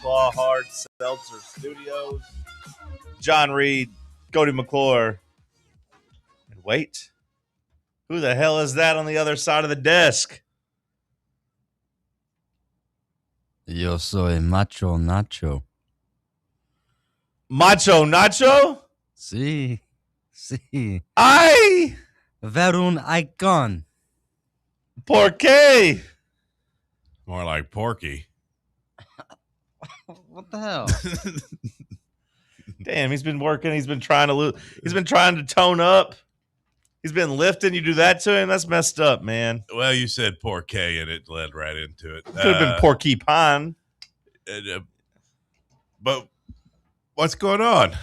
Claw Hard Seltzer Studios. John Reed, Cody McClure. And wait, who the hell is that on the other side of the desk? Yo soy Macho Nacho. Macho Nacho? Sí. Ay! Verun icon. ¿Por qué? More like Porky. What the hell? Damn, he's been working. He's been trying to lose. He's been trying to tone up. He's been lifting. You do that to him? That's messed up, man. Well, you said Porky, and it led right into it. Could have been Porcupine. But what's going on?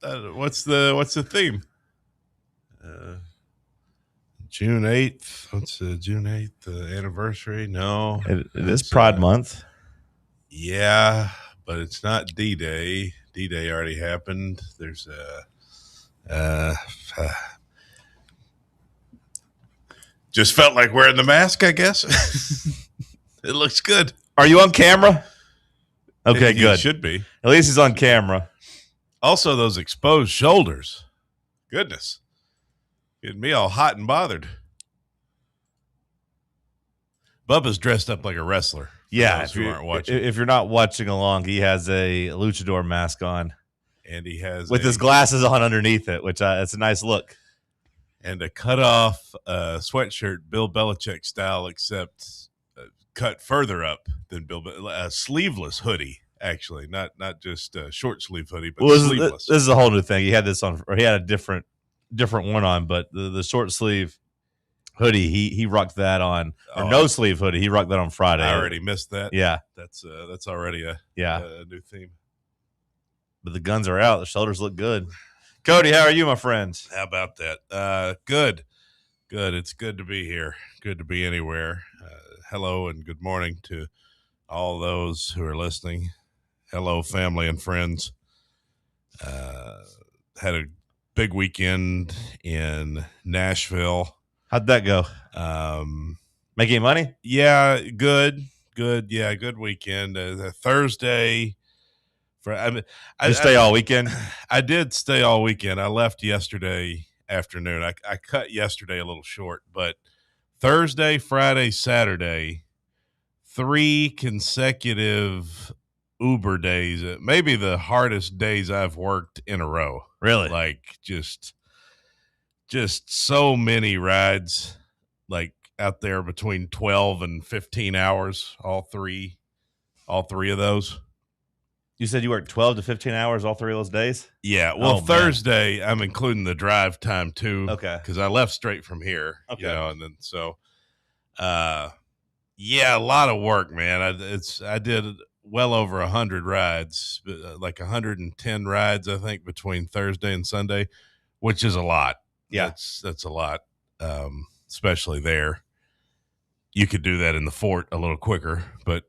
What's the theme? June 8th. What's June 8th anniversary? No. It is Pride Month. Yeah, but it's not D-Day. D-Day already happened. There's just felt like wearing the mask, I guess. It looks good. Are you on camera? Okay, good. Should be. At least he's on camera. Also, those exposed shoulders. Goodness. Getting me all hot and bothered. Bubba's dressed up like a wrestler. Yeah, if you aren't watching. If you're not watching along, he has a luchador mask on. And he has with his glasses on underneath it, which it's a nice look. And a cut-off sweatshirt, Bill Belichick style, except cut further up than a sleeveless hoodie, actually, not just a short sleeve hoodie, but sleeveless. This is a whole new thing. He had this on, or he had a different one on, but the short sleeve hoodie, he rocked that on, or no sleeve hoodie, he rocked that on Friday. I already missed that. Yeah, that's already a new theme. But the guns are out. The shoulders look good. Cody, how are you, my friends? How about that? Good. It's good to be here. Good to be anywhere. Hello and good morning to all those who are listening. Hello, family and friends. Had a big weekend in Nashville. How'd that go? Making money? Yeah, good. Yeah, good weekend. Thursday. Did you stay all weekend? I did stay all weekend. I left yesterday afternoon. I cut yesterday a little short, but Thursday, Friday, Saturday, 3 consecutive Uber days. Maybe the hardest days I've worked in a row. Really? Like just so many rides, like out there between 12 and 15 hours, all three of those. You said you worked 12 to 15 hours all 3 of those days? Yeah. Well, Thursday, man. I'm including the drive time too. Okay. Because I left straight from here. Okay. And then so, yeah, a lot of work, man. I did well over 100 rides, like 110 rides, I think, between Thursday and Sunday, which is a lot. Yeah. That's a lot, especially there. You could do that in the fort a little quicker, but,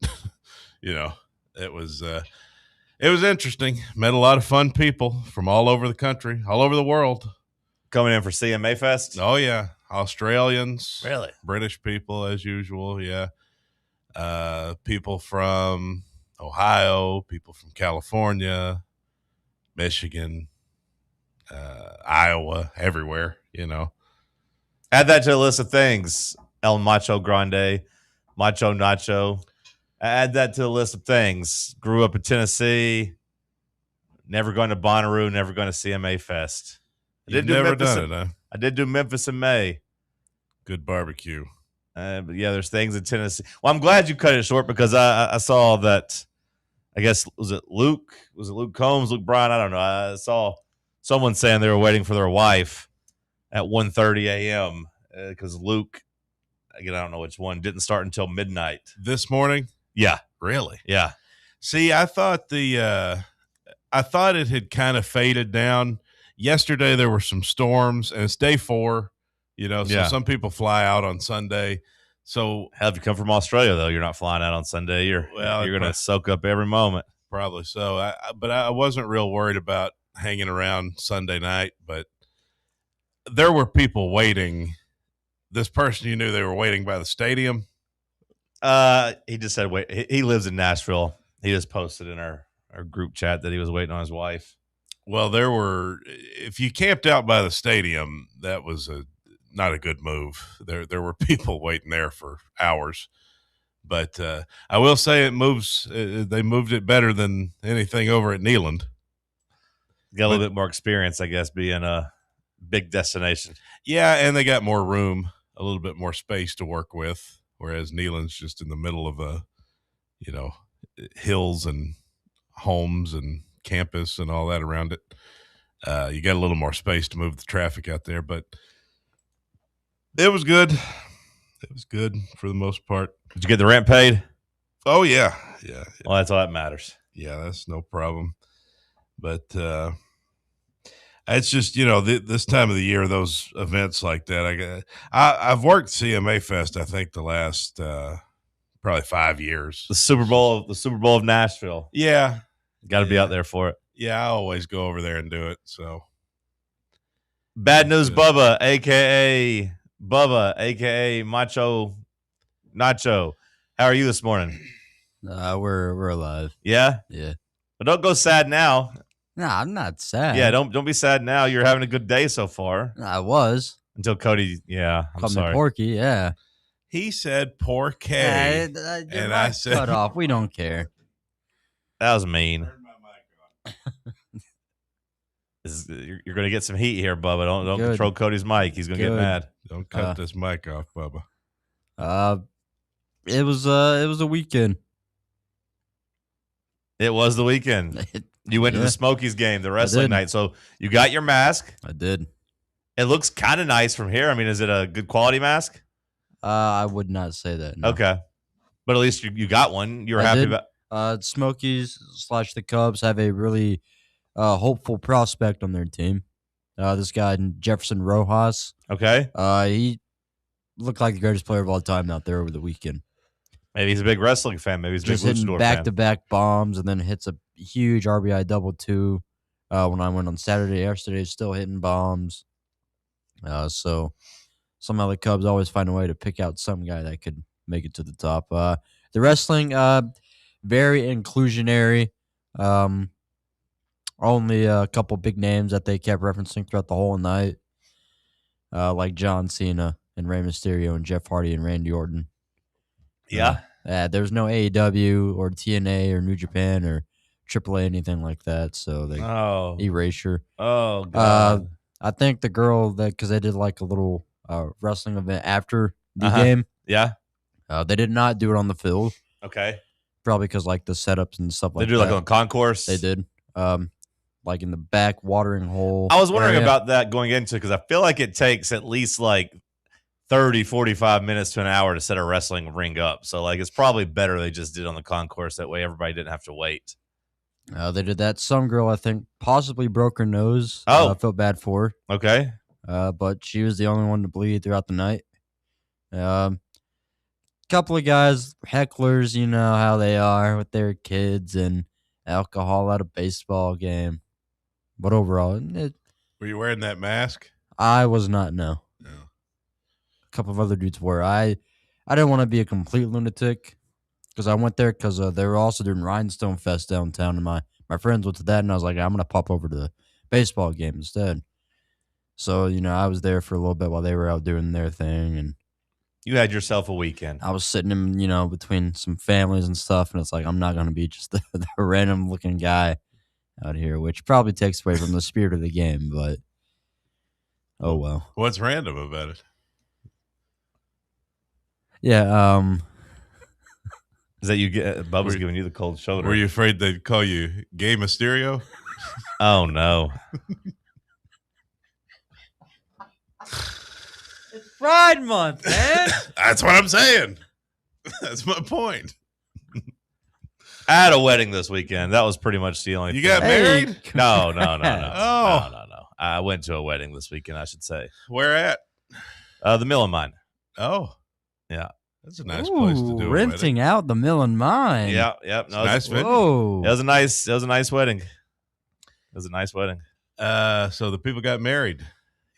it was interesting. Met a lot of fun people from all over the country, all over the world. Coming in for CMA Fest? Oh, yeah. Australians. Really? British people, as usual, yeah. People from Ohio, people from California, Michigan, Iowa, everywhere, Add that to the list of things. El Macho Grande, Macho Nacho. Add that to the list of things. Grew up in Tennessee. Never going to Bonnaroo. Never going to CMA Fest. You've never done it, huh? I did do Memphis in May. Good barbecue. But yeah, there's things in Tennessee. Well, I'm glad you cut it short because I saw that. I guess was it Luke Combs, Luke Bryan? I don't know. I saw someone saying they were waiting for their wife at 1:30 a.m. Because Luke, again, I don't know which one, didn't start until midnight this morning. Yeah. Really? Yeah. See, I thought it had kind of faded down. Yesterday there were some storms, and it's day 4, so some people fly out on Sunday. So hell, if you come from Australia, though, you're not flying out on Sunday. You're going to soak up every moment. Probably so. But I wasn't real worried about hanging around Sunday night, but there were people waiting. This person, they were waiting by the stadium. He just said, wait, he lives in Nashville. He just posted in our group chat that he was waiting on his wife. Well, if you camped out by the stadium, that was not a good move. There were people waiting there for hours. But I will say they moved it better than anything over at Neyland. Got a little bit more experience, I guess, being a big destination. Yeah, and they got more room, a little bit more space to work with, whereas Neyland's just in the middle of hills and homes and campus and all that around it. You got a little more space to move the traffic out there, but it was good. It was good for the most part. Did you get the rent paid? Oh, yeah. Well, that's all that matters. Yeah, that's no problem. But it's just, this time of the year, those events like that. I've worked CMA Fest, I think, the last probably 5 years. The Super Bowl of Nashville. Yeah. Got to be out there for it. Yeah, I always go over there and do it. So, Bad News Bubba, aka Macho Nacho. How are you this morning? We're alive. Yeah? Yeah. But don't go sad now. Nah, I'm not sad. Yeah, don't be sad now. You're having a good day so far. I was. Until Cody, I'm Called sorry. me Porky, yeah. He said "Porky," and I said, "Cut off. We don't care." That was mean. You're going to get some heat here, Bubba. Don't control Cody's mic. He's going to get mad. Don't cut this mic off, Bubba. It was a weekend. It was the weekend. You went to the Smokies game, the wrestling night. So you got your mask. I did. It looks kind of nice from here. I mean, is it a good quality mask? I would not say that. No. Okay. But at least you got one. You were happy about Smokies / the Cubs have a really hopeful prospect on their team. This guy, Jefferson Rojas. Okay. He looked like the greatest player of all time out there over the weekend. Maybe he's a big wrestling fan. Maybe he's a big hitting luchador back-to-back bombs and then hits a huge RBI double too. When I went on Saturday, yesterday, still hitting bombs. So somehow the Cubs always find a way to pick out some guy that could make it to the top. The wrestling, very inclusionary. Only a couple big names that they kept referencing throughout the whole night, like John Cena and Rey Mysterio and Jeff Hardy and Randy Orton. Yeah. There's no AEW or TNA or New Japan or AAA, anything like that. So they erasure. Oh, God. I think the girl because they did like a little wrestling event after the game. Yeah. They did not do it on the field. Okay. Probably because like the setups and stuff like that. They do like on a concourse? They did. Like in the back watering hole. I was wondering about that going into because I feel like it takes at least like 30, 45 minutes to an hour to set a wrestling ring up. So like it's probably better they just did it on the concourse. That way everybody didn't have to wait. They did that. Some girl, I think, possibly broke her nose. Oh. I felt bad for her. Okay. But she was the only one to bleed throughout the night. Couple of guys, hecklers, you know how they are with their kids and alcohol at a baseball game. But overall, were you wearing that mask? I was not, no. No. A couple of other dudes were. I didn't want to be a complete lunatic because I went there because they were also doing Rhinestone Fest downtown, and my friends went to that, and I was like, I'm going to pop over to the baseball game instead. So, I was there for a little bit while they were out doing their thing, and you had yourself a weekend. I was sitting in, between some families and stuff, and it's like I'm not going to be just the random looking guy out here, which probably takes away from the spirit of the game, but oh well. What's random about it? Yeah, is that you get Bubba's giving you the cold shoulder? Were you afraid they'd call you Gay Mysterio? Oh no. It's Pride Month, man. That's what I'm saying. That's my point. I had a wedding this weekend. That was pretty much the only You thing. got married? No. Oh. No. I went to a wedding this weekend, I should say. Where at? The Mill and Mine. Oh. Yeah. That's a nice place to do renting out the Mill and Mine. Yeah. No, nice venue. Whoa. It was a nice wedding. It was a nice wedding. So the people got married.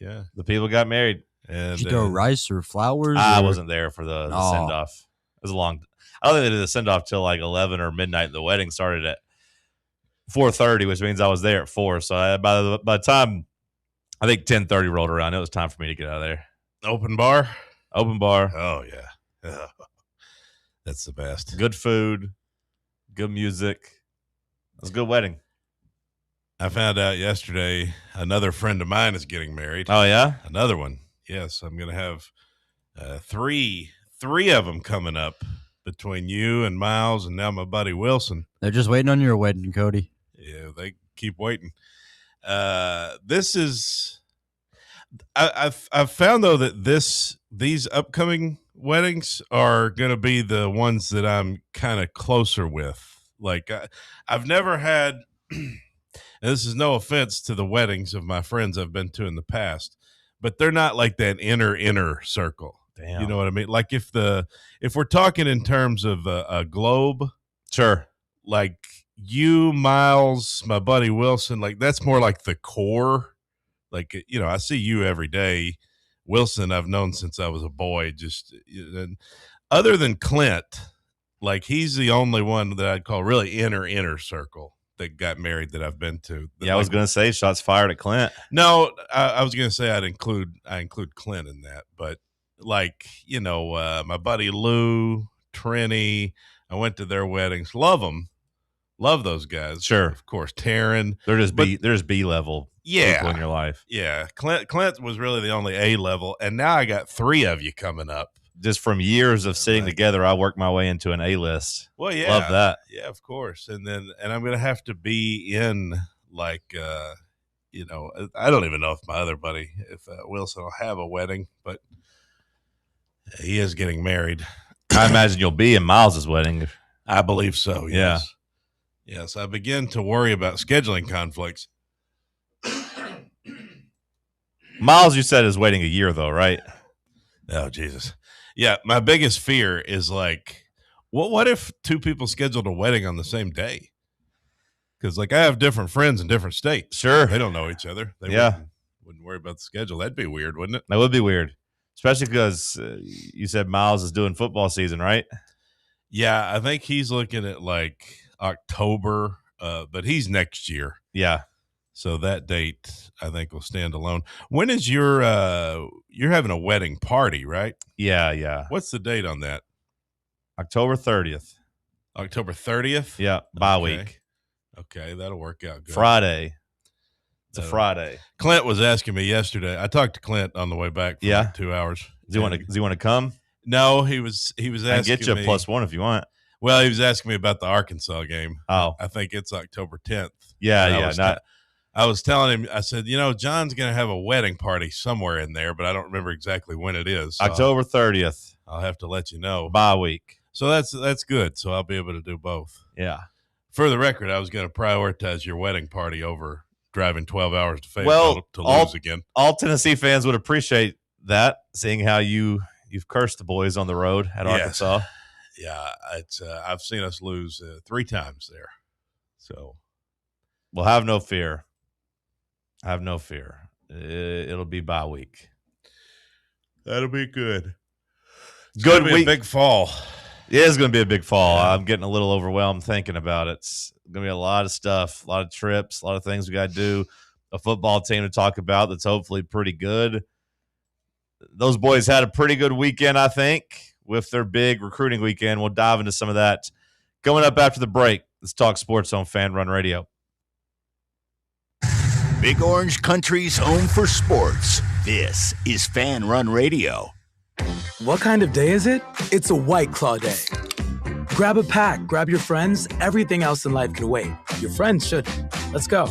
Yeah. The people got married. And did you go rice or flowers? I wasn't there for the send off. It was a long. I don't think they did the send off till like 11 or midnight. The wedding started at 4:30, which means I was there at 4. So by the time I think 10:30 rolled around, it was time for me to get out of there. Open bar? Open bar. Oh, yeah. Oh, that's the best. Good food. Good music. It was a good wedding. I found out yesterday another friend of mine is getting married. Oh, yeah? Another one. Yes, I'm going to have three of them coming up between you and Miles and now my buddy Wilson. They're just waiting on your wedding, Cody. Yeah, they keep waiting. This is I've found though that these upcoming weddings are going to be the ones that I'm kind of closer with. Like I've never had, and this is no offense to the weddings of my friends I've been to in the past, but they're not like that inner circle. Damn. You know what I mean? Like if we're talking in terms of a globe, Sure. like you, Miles, my buddy Wilson, like that's more like the core. Like, you know, I see you every day. Wilson, I've known since I was a boy. Just and other than Clint, like he's the only one that I'd call really inner circle that got married that I've been to. Yeah, I was going to say shots fired at Clint. No, I was going to say I include Clint in that, but like, you know, my buddy Lou, Trini, I went to their weddings. Love them. Love those guys. Sure. Of course, Taryn. They're just B level people in your life. Yeah. Clint was really the only A level, and now I got 3 of you coming up. Just from years of sitting together, I worked my way into an A list. Well, yeah. Love that. Yeah, of course. And I'm going to have to be in like, you know, I don't even know if my other buddy, if Wilson will have a wedding, but he is getting married. I imagine you'll be in Miles's wedding. I believe so. Yes. Yeah. Yes. I begin to worry about scheduling conflicts. Miles, you said, is waiting a year though, right? Oh, Jesus. Yeah. My biggest fear is like, what if 2 people scheduled a wedding on the same day? Because like I have different friends in different states. Sure. They don't know each other. They wouldn't worry about the schedule. That'd be weird, wouldn't it? That would be weird, especially because you said Miles is doing football season, right? Yeah. I think he's looking at like October, but he's next year. Yeah. So that date, I think, will stand alone. When is you're having a wedding party, right? Yeah. What's the date on that? October 30th. October 30th? Yeah, bye week. Okay, that'll work out good. Friday. It's a Friday. Clint was asking me yesterday. I talked to Clint on the way back for like 2 hours. Does he want to come? No, he was asking I can get you me, a +1 if you want. Well, he was asking me about the Arkansas game. Oh. I think it's October 10th. Yeah. I was telling him, I said, you know, John's going to have a wedding party somewhere in there, but I don't remember exactly when it is. So October 30th. I'll have to let you know. Bye week. So that's good. So I'll be able to do both. Yeah. For the record, I was going to prioritize your wedding party over driving 12 hours to Fayetteville to lose again. All Tennessee fans would appreciate that, seeing how you've cursed the boys on the road at Arkansas. Yeah, it's I've seen us lose 3 times there. So, well, have no fear. Have no fear. It'll be bye week. That'll be good. Good week. Big fall. It is going to be a big fall. Yeah. I'm getting a little overwhelmed thinking about it. It's going to be a lot of stuff, a lot of trips, a lot of things we got to do. A football team to talk about that's hopefully pretty good. Those boys had a pretty good weekend, I think, with their big recruiting weekend. We'll dive into some of that coming up after the break. Let's talk sports on Fan Run Radio. Big Orange Country's home for sports. This is Fan Run Radio. What kind of day is it? It's a White Claw day. Grab a pack, grab your friends. Everything else in life can wait. Your friends shouldn't. Let's go.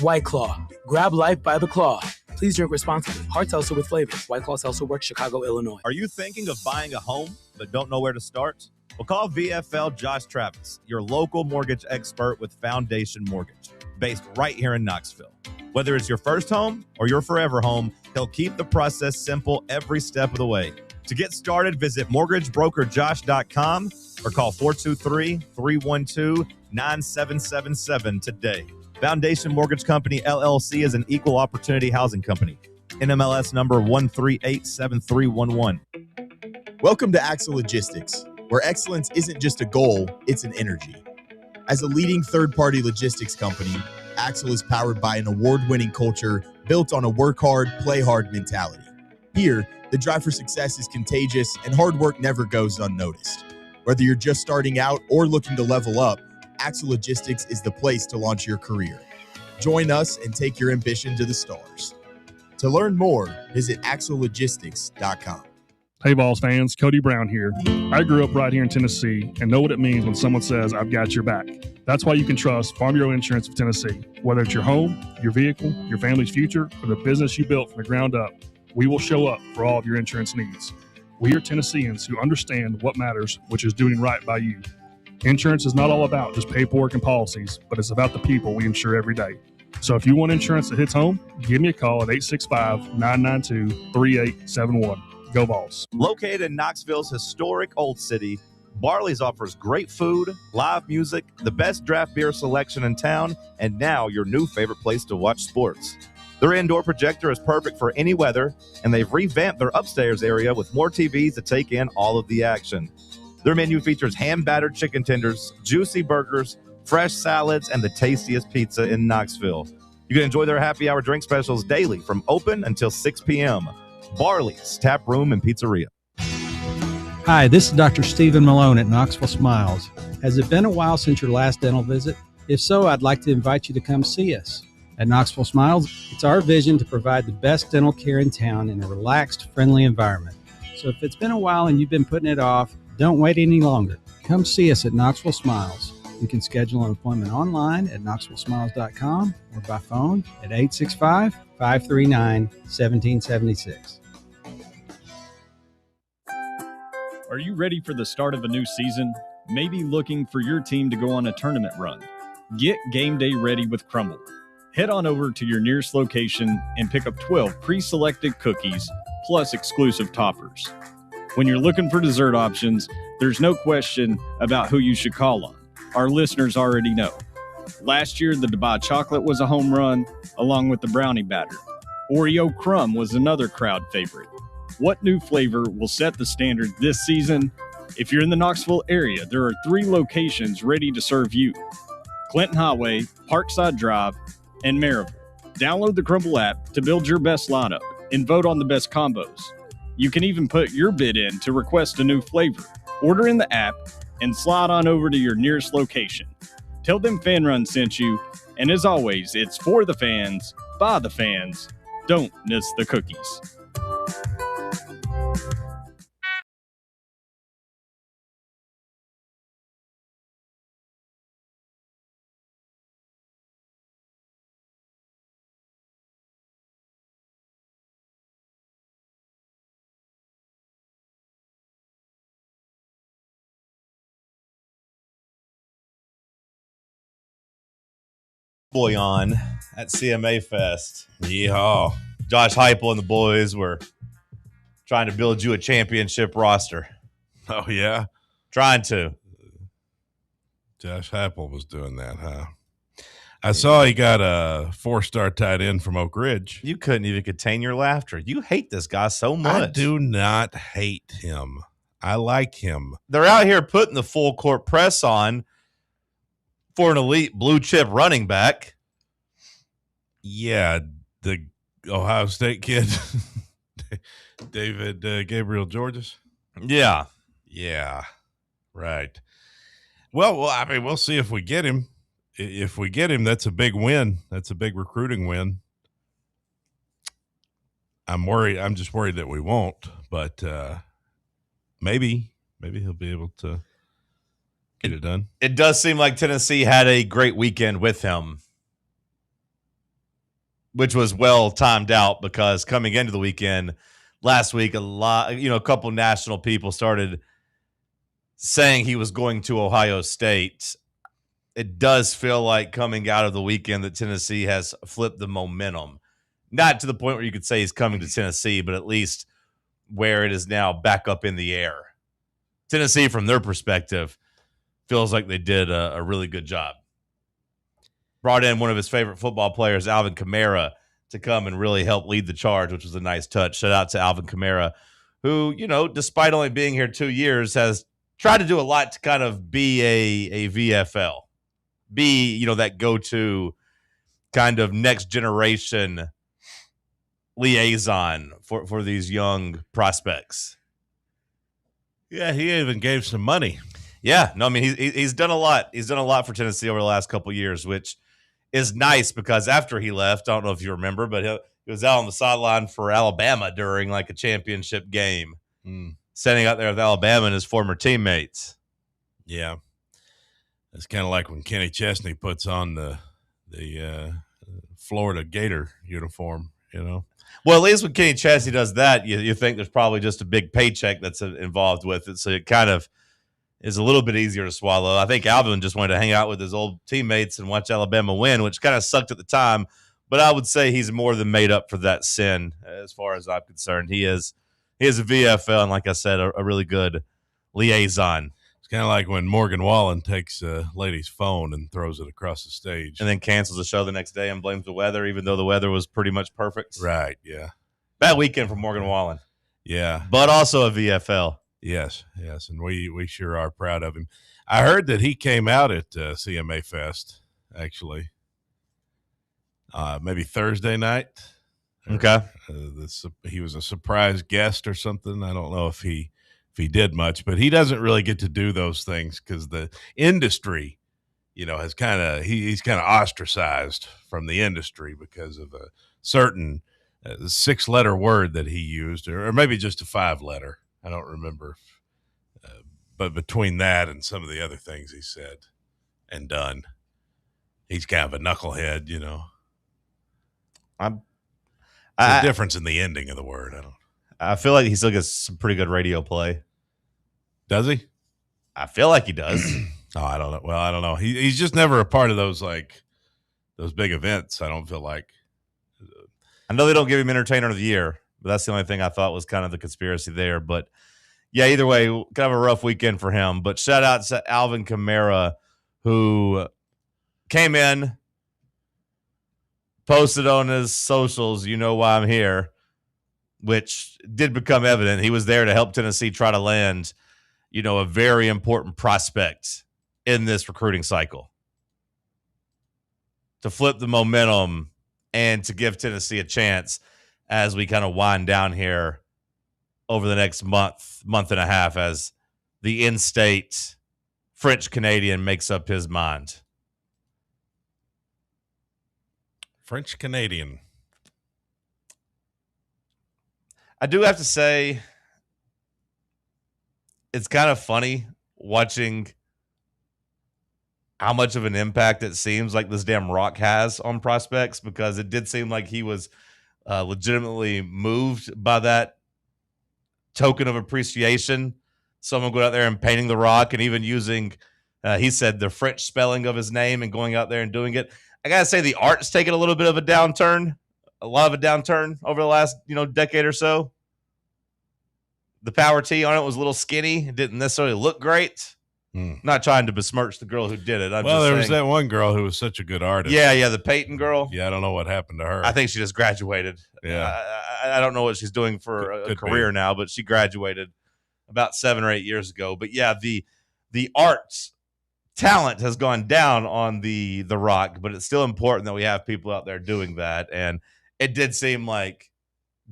White Claw. Grab life by the claw. Please drink responsibly. Hard seltzer with flavors. White Claw Seltzer Works, Chicago, Illinois. Are you thinking of buying a home but don't know where to start? Well, call VFL Josh Travis, your local mortgage expert with Foundation Mortgage, based right here in Knoxville. Whether it's your first home or your forever home, he'll keep the process simple every step of the way. To get started, visit mortgagebrokerjosh.com or call 423-312-9777 today. Foundation Mortgage Company, LLC is an equal opportunity housing company. NMLS number 1387311. Welcome to Axel Logistics. where excellence isn't just a goal, it's an energy. As a leading third-party logistics company, Axle is powered by an award-winning culture built on a work hard, play hard mentality. Here, the drive for success is contagious and hard work never goes unnoticed. Whether you're just starting out or looking to level up, Axle Logistics is the place to launch your career. Join us and take your ambition to the stars. To learn more, visit axlelogistics.com. Hey, Vols fans, Cody Brown here. I grew up right here in Tennessee and know what it means when someone says, I've got your back. That's why you can trust Farm Bureau Insurance of Tennessee. Whether it's your home, your vehicle, your family's future, or the business you built from the ground up, we will show up for all of your insurance needs. We are Tennesseans who understand what matters, which is doing right by you. Insurance is not all about just paperwork and policies, but it's about the people we insure every day. So if you want insurance that hits home, give me a call at 865-992-3871. Go Vols. Located in Knoxville's historic Old City, Barley's offers great food, live music, the best draft beer selection in town, and now your new favorite place to watch sports. Their indoor projector is perfect for any weather, and they've revamped their upstairs area with more TVs to take in all of the action. Their menu features hand-battered chicken tenders, juicy burgers, fresh salads, and the tastiest pizza in Knoxville. You can enjoy their happy hour drink specials daily from open until 6 p.m. Barley's Tap Room and Pizzeria. Hi, this is Dr. Stephen Malone at Knoxville Smiles. Has it been a while since your last dental visit? If so, I'd like to invite you to come see us. At Knoxville Smiles, it's our vision to provide the best dental care in town in a relaxed, friendly environment. So if it's been a while and you've been putting it off, don't wait any longer. Come see us at Knoxville Smiles. You can schedule an appointment online at knoxvillesmiles.com or by phone at 865-539-1776. Are you ready for the start of a new season? Maybe looking for your team to go on a tournament run? Get game day ready with Crumble. Head on over to your nearest location and pick up 12 pre-selected cookies plus exclusive toppers. When you're looking for dessert options, there's no question about who you should call on. Our listeners already know. Last year, the Dubai chocolate was a home run, along with the brownie batter. Oreo crumb was another crowd favorite. What new flavor will set the standard this season? If you're in the Knoxville area, there are 3 locations ready to serve you: Clinton Highway, Parkside Drive, and Maryville. Download the Crumble app to build your best lineup and vote on the best combos. You can even put your bid in to request a new flavor. Order in the app and slide on over to your nearest location. Tell them Fan Run sent you, and as always, it's for the fans, by the fans. Don't miss the cookies. Boy on at CMA Fest. Yeehaw. Josh Heupel and the boys were trying to build you a championship roster. Oh, yeah? Trying to. Josh Heupel was doing that, huh? I saw he got a 4-star tight end from Oak Ridge. You couldn't even contain your laughter. You hate this guy so much. I do not hate him. I like him. They're out here putting the full court press on for an elite blue chip running back. Yeah, the Ohio State kid, David Gabriel Georges. Yeah. Yeah, right. Well, I mean, we'll see if we get him. If we get him, that's a big win. That's a big recruiting win. I'm worried. I'm just worried that we won't, but maybe he'll be able to get it done. It does seem like Tennessee had a great weekend with him, which was well timed out because coming into the weekend last week, a couple national people started saying he was going to Ohio State. It does feel like coming out of the weekend that Tennessee has flipped the momentum. Not to the point where you could say he's coming to Tennessee, but at least where it is now back up in the air. Tennessee, from their perspective, feels like they did a really good job. Brought in one of his favorite football players, Alvin Kamara, to come and really help lead the charge, which was a nice touch. Shout out to Alvin Kamara, who, despite only being here 2 years, has tried to do a lot to kind of be a VFL, be, that go-to kind of next generation liaison for these young prospects. Yeah, he even gave some money. Yeah, no, I mean, he's done a lot. He's done a lot for Tennessee over the last couple of years, which is nice because after he left, I don't know if you remember, but he was out on the sideline for Alabama during like a championship game, standing out there with Alabama and his former teammates. Yeah. It's kind of like when Kenny Chesney puts on the Florida Gator uniform, Well, at least when Kenny Chesney does that, you think there's probably just a big paycheck that's involved with it. So it kind of is a little bit easier to swallow. I think Alvin just wanted to hang out with his old teammates and watch Alabama win, which kind of sucked at the time. But I would say he's more than made up for that sin as far as I'm concerned. He is a VFL, and like I said, a really good liaison. It's kind of like when Morgan Wallen takes a lady's phone and throws it across the stage. And then cancels the show the next day and blames the weather, even though the weather was pretty much perfect. Right, yeah. Bad weekend for Morgan Wallen. Yeah. But also a VFL. Yes, and we sure are proud of him. I heard that he came out at CMA Fest, actually, maybe Thursday night. Okay. He was a surprise guest or something. I don't know if he did much, but he doesn't really get to do those things because the industry, has he's kind of ostracized from the industry because of a certain 6-letter word that he used, or maybe just a 5-letter. I don't remember. But between that and some of the other things he said and done, he's kind of a knucklehead, The difference in the ending of the word. I feel like he still gets some pretty good radio play. Does he? I feel like he does. Oh, I don't know. Well, I don't know. He's just never a part of those big events. I don't feel like. I know they don't give him Entertainer of the Year, but that's the only thing I thought was kind of the conspiracy there. But yeah, either way, kind of a rough weekend for him. But shout out to Alvin Kamara, who came in, posted on his socials, "You know why I'm here," which did become evident. He was there to help Tennessee try to land, a very important prospect in this recruiting cycle, to flip the momentum and to give Tennessee a chance as we kind of wind down here over the next month and a half as the in-state French-Canadian makes up his mind. French-Canadian. I do have to say, it's kind of funny watching how much of an impact it seems like this damn rock has on prospects, because it did seem like he was legitimately moved by that token of appreciation. Someone going out there and painting the rock and even using, he said, the French spelling of his name and going out there and doing it. I got to say, the art's taken a little bit of a downturn, over the last, decade or so. The power T on it was a little skinny. It didn't necessarily look great. Not trying to besmirch the girl who did it. There was that one girl who was such a good artist. Yeah, the Peyton girl. Yeah, I don't know what happened to her. I think she just graduated. Yeah. I don't know what she's doing for a career now, but she graduated about 7 or 8 years ago. But yeah, the arts talent has gone down on the rock, but it's still important that we have people out there doing that. And it did seem like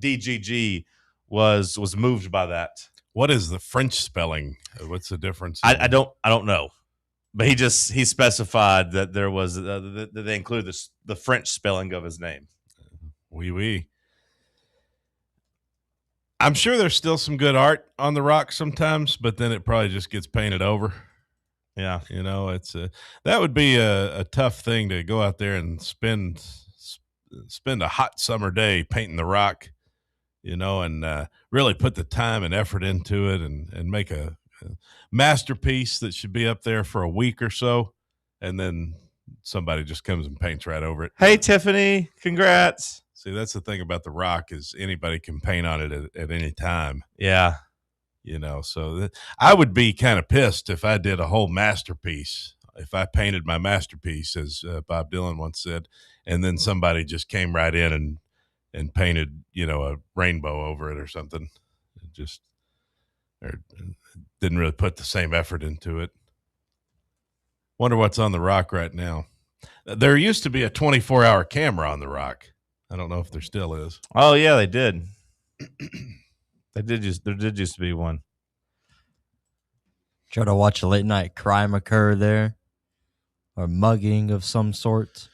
DGG was moved by that. What is the French spelling? What's the difference? I don't know, but he specified that there was that they included the French spelling of his name. Oui. I'm sure there's still some good art on the rock sometimes, but then it probably just gets painted over. Yeah, it's that would be a tough thing to go out there and spend a hot summer day painting the rock. And really put the time and effort into it and make a masterpiece that should be up there for a week or so. And then somebody just comes and paints right over it. Hey, Tiffany, congrats. See, that's the thing about the rock is anybody can paint on it at any time. Yeah. So I would be kind of pissed if I did a whole masterpiece, if I painted my masterpiece, as Bob Dylan once said, and then somebody just came right in and painted, a rainbow over it or something. or didn't really put the same effort into it. Wonder what's on the Rock right now. There used to be a 24-hour camera on the Rock. I don't know if there still is. Oh yeah, they did. There did used to be one. Try to watch a late night crime occur there, or mugging of some sort.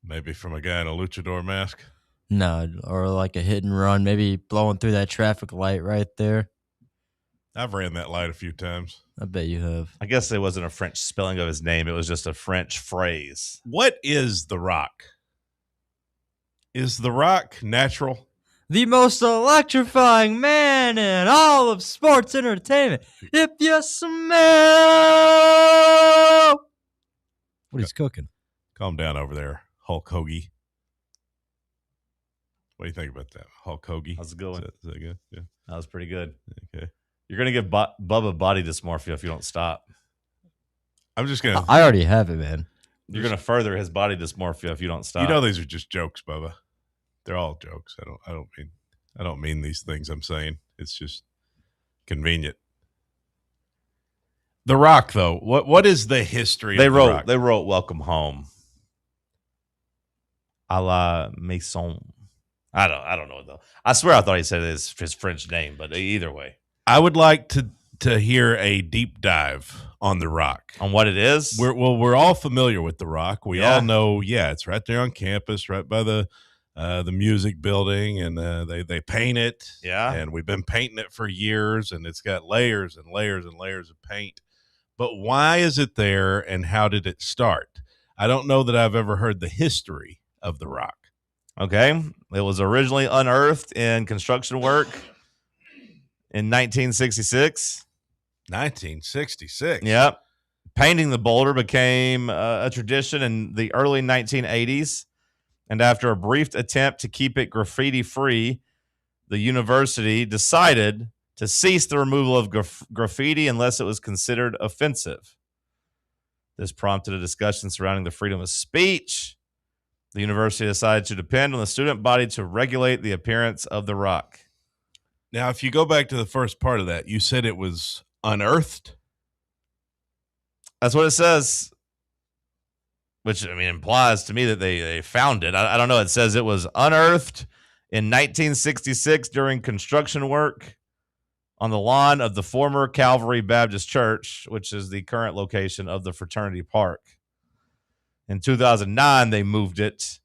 Maybe from a guy in a luchador mask. No, or like a hit and run, maybe blowing through that traffic light right there. I've ran that light a few times. I bet you have. I guess it wasn't a French spelling of his name. It was just a French phrase. What is the Rock? Is the Rock natural? The most electrifying man in all of sports entertainment. If you smell what he's cooking. Calm down over there, Hulk Hoagie. What do you think about that, Hulk Hoagie? How's it going? Is that good? Yeah. That was pretty good. Okay. You're going to give Bubba body dysmorphia if you don't stop. I'm just going to... I already have it, man. You're going to further his body dysmorphia if you don't stop. You know these are just jokes, Bubba. They're all jokes. I don't mean these things I'm saying. It's just convenient. The Rock, though. What is the history of The Rock? They wrote Welcome Home. A la Maison. I don't know though. I swear I thought he said his French name, but either way. I would like to hear a deep dive on The Rock. On what it is? We're all familiar with The Rock. We all know, it's right there on campus, right by the music building, and they paint it. Yeah. And we've been painting it for years, and it's got layers and layers and layers of paint. But why is it there, and how did it start? I don't know that I've ever heard the history of The Rock. Okay. It was originally unearthed in construction work in 1966. 1966. Yep. Painting the boulder became a tradition in the early 1980s. And after a brief attempt to keep it graffiti-free, the university decided to cease the removal of graffiti unless it was considered offensive. This prompted a discussion surrounding the freedom of speech. The university decided to depend on the student body to regulate the appearance of The Rock. Now, if you go back to the first part of that, you said it was unearthed? That's what it says, which, implies to me that they found it. I don't know. It says it was unearthed in 1966 during construction work on the lawn of the former Calvary Baptist Church, which is the current location of the Fraternity Park. In 2009, they moved it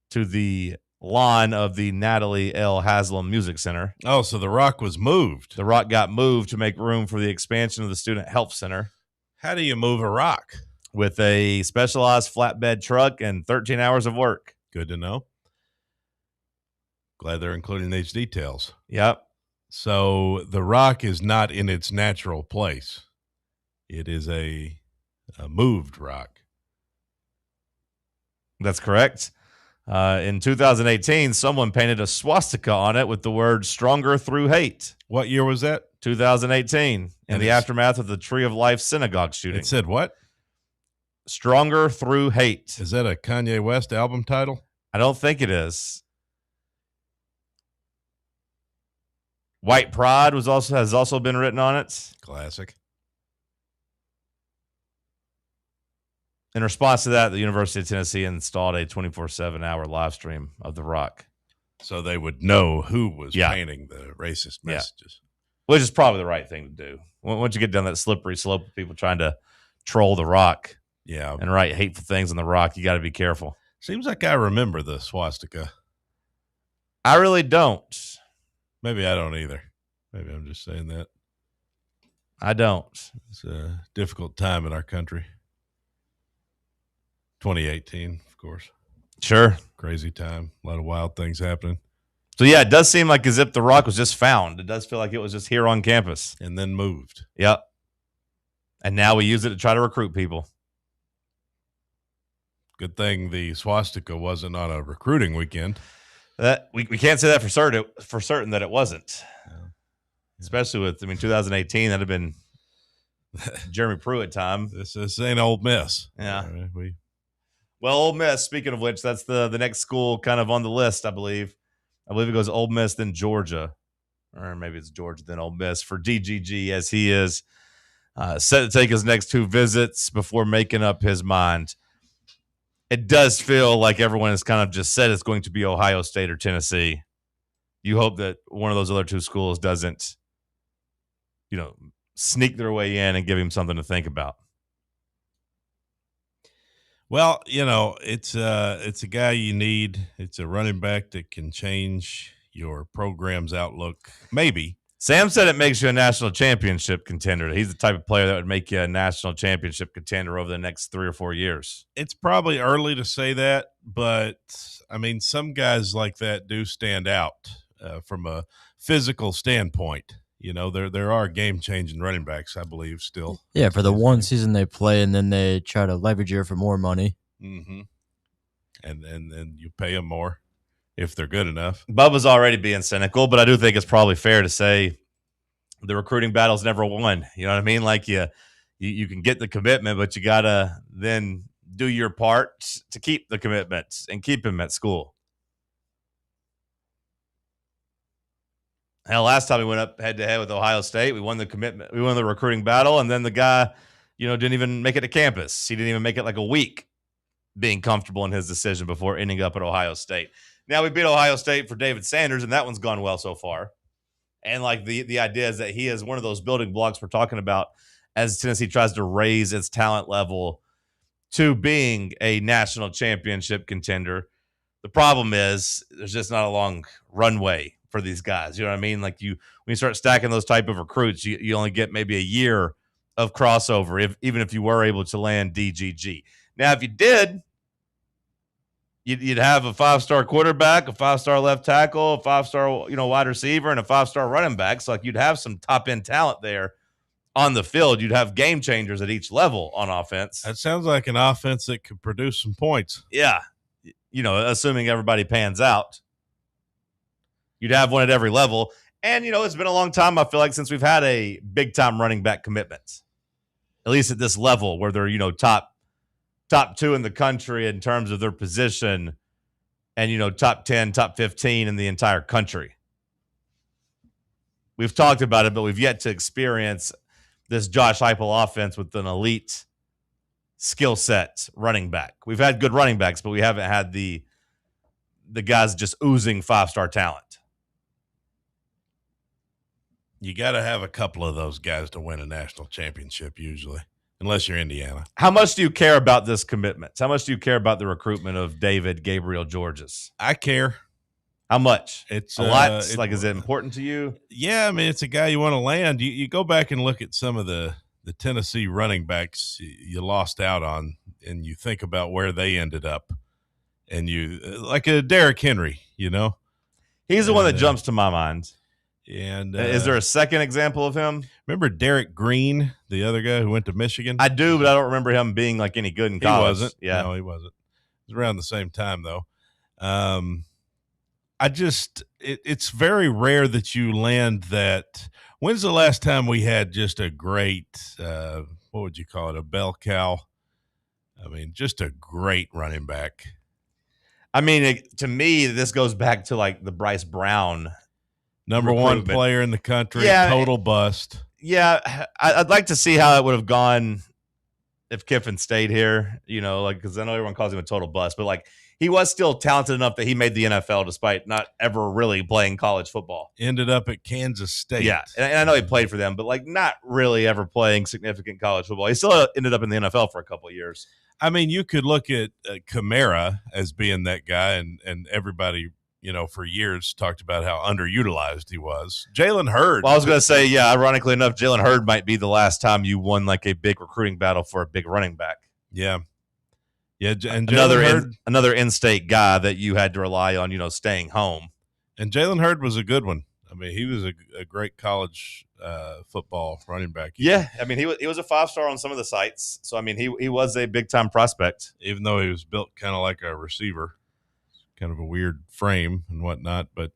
to the lawn of the Natalie L. Haslam Music Center. Oh, so The Rock was moved. The Rock got moved to make room for the expansion of the Student Health Center. How do you move a rock? With a specialized flatbed truck and 13 hours of work. Good to know. Glad they're including these details. Yep. So The Rock is not in its natural place. It is a moved rock. That's correct. In 2018, someone painted a swastika on it with the word "Stronger Through Hate." What year was that? 2018, in the aftermath of the Tree of Life synagogue shooting. It said what? Stronger Through Hate. Is that a Kanye West album title? I don't think it is. White Pride has also been written on it. Classic. In response to that, the University of Tennessee installed a 24/7 hour live stream of The Rock. So they would know who was painting the racist messages. Which is probably the right thing to do. Once you get down that slippery slope of people trying to troll The Rock and write hateful things on The Rock, you got to be careful. Seems like I remember the swastika. I really don't. Maybe I don't either. Maybe I'm just saying that. I don't. It's a difficult time in our country. 2018, of course. Sure. Crazy time. A lot of wild things happening. So, yeah, it does seem like as if The Rock was just found. It does feel like it was just here on campus. And then moved. Yep. And now we use it to try to recruit people. Good thing the swastika wasn't on a recruiting weekend. That we can't say that for certain that it wasn't. Yeah. Especially with, 2018, that'd have been Jeremy Pruitt time. This ain't Ole Miss. Yeah. Right, Well, Ole Miss, speaking of which, that's the next school kind of on the list, I believe. I believe it goes Ole Miss, then Georgia. or maybe it's Georgia then Ole Miss, for DGG, as he is set to take his next 2 visits before making up his mind. It does feel like everyone has kind of just said it's going to be Ohio State or Tennessee. You hope that one of those other 2 schools doesn't, sneak their way in and give him something to think about. Well, it's a guy you need. It's a running back that can change your program's outlook. Maybe. Sam said it makes you a national championship contender. He's the type of player that would make you a national championship contender over the next 3 or 4 years. It's probably early to say that, but I mean, some guys like that do stand out from a physical standpoint. There are game-changing running backs, I believe, still. Yeah, for the one season they play, and then they try to leverage it for more money. Mm-hmm. And you pay them more if they're good enough. Bubba's already being cynical, but I do think it's probably fair to say the recruiting battle's never won. You know what I mean? Like you can get the commitment, but you got to then do your part to keep the commitment and keep him at school. Hell, last time we went up head-to-head with Ohio State, we won the commitment. We won the recruiting battle, and then the guy, didn't even make it to campus. He didn't even make it like a week being comfortable in his decision before ending up at Ohio State. Now we beat Ohio State for David Sanders, and that one's gone well so far. And like the idea is that he is one of those building blocks we're talking about as Tennessee tries to raise its talent level to being a national championship contender. The problem is there's just not a long runway for these guys. You know what I mean? Like when you start stacking those type of recruits, you only get maybe a year of crossover, even if you were able to land DGG. Now, if you did, you'd have a 5-star quarterback, a 5-star left tackle, a 5-star wide receiver, and a 5-star running back. So like you'd have some top end talent there on the field. You'd have game changers at each level on offense. That sounds like an offense that could produce some points. Yeah, assuming everybody pans out. You'd have one at every level. And, it's been a long time, I feel like, since we've had a big-time running back commitment, at least at this level where they're, top 2 in the country in terms of their position and, top 10, top 15 in the entire country. We've talked about it, but we've yet to experience this Josh Heupel offense with an elite skill set running back. We've had good running backs, but we haven't had the guys just oozing 5-star talent. You got to have a couple of those guys to win a national championship usually, unless you're Indiana. How much do you care about this commitment? How much do you care about the recruitment of David Gabriel Georges? I care. How much? It's a lot. Is it important to you? Yeah, I mean, it's a guy you want to land. You go back and look at some of the Tennessee running backs you lost out on, and you think about where they ended up. And you like a Derrick Henry, He's the one that jumps to my mind. And is there a second example of him? Remember Derek Green, the other guy who went to Michigan? I do, but I don't remember him being like any good in college. He wasn't. Yeah. No, he wasn't. It was around the same time, though. It's very rare that you land that. When's the last time we had just a great, what would you call it, a bell cow? I mean, just a great running back. I mean, to me, this goes back to like the Bryce Brown number one player in the country, total bust. Yeah, I'd like to see how it would have gone if Kiffin stayed here, because I know everyone calls him a total bust, but like he was still talented enough that he made the NFL despite not ever really playing college football. Ended up at Kansas State. Yeah, and I know he played for them, but like not really ever playing significant college football. He still ended up in the NFL for a couple of years. I mean, you could look at Kamara as being that guy, and everybody, for years talked about how underutilized he was. Jalen Hurd. Well, I was going to say, yeah, ironically enough, Jalen Hurd might be the last time you won like a big recruiting battle for a big running back. Yeah. Yeah, and another in-state guy that you had to rely on, staying home. And Jalen Hurd was a good one. I mean, he was a great college football running back. Yeah, I mean, he was a 5-star on some of the sites. So, I mean, he was a big-time prospect. Even though he was built kind of like a receiver, kind of a weird frame and whatnot. But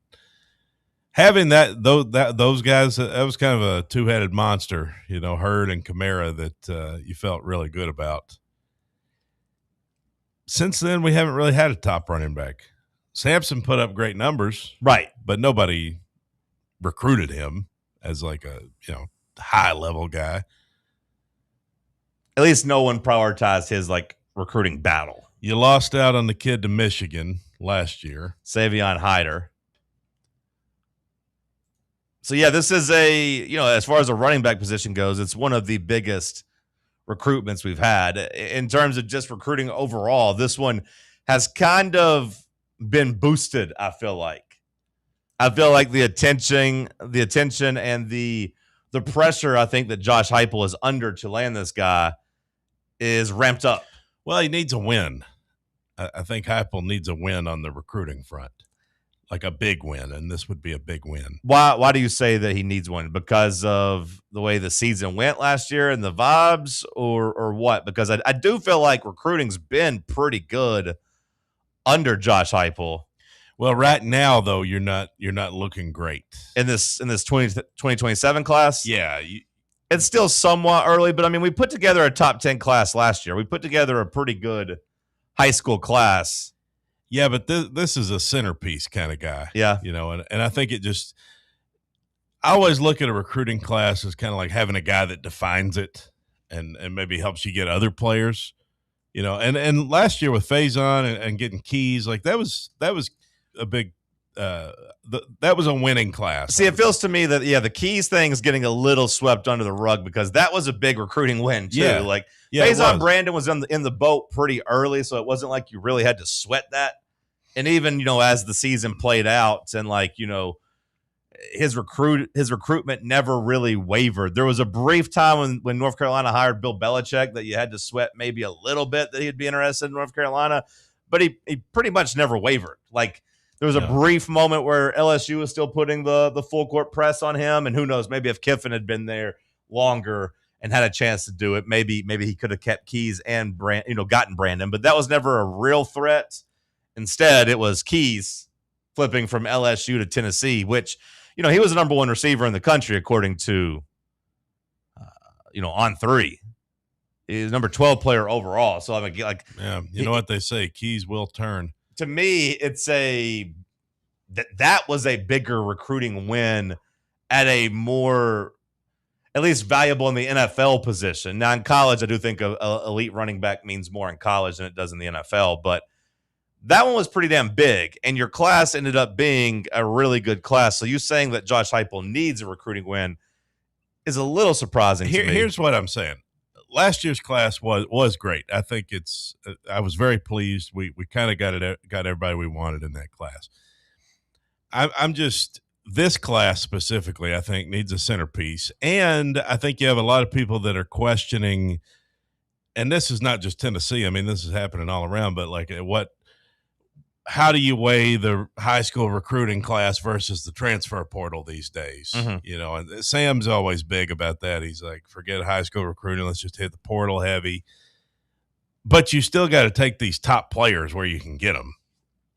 having those guys, that was kind of a two-headed monster, Hurd and Kamara that you felt really good about. Since then, we haven't really had a top running back. Sampson put up great numbers. Right. But nobody recruited him as like a high level guy. At least no one prioritized his like recruiting battle. You lost out on the kid to Michigan last year, Savion Hyder. So yeah, this is as far as a running back position goes, it's one of the biggest recruitments we've had in terms of just recruiting overall. This one has kind of been boosted. I feel like the attention and the pressure I think that Josh Heupel is under to land this guy is ramped up. Well, he needs a win. I think Heupel needs a win on the recruiting front, like a big win, and this would be a big win. Why do you say that he needs one? Because of the way the season went last year and the vibes, or what? Because I do feel like recruiting's been pretty good under Josh Heupel. Well, right now though, you're not looking great in this 2027 class. Yeah, it's still somewhat early, but I mean, we put together a top 10 class last year. We put together a pretty good high school class. Yeah, but this is a centerpiece kind of guy. Yeah. And I think I always look at a recruiting class as kind of like having a guy that defines it and maybe helps you get other players, and last year with Faison and getting Keys, like that was a big, that was a winning class. See, it feels to me that, the Keys thing is getting a little swept under the rug because that was a big recruiting win too. Yeah. Like Faison Brandon was in the boat pretty early, so it wasn't like you really had to sweat that. And even, as the season played out and his recruitment never really wavered. There was a brief time when North Carolina hired Bill Belichick that you had to sweat maybe a little bit that he'd be interested in North Carolina, but he pretty much never wavered. Like there was a brief moment where LSU was still putting the full court press on him, and who knows, maybe if Kiffin had been there longer and had a chance to do it, maybe he could have kept Keys and gotten Brandon, but that was never a real threat. Instead, it was Keys flipping from LSU to Tennessee, which, he was the number one receiver in the country, according to, On3. He's number 12 player overall. So, I mean, you know what they say, Keys will turn. To me, it's that was a bigger recruiting win at a more, at least valuable in the NFL position. Now, in college, I do think a elite running back means more in college than it does in the NFL, but that one was pretty damn big, and your class ended up being a really good class. So you saying that Josh Heupel needs a recruiting win is a little surprising to me. Here's what I'm saying. Last year's class was great. I think I was very pleased. We kind of got everybody we wanted in that class. I'm just, this class specifically, I think needs a centerpiece. And I think you have a lot of people that are questioning, and this is not just Tennessee. I mean, this is happening all around, but how do you weigh the high school recruiting class versus the transfer portal these days? Mm-hmm. And Sam's always big about that. He's like, forget high school recruiting. Let's just hit the portal heavy. But you still got to take these top players where you can get them.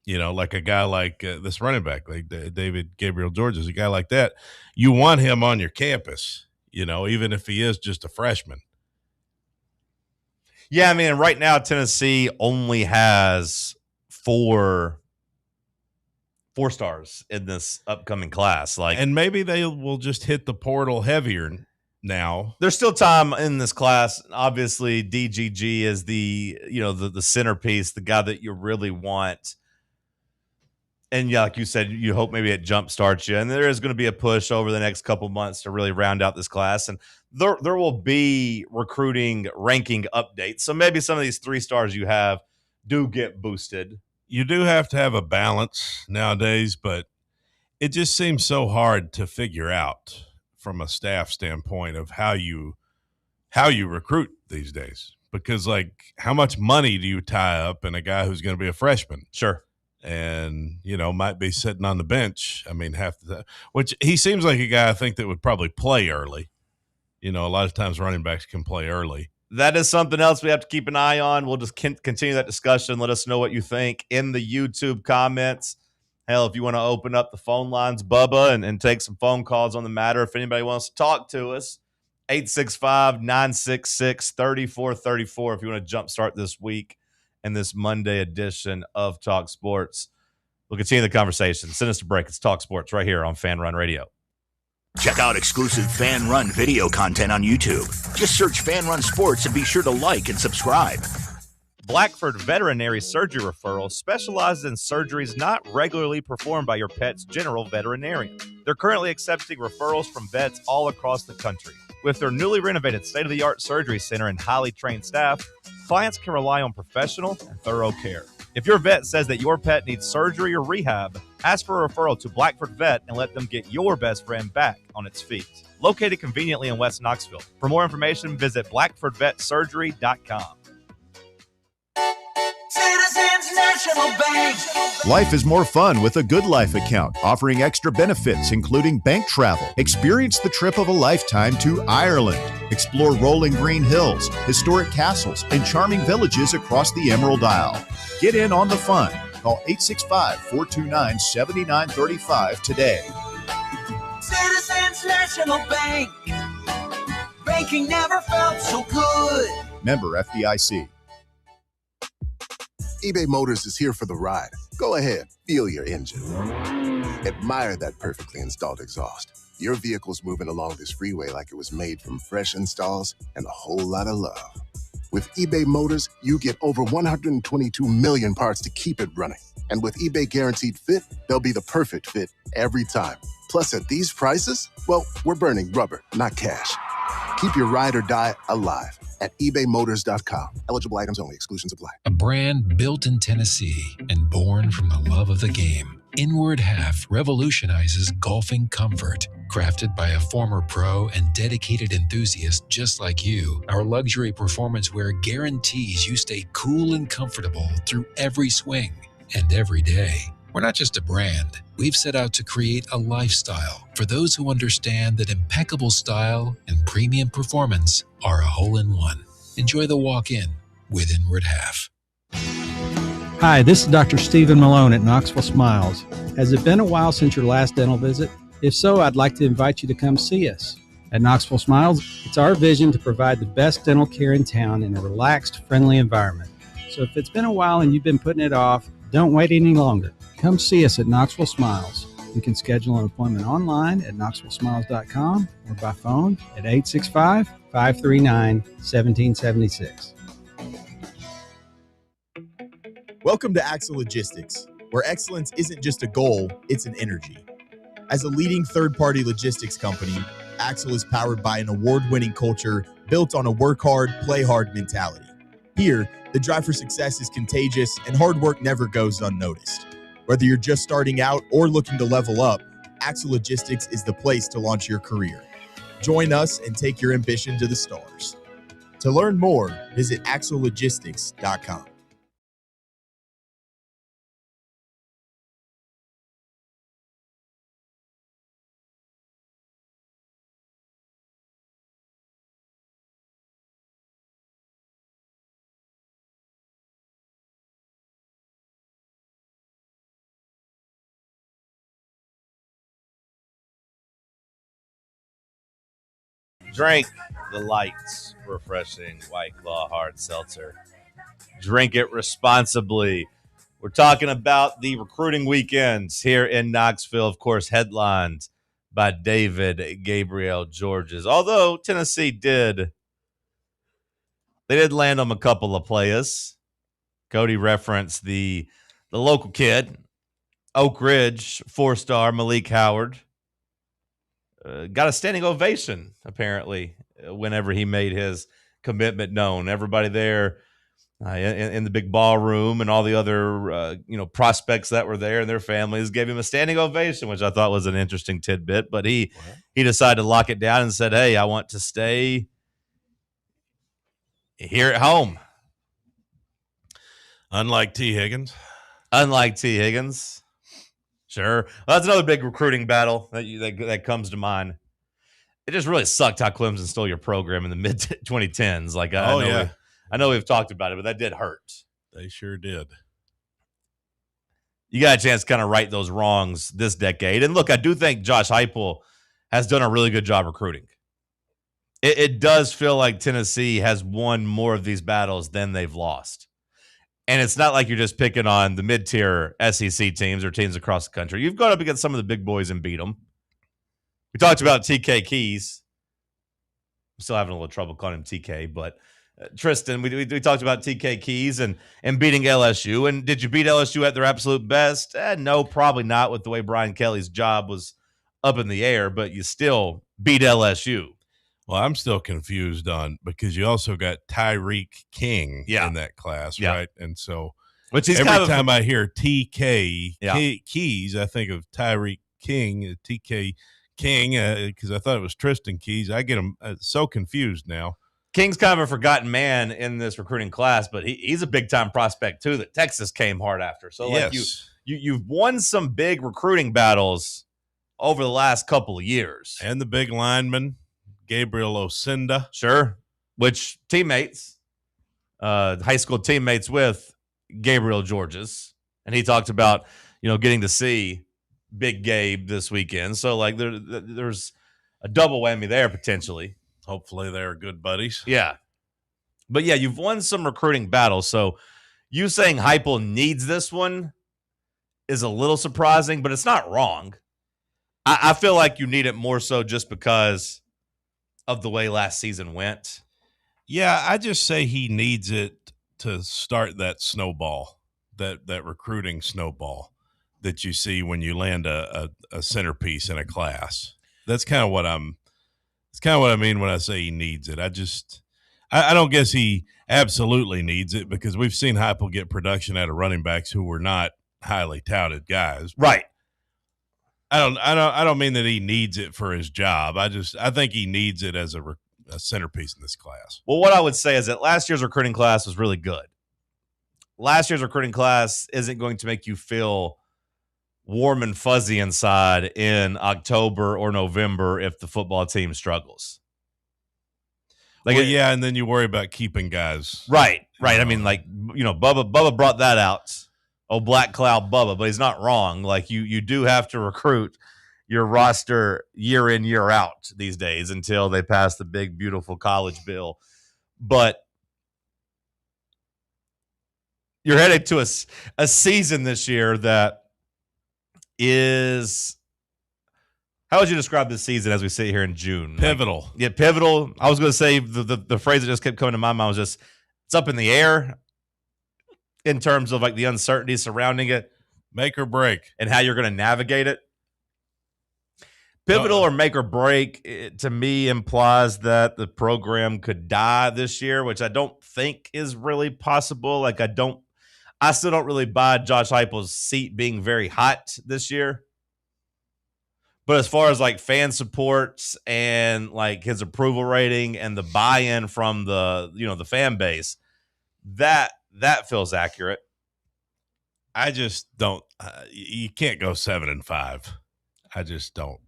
Like a guy like this running back, like David Gabriel Georges, a guy like that. You want him on your campus, even if he is just a freshman. Yeah, I mean, right now Tennessee only has four stars in this upcoming class, and maybe they will just hit the portal heavier now. There's still time in this class. Obviously, DGG is the centerpiece, the guy that you really want. And yeah, like you said, you hope maybe it jump starts you. And there is going to be a push over the next couple months to really round out this class. And there will be recruiting ranking updates. So maybe some of these 3 stars you have do get boosted. You do have to have a balance nowadays, but it just seems so hard to figure out from a staff standpoint of how you recruit these days. Because, how much money do you tie up in a guy who's going to be a freshman? Sure. And, might be sitting on the bench. I mean, half the time, which he seems like a guy I think that would probably play early. A lot of times running backs can play early. That is something else we have to keep an eye on. We'll just continue that discussion. Let us know what you think in the YouTube comments. Hell, if you want to open up the phone lines, Bubba, and take some phone calls on the matter, if anybody wants to talk to us, 865-966-3434 if you want to jumpstart this week and this Monday edition of Talk Sports. We'll continue the conversation. Send us a break. It's Talk Sports right here on Fan Run Radio. Check out exclusive Fan Run video content on YouTube. Just search Fan Run Sports and be sure to like and subscribe. Blackford Veterinary Surgery Referral specializes in surgeries not regularly performed by your pet's general veterinarian. They're currently accepting referrals from vets all across the country. With their newly renovated state-of-the-art surgery center and highly trained staff, clients can rely on professional and thorough care. If your vet says that your pet needs surgery or rehab, ask for a referral to Blackford Vet and let them get your best friend back on its feet. Located conveniently in West Knoxville. For more information, visit blackfordvetsurgery.com. Citizens National Bank. Life is more fun with a Good Life account, offering extra benefits, including bank travel. Experience the trip of a lifetime to Ireland. Explore rolling green hills, historic castles, and charming villages across the Emerald Isle. Get in on the fun. Call 865-429-7935 today. Citizens National Bank. Banking never felt so good. Member FDIC. eBay Motors is here for the ride. Go ahead, feel your engine. Admire that perfectly installed exhaust. Your vehicle's moving along this freeway like it was made from fresh installs and a whole lot of love. With eBay Motors, you get over 122 million parts to keep it running. And with eBay Guaranteed Fit, they'll be the perfect fit every time. Plus, at these prices, well, we're burning rubber, not cash. Keep your ride or die alive at ebaymotors.com. Eligible items only. Exclusions apply. A brand built in Tennessee and born from the love of the game. Inward Half revolutionizes golfing comfort. Crafted by a former pro and dedicated enthusiast just like you, our luxury performance wear guarantees you stay cool and comfortable through every swing and every day. We're not just a brand. We've set out to create a lifestyle for those who understand that impeccable style and premium performance are a hole-in-one. Enjoy the walk-in with Inward Half. Hi, this is Dr. Stephen Malone at Knoxville Smiles. Has it been a while since your last dental visit? If so, I'd like to invite you to come see us. At Knoxville Smiles, it's our vision to provide the best dental care in town in a relaxed, friendly environment. So if it's been a while and you've been putting it off, don't wait any longer. Come see us at Knoxville Smiles. You can schedule an appointment online at knoxvillesmiles.com or by phone at 865-539-1776. Welcome to Axle Logistics, where excellence isn't just a goal, it's an energy. As a leading third-party logistics company, Axle is powered by an award-winning culture built on a work hard, play hard mentality. Here, the drive for success is contagious and hard work never goes unnoticed. Whether you're just starting out or looking to level up, Axle Logistics is the place to launch your career. Join us and take your ambition to the stars. To learn more, visit axlelogistics.com. Drink the lights, refreshing White Claw hard seltzer. Drink it responsibly. We're talking about the recruiting weekends here in Knoxville, of course, headlined by David Gabriel Georges. Although Tennessee did land on a couple of players. Cody referenced the local kid, Oak Ridge, 4-star Malik Howard. Got a standing ovation, apparently, whenever he made his commitment known. Everybody there in the big ballroom and all the other prospects that were there and their families gave him a standing ovation, which I thought was an interesting tidbit. But he decided to lock it down and said, hey, I want to stay here at home. Unlike T. Higgins. Sure. Well, that's another big recruiting battle that comes to mind. It just really sucked how Clemson stole your program in the mid-2010s. I know we've talked about it, but that did hurt. They sure did. You got a chance to kind of right those wrongs this decade. And look, I do think Josh Heupel has done a really good job recruiting. It does feel like Tennessee has won more of these battles than they've lost. And it's not like you're just picking on the mid-tier SEC teams or teams across the country. You've gone up against some of the big boys and beat them. We talked about TK Keys. I'm still having a little trouble calling him TK, but Tristan, we talked about TK Keys and beating LSU. And did you beat LSU at their absolute best? No, probably not with the way Brian Kelly's job was up in the air, but you still beat LSU. Well, I'm still confused on because you also got Tyreek King in that class, right? And so every time I hear TK Keys, I think of Tyreek King, TK King, because I thought it was Tristan Keys. I get him so confused now. King's kind of a forgotten man in this recruiting class, but he's a big-time prospect, too, that Texas came hard after. So, like, you've won some big recruiting battles over the last couple of years. And the big lineman, Gabriel Osinda. Sure. Which teammates, high school teammates with Gabriel Georges. And he talked about, getting to see Big Gabe this weekend. So, like, there's a double whammy there potentially. Hopefully they're good buddies. Yeah. But, yeah, you've won some recruiting battles. So you saying Heupel needs this one is a little surprising, but it's not wrong. I feel like you need it more so just because of the way last season went. Yeah, I just say he needs it to start that snowball, that recruiting snowball that you see when you land a centerpiece in a class. That's kind of what I mean when I say he needs it. I don't guess he absolutely needs it because we've seen Heupel get production out of running backs who were not highly touted guys. Right. I don't mean that he needs it for his job. I think he needs it as a centerpiece in this class. Well, what I would say is that last year's recruiting class was really good. Last year's recruiting class isn't going to make you feel warm and fuzzy inside in October or November if the football team struggles. And then you worry about keeping guys. Right. I mean, Bubba brought that out. Oh, Black Cloud Bubba, but he's not wrong. Like, you do have to recruit your roster year in, year out these days until they pass the big, beautiful college bill. But you're headed to a season this year that is, how would you describe this season as we sit here in June? Pivotal. Pivotal. I was going to say the phrase that just kept coming to my mind was just, it's up in the air in terms of like the uncertainty surrounding it. Make or break. And how you're going to navigate it. Pivotal or make or break, to me, implies that the program could die this year, which I don't think is really possible. Like, I still don't really buy Josh Heupel's seat being very hot this year. But as far as like fan support and like his approval rating and the buy-in from the fan base, that feels accurate. I just don't. You can't go 7-5. I just don't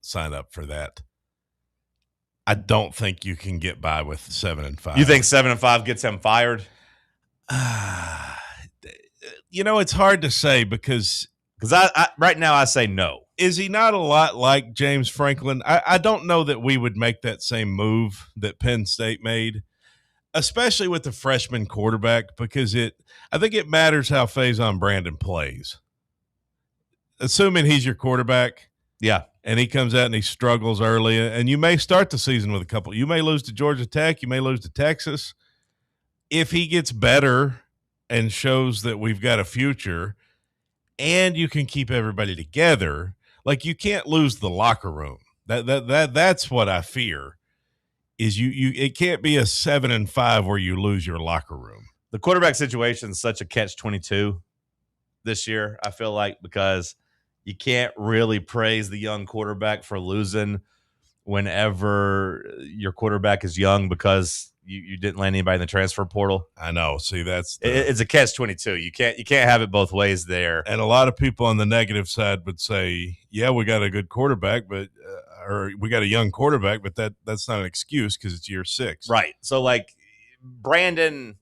sign up for that. I don't think you can get by with 7-5. You think 7-5 gets him fired? It's hard to say because I right now I say no. Is he not a lot like James Franklin? I don't know that we would make that same move that Penn State made, especially with the freshman quarterback, because I think it matters how Faison Brandon plays. Assuming he's your quarterback, yeah, and he comes out and he struggles early, and you may start the season with a couple. You may lose to Georgia Tech. You may lose to Texas. If he gets better and shows that we've got a future and you can keep everybody together, like you can't lose the locker room. That's what I fear is you it can't be a 7-5 where you lose your locker room. The quarterback situation is such a catch-22 this year, I feel like, because you can't really praise the young quarterback for losing whenever your quarterback is young because you didn't land anybody in the transfer portal. I know. See, it's a catch-22. You can't have it both ways there. And a lot of people on the negative side would say, "Yeah, we got a good quarterback, but or we got a young quarterback, but that's not an excuse because it's year 6." Right. So like Brandon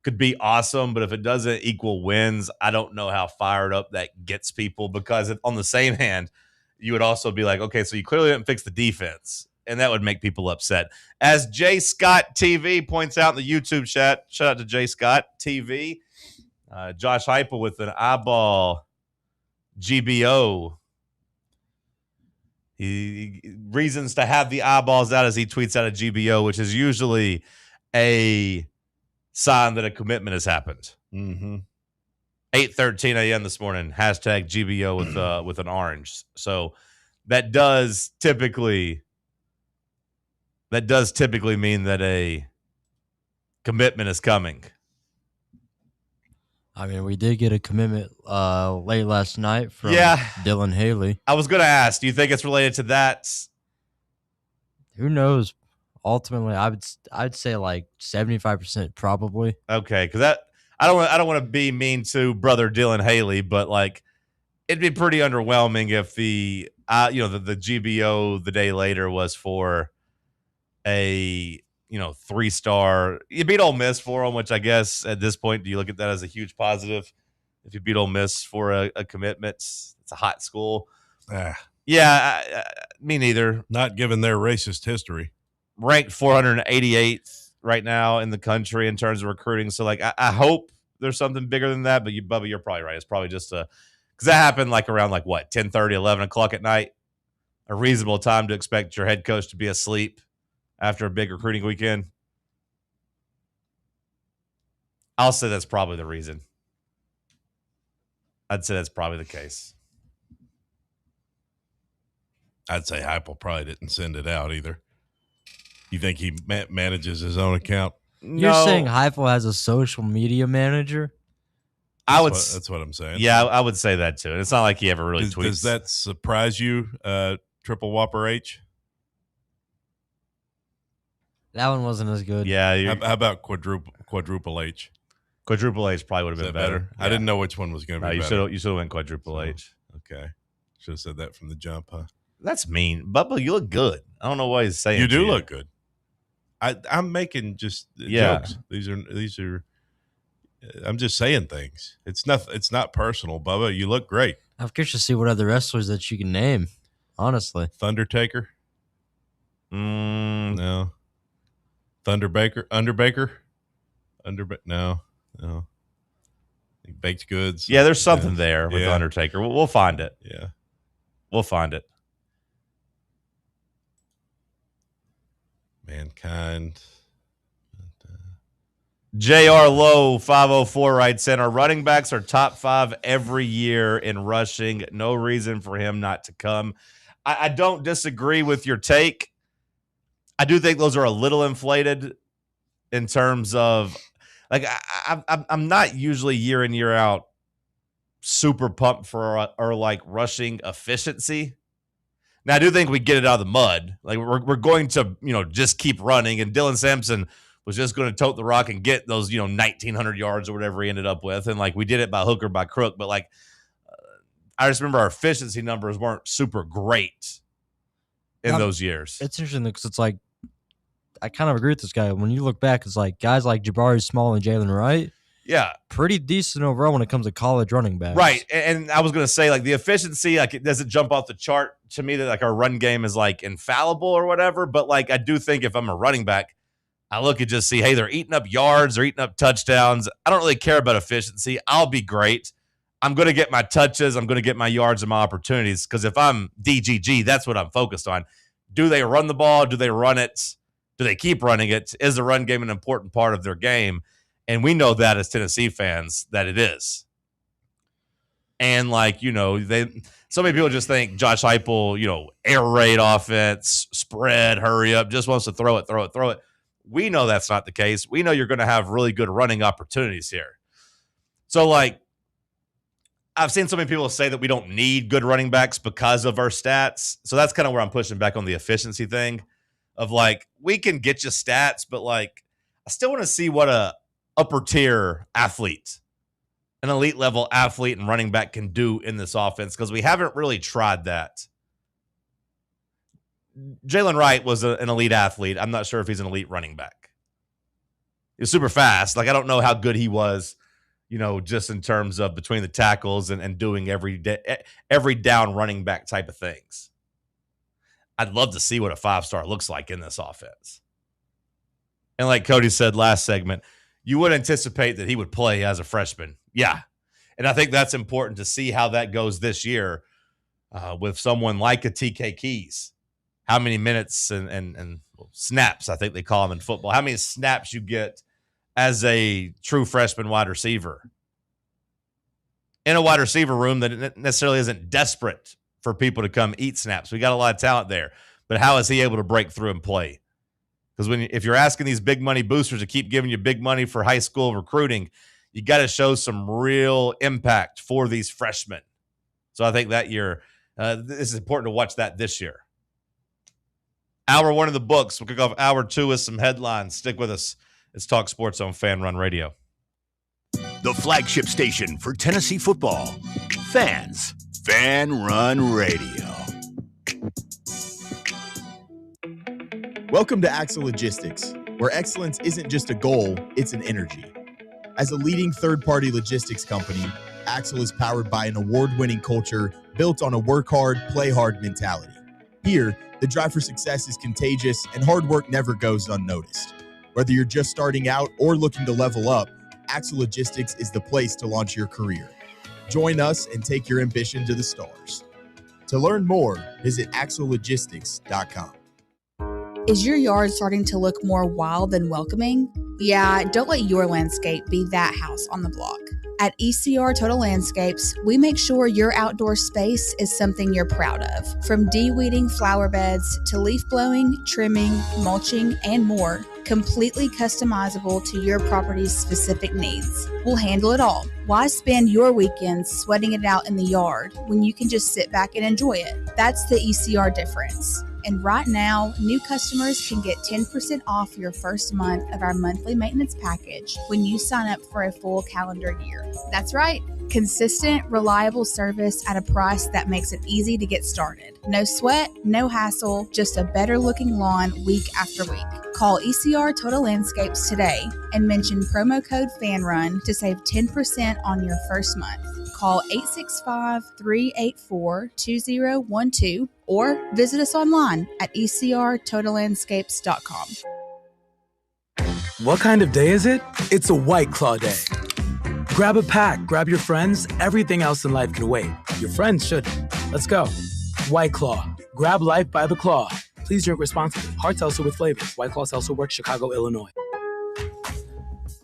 could be awesome, but if it doesn't equal wins, I don't know how fired up that gets people, because on the same hand, you would also be like, okay, so you clearly didn't fix the defense, and that would make people upset. As Jay Scott TV points out in the YouTube chat, shout out to Jay Scott TV, Josh Heupel with an eyeball GBO. reasons to have the eyeballs out as he tweets out a GBO, which is usually a sign that a commitment has happened. 8:13 a.m. this morning, hashtag GBO with an orange. So that does typically mean that a commitment is coming. I mean, we did get a commitment late last night from Dylan Haley. I was going to ask, do you think it's related to that? Who knows? Ultimately, I'd say like 75% probably. Okay, because I don't want to be mean to brother Dylan Haley, but like it'd be pretty underwhelming if the GBO the day later was for a 3-star. You beat Ole Miss for them, which I guess at this point, do you look at that as a huge positive? If you beat Ole Miss for a commitment, it's a hot school. Yeah, me neither. Not given their racist history. Ranked 488th right now in the country in terms of recruiting. So like, I hope there's something bigger than that. But Bubba, you're probably right. It's probably just because that happened like around like what 10:30, 11 o'clock at night. A reasonable time to expect your head coach to be asleep after a big recruiting weekend. I'll say that's probably the reason. I'd say that's probably the case. I'd say Heupel probably didn't send it out either. You think he manages his own account? You're saying Heupel has a social media manager? That's what I'm saying. Yeah, I would say that too. It's not like he ever really tweets. Does that surprise you, Triple Whopper H? That one wasn't as good. Yeah. How about quadruple H? Quadruple H probably would have been better. Yeah. I didn't know which one was going to be better. You should have went quadruple H. Okay. Should have said that from the jump, huh? That's mean. Bubba, you look good. I don't know why he's saying you do look good. I'm making just jokes. These are I'm just saying things. It's not personal, Bubba. You look great. I'm curious to see what other wrestlers that you can name, honestly. Thundertaker? No. Underbaker? No. Baked goods. Yeah, there's something there with Undertaker. We'll find it. Yeah. We'll find it. Mankind. J.R. Lowe 504 writes in, our running backs are top 5 every year in rushing. No reason for him not to come. I don't disagree with your take. I do think those are a little inflated in terms of like I'm not usually year in, year out super pumped for our like rushing efficiency. Now I do think we get it out of the mud. Like we're going to, just keep running, and Dylan Sampson was just going to tote the rock and get those, 1,900 yards or whatever he ended up with. And like we did it by hook or by crook, but like I just remember our efficiency numbers weren't super great in those years. It's interesting because it's like, I kind of agree with this guy. When you look back, it's like guys like Jabari Small and Jalen Wright. Yeah. Pretty decent overall when it comes to college running backs. Right. And I was going to say, like, the efficiency, like, it doesn't jump off the chart to me that, like, our run game is, like, infallible or whatever. But, like, I do think if I'm a running back, I look and just see, hey, they're eating up yards, they're eating up touchdowns. I don't really care about efficiency. I'll be great. I'm going to get my touches. I'm going to get my yards and my opportunities. Because if I'm DGG, that's what I'm focused on. Do they run the ball? Do they run it? Do they keep running it? Is the run game an important part of their game? And we know that as Tennessee fans that it is. And like, so many people just think Josh Heupel, air raid offense, spread, hurry up, just wants to throw it. We know that's not the case. We know you're going to have really good running opportunities here. So like, I've seen so many people say that we don't need good running backs because of our stats. So that's kind of where I'm pushing back on the efficiency thing of like, we can get you stats, but like, I still want to see what a upper tier athlete, an elite level athlete and running back can do in this offense because we haven't really tried that. Jalen Wright was an elite athlete. I'm not sure if he's an elite running back. He was super fast. Like, I don't know how good he was, just in terms of between the tackles and doing every down running back type of things. I'd love to see what a 5-star looks like in this offense. And like Cody said last segment, you would anticipate that he would play as a freshman. Yeah. And I think that's important to see how that goes this year. with someone like a TK Keys. How many minutes and snaps, I think they call them in football, how many snaps you get as a true freshman wide receiver in a wide receiver room that necessarily isn't desperate for people to come eat snaps. We got a lot of talent there, but how is he able to break through and play? Because if you're asking these big money boosters to keep giving you big money for high school recruiting, you got to show some real impact for these freshmen. So I think that year, this is important to watch that this year. Hour one of the books. We'll kick off hour two with some headlines. Stick with us. It's Talk Sports on Fan Run Radio. The flagship station for Tennessee football. Fans. Fan Run Radio. Welcome to Axle Logistics, where excellence isn't just a goal, it's an energy. As a leading third-party logistics company, Axle is powered by an award-winning culture built on a work hard, play hard mentality. Here, the drive for success is contagious and hard work never goes unnoticed. Whether you're just starting out or looking to level up, Axle Logistics is the place to launch your career. Join us and take your ambition to the stars. To learn more, visit axlelogistics.com. Is your yard starting to look more wild than welcoming? Yeah, don't let your landscape be that house on the block. At ECR Total Landscapes, we make sure your outdoor space is something you're proud of. From de-weeding flower beds to leaf blowing, trimming, mulching, and more, completely customizable to your property's specific needs. We'll handle it all. Why spend your weekends sweating it out in the yard when you can just sit back and enjoy it? That's the ECR difference. And right now, new customers can get 10% off your first month of our monthly maintenance package when you sign up for a full calendar year. That's right. Consistent, reliable service at a price that makes it easy to get started. No sweat, no hassle, just a better looking lawn week after week. Call ECR Total Landscapes today and mention promo code FANRUN to save 10% on your first month. Call 865-384-2012 or visit us online at ecrtotallandscapes.com. What kind of day is it? It's a White Claw day. Grab a pack, grab your friends, everything else in life can wait. Your friends shouldn't. Let's go. White Claw. Grab life by the claw. Please drink responsibly. Hard seltzer with flavors. White Claw Seltzer Works, Chicago, Illinois.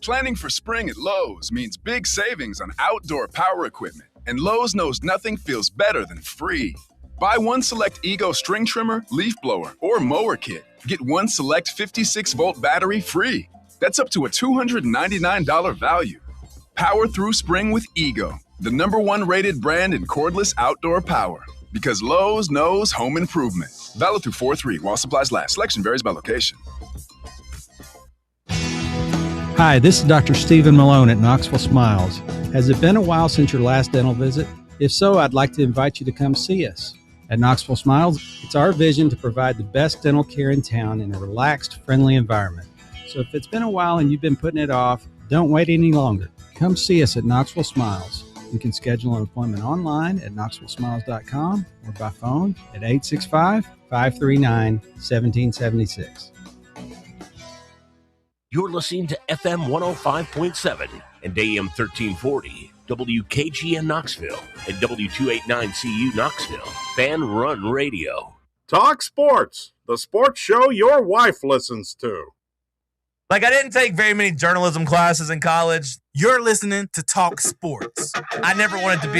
Planning for spring at Lowe's means big savings on outdoor power equipment. And Lowe's knows nothing feels better than free. Buy one select Ego string trimmer, leaf blower, or mower kit. Get one select 56-volt battery free. That's up to a $299 value. Power through spring with Ego, the #1 rated brand in cordless outdoor power. Because Lowe's knows home improvement. Valid through 4/3 while supplies last. Selection varies by location. Hi, this is Dr. Stephen Malone at Knoxville Smiles. Has it been a while since your last dental visit? If so, I'd like to invite you to come see us. At Knoxville Smiles, it's our vision to provide the best dental care in town in a relaxed, friendly environment. So if it's been a while and you've been putting it off, don't wait any longer. Come see us at Knoxville Smiles. You can schedule an appointment online at knoxvillesmiles.com or by phone at 865-539-1776. You're listening to FM 105.7 and AM 1340, WKGN Knoxville and W289CU Knoxville. Fan Run Radio. Talk Sports, the sports show your wife listens to. Like, I didn't take very many journalism classes in college. You're listening to Talk Sports. I never wanted to be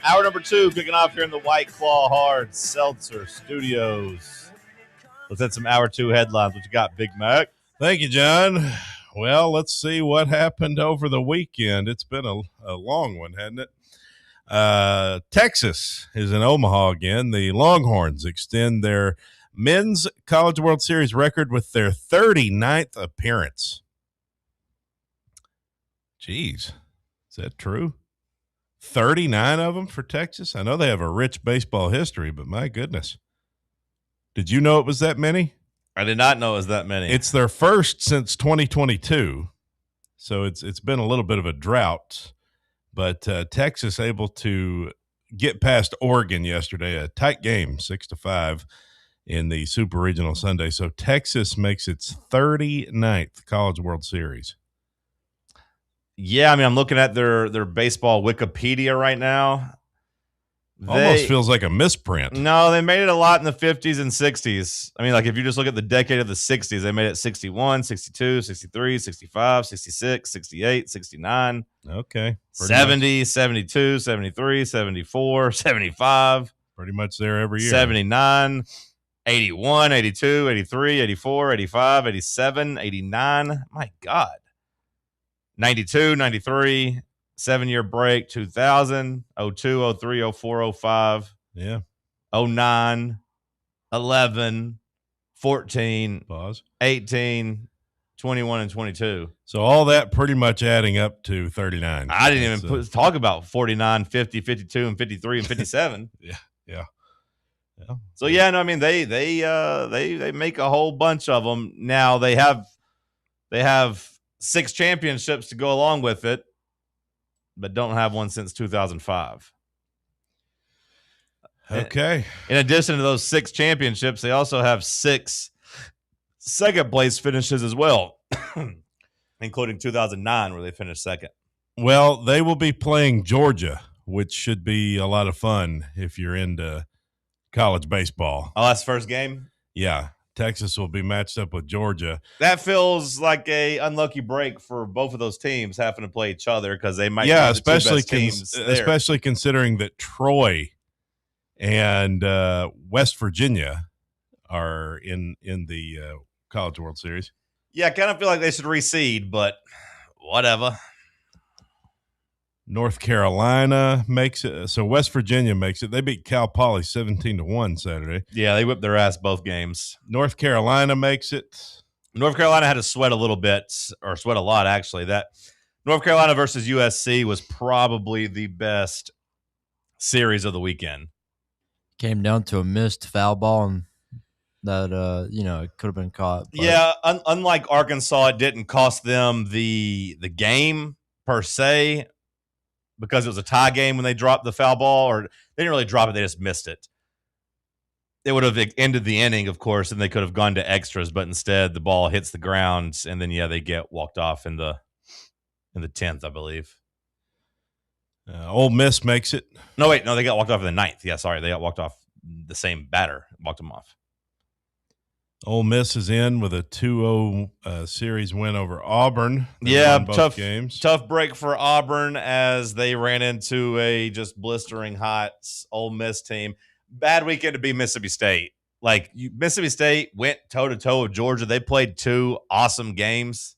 Hour number 2, kicking off here in the White Claw Hard Seltzer Studios. Let's hit some Hour 2 headlines. What you got, Big Mac? Thank you, John. Well, let's see what happened over the weekend. It's been a long one, hasn't it? Texas is in Omaha again. The Longhorns extend their men's College World Series record with their 39th appearance. Jeez, is that true? 39 of them for Texas? I know they have a rich baseball history, but my goodness. Did you know it was that many? I did not know it was that many. It's their first since 2022, so it's been a little bit of a drought. But Texas able to get past Oregon yesterday, a tight game, 6-5 in the Super Regional Sunday. So Texas makes its 39th College World Series. Yeah, I mean, I'm looking at their baseball Wikipedia right now. Almost feels like a misprint. No, they made it a lot in the 50s and 60s. I mean, like if you just look at the decade of the 60s, they made it 61, 62, 63, 65, 66, 68, 69. Okay. 70, much. 72, 73, 74, 75. Pretty much there every year. 79, 81, 82, 83, 84, 85, 87, 89. My God. 92, 93. 7-year break, 2000, 02, 03, 04, 05. Yeah. 09, 11, 14, pause, 18, 21, and 22. So all that pretty much adding up to 39. I didn't even talk about 49, 50, 52, and 53, and 57. Yeah. So, yeah, no, I mean, they make a whole bunch of them. Now, they have 6 championships to go along with it, but don't have one since 2005. Okay. In addition to those 6 championships, they also have 6 second-place finishes as well, including 2009 where they finished second. Well, they will be playing Georgia, which should be a lot of fun if you're into college baseball. Oh, that's first game? Yeah. Texas will be matched up with Georgia. That feels like a unlucky break for both of those teams having to play each other because they might be especially the two best teams especially considering that Troy and West Virginia are in the College World Series. Yeah, I kind of feel like they should reseed, but whatever. North Carolina makes it. So West Virginia makes it. They beat Cal Poly 17-1 Saturday. Yeah, they whipped their ass both games. North Carolina makes it. North Carolina had to sweat a little bit, or sweat a lot, actually. That North Carolina versus USC was probably the best series of the weekend. Came down to a missed foul ball and that it could have been caught. But. Yeah, unlike Arkansas, it didn't cost them the game per se, because it was a tie game when they dropped the foul ball, or they didn't really drop it, they just missed it. It would have ended the inning, of course, and they could have gone to extras, but instead the ball hits the ground, and then they get walked off in the 10th, I believe. Ole Miss makes it. No, they got walked off in the 9th. Yeah, sorry, they got walked off. The same batter walked them off. Ole Miss is in with a 2-0 series win over Auburn. Tough games. Tough break for Auburn as they ran into a just blistering hot Ole Miss team. Bad weekend to be Mississippi State. Mississippi State went toe-to-toe with Georgia. They played 2 awesome games.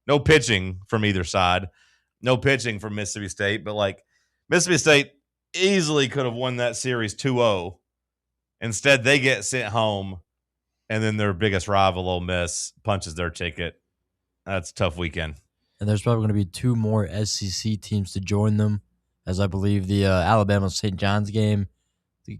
No pitching from either side. No pitching from Mississippi State, but Mississippi State easily could have won that series 2-0. Instead, they get sent home. And then their biggest rival, Ole Miss, punches their ticket. That's a tough weekend. And there's probably going to be 2 more SEC teams to join them, as I believe the Alabama-St. John's game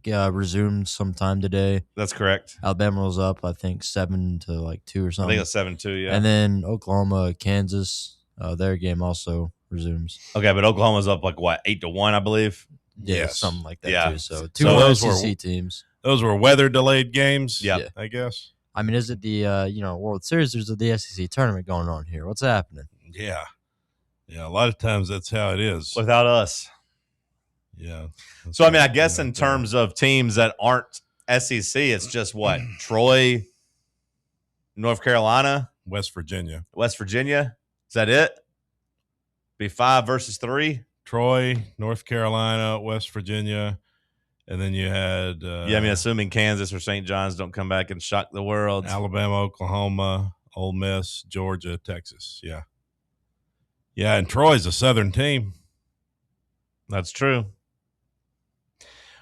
resumed sometime today. That's correct. Alabama was up, I think, 7-2 or something. I think it's 7-2, yeah. And then Oklahoma-Kansas, their game also resumes. Okay, but Oklahoma's up 8-1, I believe? Yeah, yes. Something like that, yeah. too. So 2 more SEC teams. Those were weather-delayed games, yeah, I guess. I mean, is it the World Series or is it the SEC tournament going on here? What's happening? Yeah. Yeah, a lot of times that's how it is. Without us. Yeah. So, I mean, I guess in terms of teams that aren't SEC, it's just what? Troy, North Carolina? West Virginia. Is that it? Be 5 versus 3? Troy, North Carolina, West Virginia, and then you had assuming Kansas or St. John's don't come back and shock the world. Alabama, Oklahoma, Ole Miss, Georgia, Texas. Yeah. Yeah, and Troy's a Southern team. That's true.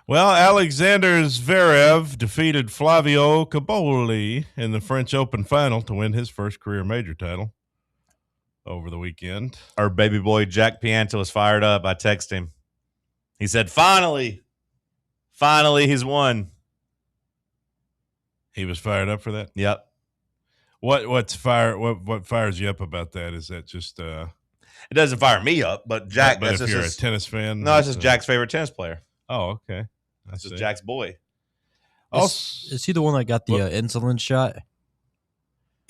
Well, Alexander Zverev defeated Flavio Cobolli in the French Open final to win his first career major title over the weekend. Our baby boy Jack Pianta was fired up. I texted him. He said, finally he's won. He was fired up for that? Yep. What fires you up about that? Is that just it doesn't fire me up, but Jack, but if you're a tennis fan? No, it's just Jack's favorite tennis player. Oh, okay. That's just Jack's boy. Is he the one that got the insulin shot?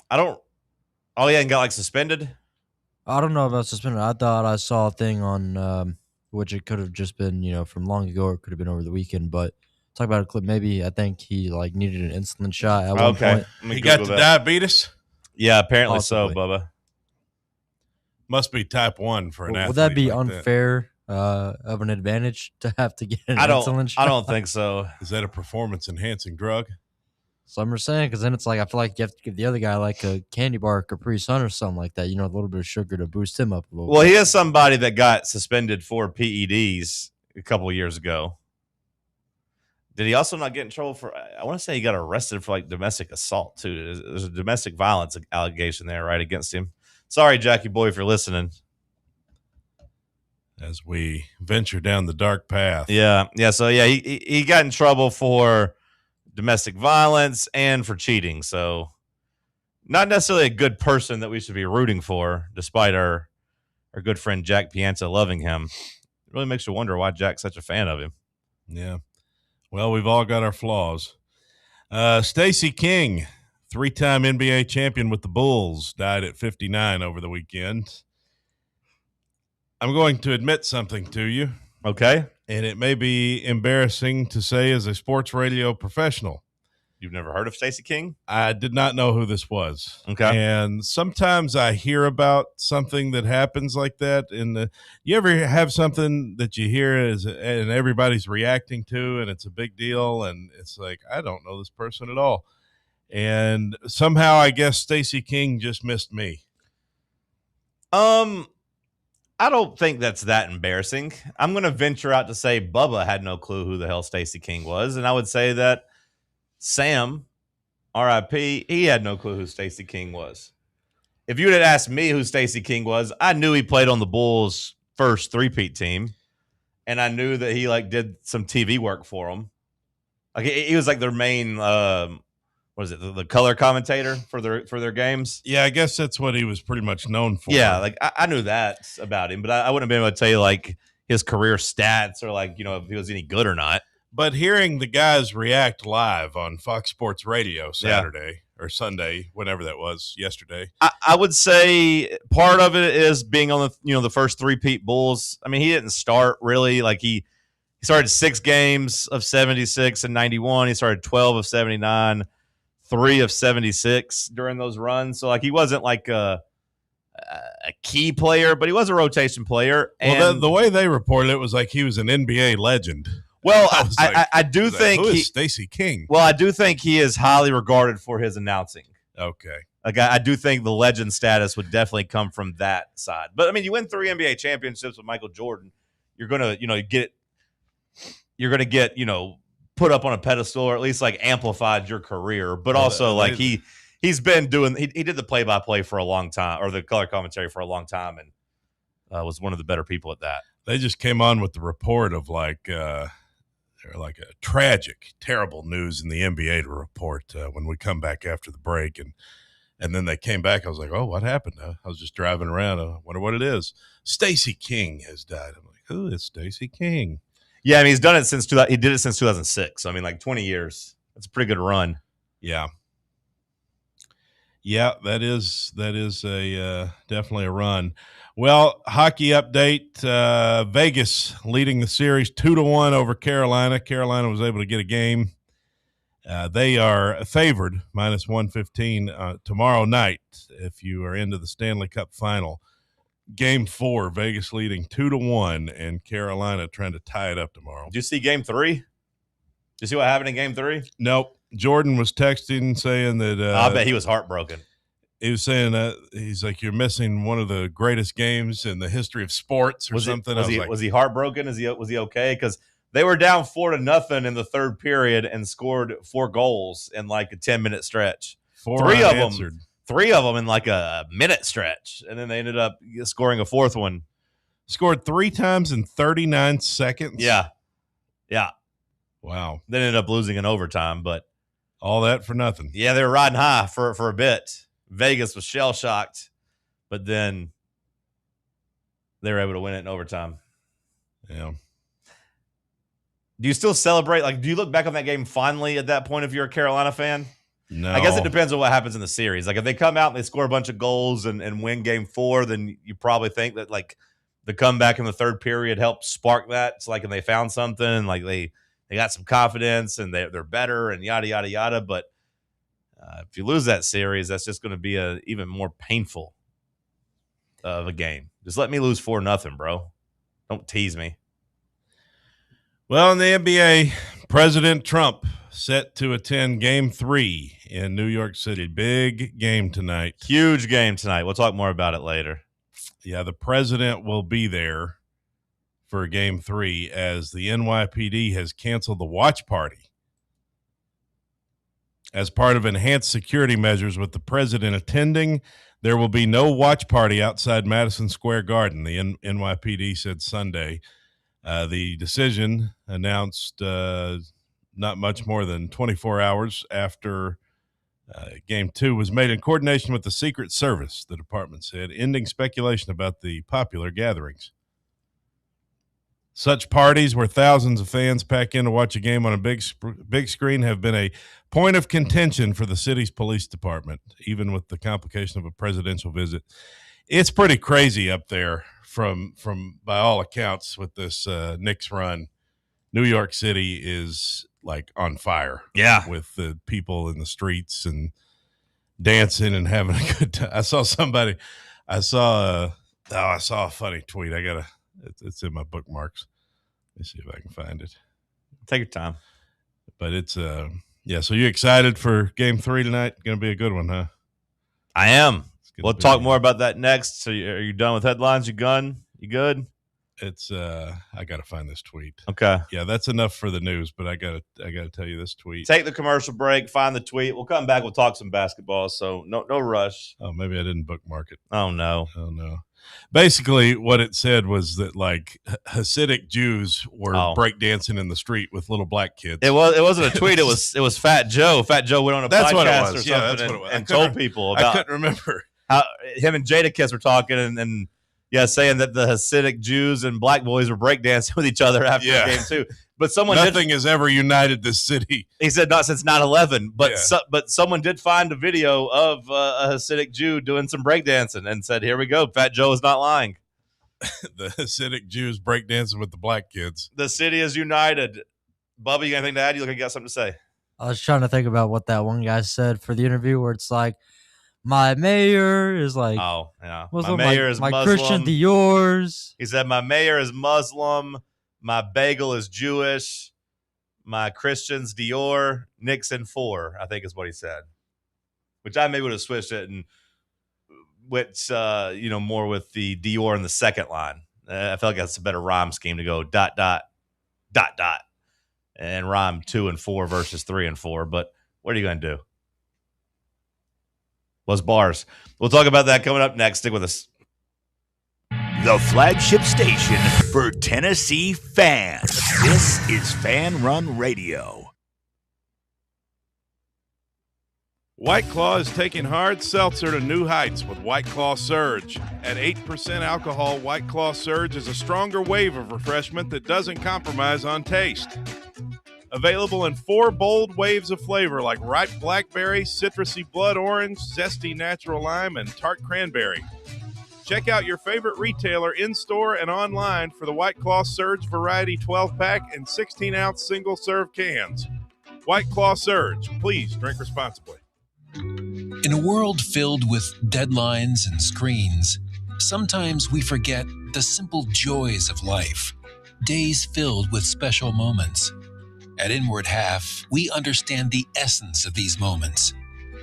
and got suspended? I don't know about suspended. I thought I saw a thing on which it could have just been, from long ago, or it could have been over the weekend, but talk about a clip. Maybe I think he needed an insulin shot at one point. He got the diabetes? Yeah, apparently Possibly. so, Bubba. Must be type 1 for an athlete. Would that be like unfair of an advantage to have to get an insulin shot? I don't think so. Is that a performance-enhancing drug? Some are saying, because then it's I feel like you have to give the other guy a candy bar, Capri Sun or something like that. A little bit of sugar to boost him up a little Well, bit. he is somebody that got suspended for PEDs a couple of years ago. Did he also not get in trouble for? I want to say he got arrested for domestic assault too. There's a domestic violence allegation there, right, against him. Sorry, Jackie boy, if you're listening. As we venture down the dark path. Yeah. So he got in trouble for domestic violence and for cheating. So not necessarily a good person that we should be rooting for, despite our good friend Jack Pianta loving him. It really makes you wonder why Jack's such a fan of him. Yeah. Well, we've all got our flaws. Stacey King, 3-time NBA champion with the Bulls, died at 59 over the weekend. I'm going to admit something to you. Okay. And it may be embarrassing to say as a sports radio professional. You've never heard of Stacey King? I did not know who this was. Okay. And sometimes I hear about something that happens like that. You ever have something that you hear and everybody's reacting to, and it's a big deal, and it's I don't know this person at all. And somehow I guess Stacey King just missed me. I don't think that's that embarrassing. I'm going to venture out to say Bubba had no clue who the hell Stacey King was, and I would say that Sam, R.I.P., he had no clue who Stacey King was. If you had asked me who Stacey King was, I knew he played on the Bulls' first three-peat team, and I knew that he did some TV work for them. He was their main the color commentator for their games? Yeah, I guess that's what he was pretty much known for. Yeah, I knew that about him, but I wouldn't have been able to tell you his career stats or if he was any good or not. But hearing the guys react live on Fox Sports Radio Saturday or Sunday, whenever that was, yesterday. I would say part of it is being on the first three-peat Bulls. I mean, he didn't start really he started 6 games of 76 and 91. He started 12 of 79. 3 of 76 during those runs. So he wasn't a key player, but he was a rotation player. Well, the way they reported it was he was an NBA legend. Well, I do think who is Stacey King? Well, I do think he is highly regarded for his announcing. Okay. I do think the legend status would definitely come from that side. But I mean, you win 3 NBA championships with Michael Jordan, you're gonna get put up on a pedestal, or at least amplified your career. But also he's been doing he did the play-by-play for a long time, or the color commentary for a long time, and was one of the better people at that. They just came on with the report of a tragic, terrible news in the NBA to report when we come back after the break, and then they came back. I was like, oh, what happened? I was just driving around. I wonder what it is. Stacey King has died. I'm like, who is Stacey King? Yeah, I mean, he's done it since he did it since 2006. So I mean, 20 years. That's a pretty good run. Yeah. Yeah, that is a definitely a run. Well, hockey update: Vegas leading the series 2-1 over Carolina. Carolina was able to get a game. They are favored -115 tomorrow night if you are into the Stanley Cup final. Game 4, Vegas leading 2-1, and Carolina trying to tie it up tomorrow. Did you see Game 3? Did you see what happened in Game 3? Nope. Jordan was texting saying that I bet he was heartbroken. He was saying that he's like, you're missing one of the greatest games in the history of sports or something. Was he heartbroken? Was he okay? Because they were down 4-0 in the third period and scored 4 goals in like a 10-minute stretch. 4 Three of unanswered. them. 3 of them in like a minute stretch, and then they ended up scoring a 4th one. Scored 3 times in 39 seconds. Yeah. Wow. They ended up losing in overtime, but all that for nothing. Yeah, they were riding high for a bit. Vegas was shell shocked, but then they were able to win it in overtime. Yeah. Do you still celebrate? Like, do you look back on that game fondly at that point if you're a Carolina fan? No. I guess it depends on what happens in the series. Like, if they come out and they score a bunch of goals and win Game 4, then you probably think that, like, the comeback in the third period helped spark that. It's like, and they found something, and like they got some confidence, and they're better, and yada, yada, yada. But if you lose that series, that's just going to be a even more painful of a game. Just let me lose 4-0, bro. Don't tease me. Well, in the NBA, President Trump set to attend Game 3 in New York City. Big game tonight. Huge game tonight. We'll talk more about it later. Yeah, the president will be there for Game 3 as the NYPD has canceled the watch party. As part of enhanced security measures with the president attending, there will be no watch party outside Madison Square Garden, the NYPD said Sunday. The decision announced not much more than 24 hours after Game 2 was made in coordination with the Secret Service, the department said, ending speculation about the popular gatherings. Such parties where thousands of fans pack in to watch a game on a big screen have been a point of contention for the city's police department, even with the complication of a presidential visit. It's pretty crazy up there from by all accounts with this Knicks run. New York City is like on fire. Yeah. With the people in the streets and dancing and having a good time. I saw a funny tweet. It's in my bookmarks. Let me see if I can find it. Take your time. But it's yeah, so you excited for Game 3 tonight? Going to be a good one, huh? I am. We'll talk more about that next. So are you done with headlines? You good? It's I got to find this tweet. Okay. Yeah, that's enough for the news, but I got to tell you this tweet. Take the commercial break, find the tweet. We'll come back, we'll talk some basketball, so no rush. Oh, maybe I didn't bookmark it. Oh no. Basically what it said was that like Hasidic Jews were breakdancing in the street with little black kids. It wasn't a tweet, it was Fat Joe. Fat Joe went on a that's podcast what it was. or something That's what it was. and told people about I couldn't remember. How him and Jadakiss were talking and saying that the Hasidic Jews and black boys were breakdancing with each other after Game 2. But nothing has ever united this city. He said not since 9/11. But someone did find a video of a Hasidic Jew doing some breakdancing and said, "Here we go. Fat Joe is not lying." The Hasidic Jews breakdancing with the black kids. The city is united. Bubba, you got anything to add? You look like you got something to say. I was trying to think about what that one guy said for the interview, where it's like, my mayor is like, oh yeah, Muslim, my mayor is my Muslim. Christian Dior's. He said my mayor is Muslim, my bagel is Jewish, my Christian's Dior, Nixon 4, I think is what he said. Which I maybe would have switched it and went more with the Dior in the second line. I feel like that's a better rhyme scheme to go ... and rhyme 2 and 4 versus 3 and 4. But what are you going to do? Those bars. We'll talk about that coming up next. Stick with us. The flagship station for Tennessee fans. This is Fan Run Radio. White Claw is taking hard seltzer to new heights with White Claw Surge. At 8% alcohol, White Claw Surge is a stronger wave of refreshment that doesn't compromise on taste. Available in 4 bold waves of flavor like ripe blackberry, citrusy blood orange, zesty natural lime, and tart cranberry. Check out your favorite retailer in-store and online for the White Claw Surge Variety 12-pack and 16-ounce single-serve cans. White Claw Surge. Please drink responsibly. In a world filled with deadlines and screens, Sometimes we forget the simple joys of life, days filled with special moments. At Inward Half, we understand the essence of these moments.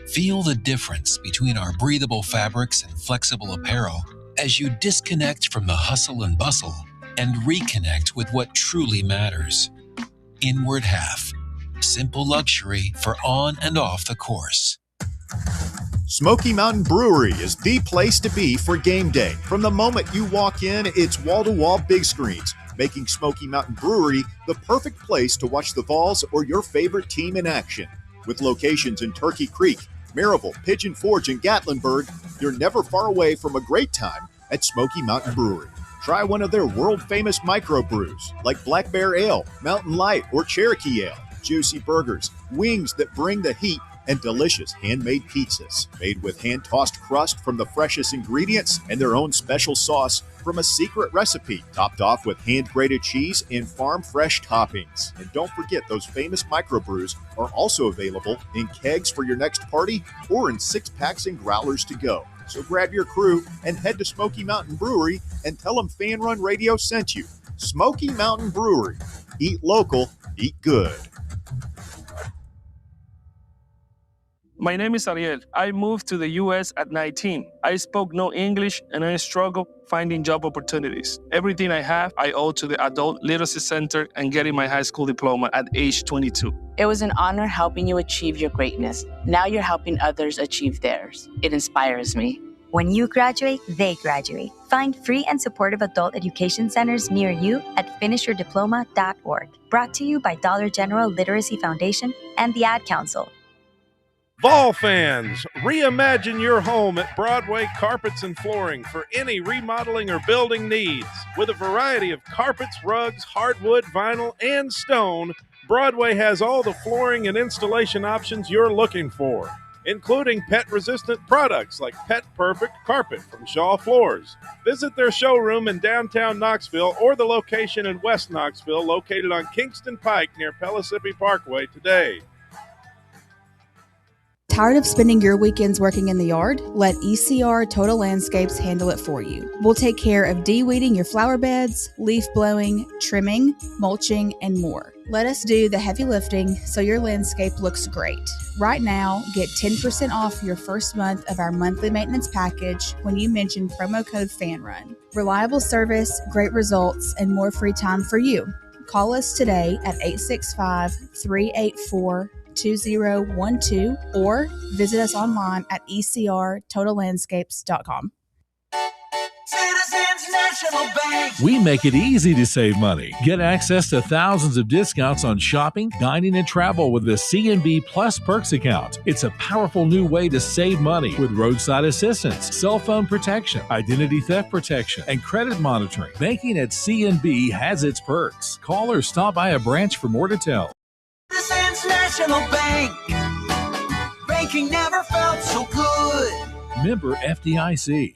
Feel the difference between our breathable fabrics and flexible apparel as you disconnect from the hustle and bustle and reconnect with what truly matters. Inward Half. Simple luxury for on and off the course. Smoky Mountain Brewery is the place to be for game day. From the moment you walk in, it's wall-to-wall big screens, making Smoky Mountain Brewery the perfect place to watch the Vols or your favorite team in action. With locations in Turkey Creek, Maryville, Pigeon Forge, and Gatlinburg, you're never far away from a great time at Smoky Mountain Brewery. Try one of their world-famous microbrews like Black Bear Ale, Mountain Light, or Cherokee Ale. Juicy burgers, wings that bring the heat, and delicious handmade pizzas made with hand-tossed crust from the freshest ingredients and their own special sauce from a secret recipe, topped off with hand-grated cheese and farm-fresh toppings. And don't forget, those famous microbrews are also available in kegs for your next party or in 6-packs and growlers to go. So grab your crew and head to Smoky Mountain Brewery and tell them Fan Run Radio sent you. Smoky Mountain Brewery. Eat local, eat good. My name is Ariel. I moved to the U.S. at 19. I spoke no English and I struggled finding job opportunities. Everything I have, I owe to the Adult Literacy Center and getting my high school diploma at age 22. It was an honor helping you achieve your greatness. Now you're helping others achieve theirs. It inspires me. When you graduate, they graduate. Find free and supportive adult education centers near you at finishyourdiploma.org. Brought to you by Dollar General Literacy Foundation and the Ad Council. Vol fans, reimagine your home at Broadway Carpets and Flooring for any remodeling or building needs. With a variety of carpets, rugs, hardwood, vinyl, and stone, Broadway has all the flooring and installation options you're looking for, including pet-resistant products like Pet Perfect Carpet from Shaw Floors. Visit their showroom in downtown Knoxville or the location in West Knoxville located on Kingston Pike near Pellissippi Parkway today. Tired of spending your weekends working in the yard? Let ECR Total Landscapes handle it for you. We'll take care of de-weeding your flower beds, leaf blowing, trimming, mulching, and more. Let us do the heavy lifting so your landscape looks great. Right now, get 10% off your first month of our monthly maintenance package when you mention promo code FANRUN. Reliable service, great results, and more free time for you. Call us today at 865-384-2012 or visit us online at ecrtotallandscapes.com. Citizens National Bank. We make it easy to save money. Get access to thousands of discounts on shopping, dining, and travel with the CNB Plus Perks account. It's a powerful new way to save money with roadside assistance, cell phone protection, identity theft protection, and credit monitoring. Banking at CNB has its perks. Call or stop by a branch for more details. Citizens National Bank. Banking never felt so good. Member FDIC.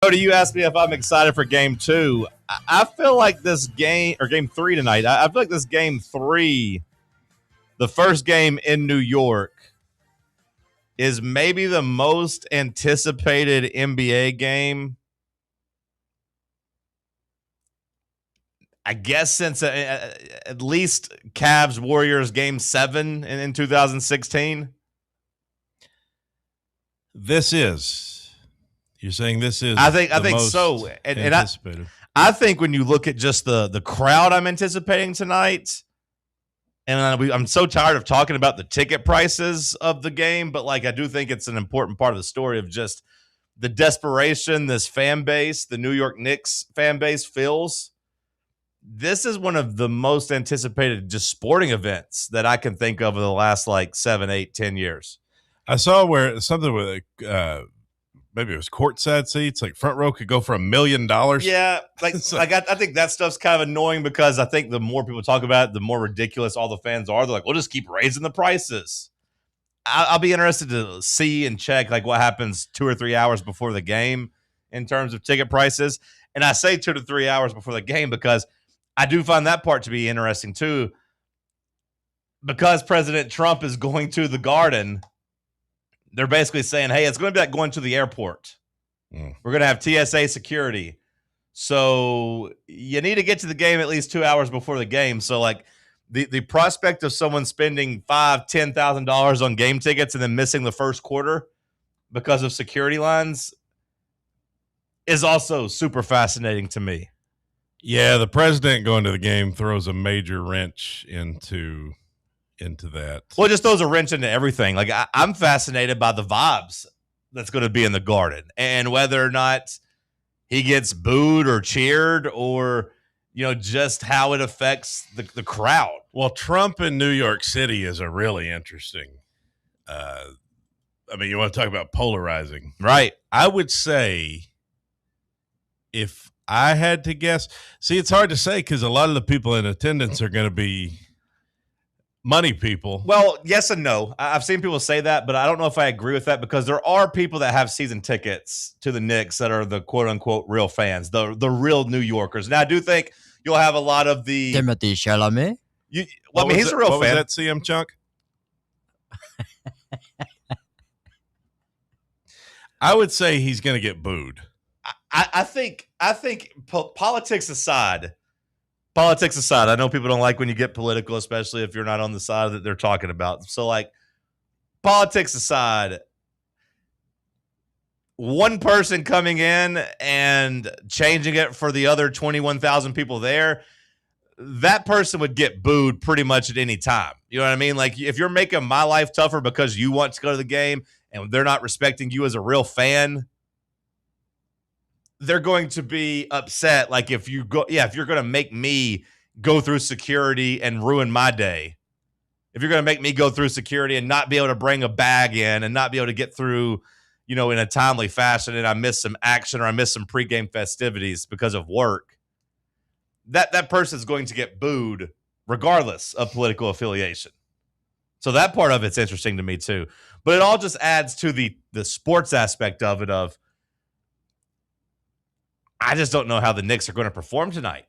Cody, you asked me if I'm excited for game 2. I feel like this game, or game 3 tonight, I feel like this game 3, the first game in New York, is maybe the most anticipated NBA game, I guess, since at least Cavs Warriors game 7 in 2016. You're saying this is? I think so, and I think when you look at just the crowd I'm anticipating tonight, and I'm so tired of talking about the ticket prices of the game, but like I do think it's an important part of the story of just the desperation this fan base, the New York Knicks fan base, feels. This is one of the most anticipated just sporting events that I can think of in the last like 7, 8, 10 years. I saw where something with maybe it was courtside seats, like front row could go for $1 million. Yeah, I think that stuff's kind of annoying because I think the more people talk about it, the more ridiculous all the fans are. They're like, we'll just keep raising the prices. I'll be interested to see and check like what happens 2 or 3 hours before the game in terms of ticket prices. And I say 2 to 3 hours before the game because I do find that part to be interesting too. Because President Trump is going to the Garden, they're basically saying, hey, it's going to be like going to the airport. We're going to have TSA security. So you need to get to the game at least 2 hours before the game. So like the prospect of someone spending $5,000, $10,000 on game tickets and then missing the first quarter because of security lines is also super fascinating to me. Yeah, the president going to the game throws a major wrench into that. Well, it just throws a wrench into everything. Like I'm fascinated by the vibes that's going to be in the Garden and whether or not he gets booed or cheered or, just how it affects the crowd. Well, Trump in New York City is a really interesting, you want to talk about polarizing. Right. I would say if I had to guess, it's hard to say because a lot of the people in attendance are going to be money people. Well, yes and no. I've seen people say that, but I don't know if I agree with that because there are people that have season tickets to the Knicks that are the quote unquote real fans, the real New Yorkers. Now, I do think you'll have a lot of the Timothée Chalamet. He's a real fan. Was that CM Chunk? I would say he's going to get booed. I think politics aside, I know people don't like when you get political, especially if you're not on the side that they're talking about. So, like, politics aside, one person coming in and changing it for the other 21,000 people there, that person would get booed pretty much at any time. You know what I mean? Like, if you're making my life tougher because you want to go to the game and they're not respecting you as a real fan, they're going to be upset. Like if you're going to make me go through security and ruin my day, if you're going to make me go through security and not be able to bring a bag in and not be able to get through, in a timely fashion, and I miss some action or I miss some pregame festivities because of work, that person's going to get booed regardless of political affiliation. So that part of it's interesting to me too. But it all just adds to the sports aspect of it of, I just don't know how the Knicks are going to perform tonight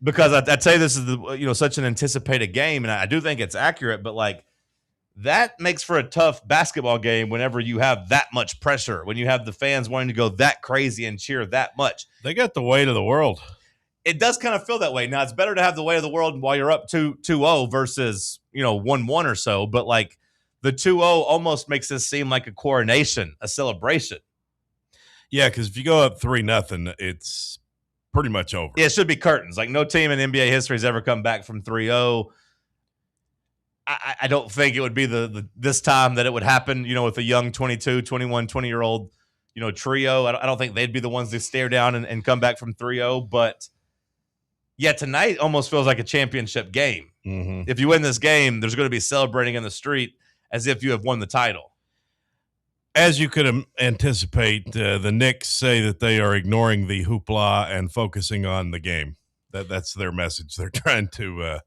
because I'd say this is such an anticipated game, and I do think it's accurate. But like that makes for a tough basketball game whenever you have that much pressure, when you have the fans wanting to go that crazy and cheer that much. They got the weight of the world. It does kind of feel that way. Now it's better to have the weight of the world while you're up 2-0 versus 1-1 or so. But like the 2-0 almost makes this seem like a coronation, a celebration. Yeah, because if you go up 3-0, it's pretty much over. Yeah, it should be curtains. Like no team in NBA history has ever come back from 3-0. I don't think it would be this time that it would happen, with a young 22, 21, 20-year-old, trio. I don't think they'd be the ones to stare down and come back from 3-0. But yeah, tonight almost feels like a championship game. Mm-hmm. If you win this game, there's going to be celebrating in the street as if you have won the title. As you could anticipate, the Knicks say that they are ignoring the hoopla and focusing on the game. That's their message. They're trying to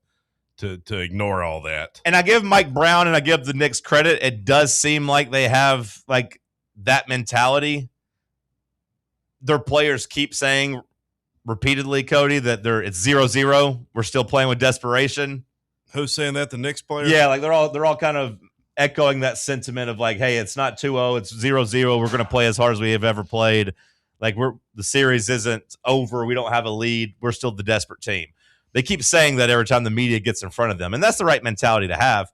ignore all that. And I give Mike Brown and I give the Knicks credit. It does seem like they have like that mentality. Their players keep saying repeatedly, Cody, that it's 0-0. We're still playing with desperation. Who's saying that? The Knicks players? Yeah, like they're all kind of echoing that sentiment of like, hey, it's not 2-0, it's 0-0. We're going to play as hard as we have ever played. Like the series isn't over. We don't have a lead. We're still the desperate team. They keep saying that every time the media gets in front of them, and that's the right mentality to have.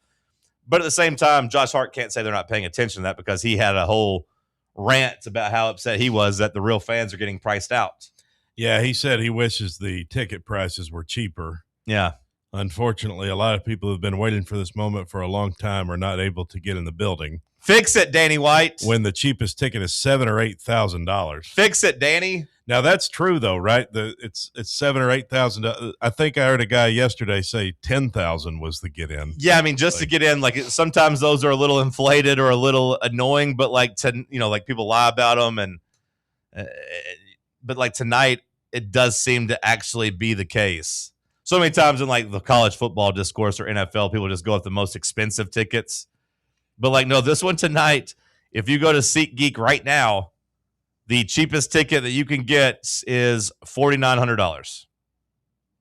But at the same time, Josh Hart can't say they're not paying attention to that because he had a whole rant about how upset he was that the real fans are getting priced out. Yeah, he said he wishes the ticket prices were cheaper. Yeah. Unfortunately, a lot of people who have been waiting for this moment for a long time are not able to get in the building. Fix it, Danny White. when the cheapest ticket is $7,000 or $8,000. Fix it, Danny. Now that's true though, right? It's $7,000 or $8,000. I think I heard a guy yesterday say 10,000 was the get in. Yeah, I mean, just to get in, like sometimes those are a little inflated or a little annoying, but like like people lie about them, and but like tonight, it does seem to actually be the case. So many times in like the college football discourse or NFL, people just go with the most expensive tickets, but like no, this one tonight, if you go to SeatGeek right now, the cheapest ticket that you can get is $4,900.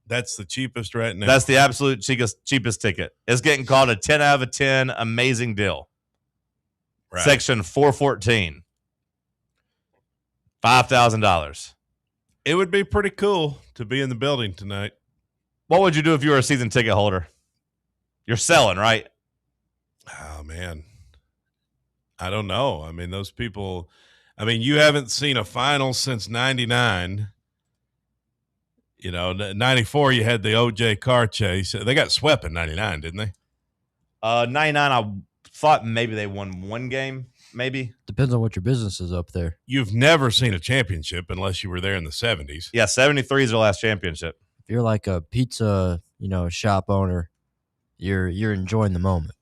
That's the cheapest right now. That's the absolute cheapest ticket. It's getting called a 10 out of 10 amazing deal. Right. Section 414. $5,000. It would be pretty cool to be in the building tonight. What would you do if you were a season ticket holder? You're selling, right? Oh, man. I don't know. I mean, those people – I mean, you haven't seen a final since 99. 94, you had the O.J. car chase. They got swept in 99, didn't they? 99, I thought maybe they won one game, maybe. Depends on what your business is up there. You've never seen a championship unless you were there in the 70s. Yeah, 73 is their last championship. If you're like a pizza, shop owner, you're enjoying the moment.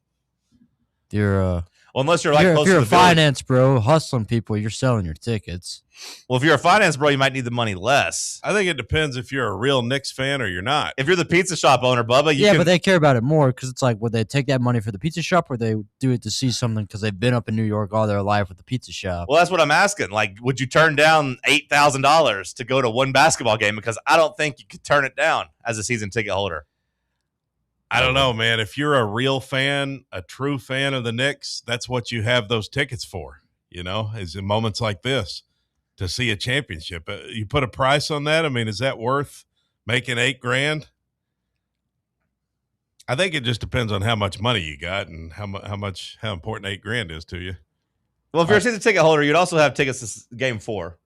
You're well, unless you're like if close you're to a the village. finance bro hustling people, you're selling your tickets. Well, if you're a finance bro, you might need the money less. I think it depends if you're a real Knicks fan or you're not. If you're the pizza shop owner, Bubba, but they care about it more because it's like, would they take that money for the pizza shop or they do it to see something because they've been up in New York all their life with the pizza shop? Well, that's what I'm asking. Like, would you turn down $8,000 to go to one basketball game? Because I don't think you could turn it down as a season ticket holder. I don't know, man. If you're a real fan, a true fan of the Knicks, that's what you have those tickets for, is in moments like this to see a championship. You put a price on that. I mean, is that worth making $8,000? I think it just depends on how much money you got and how important $8,000 is to you. Well, if you're a season ticket holder, you'd also have tickets to Game 4.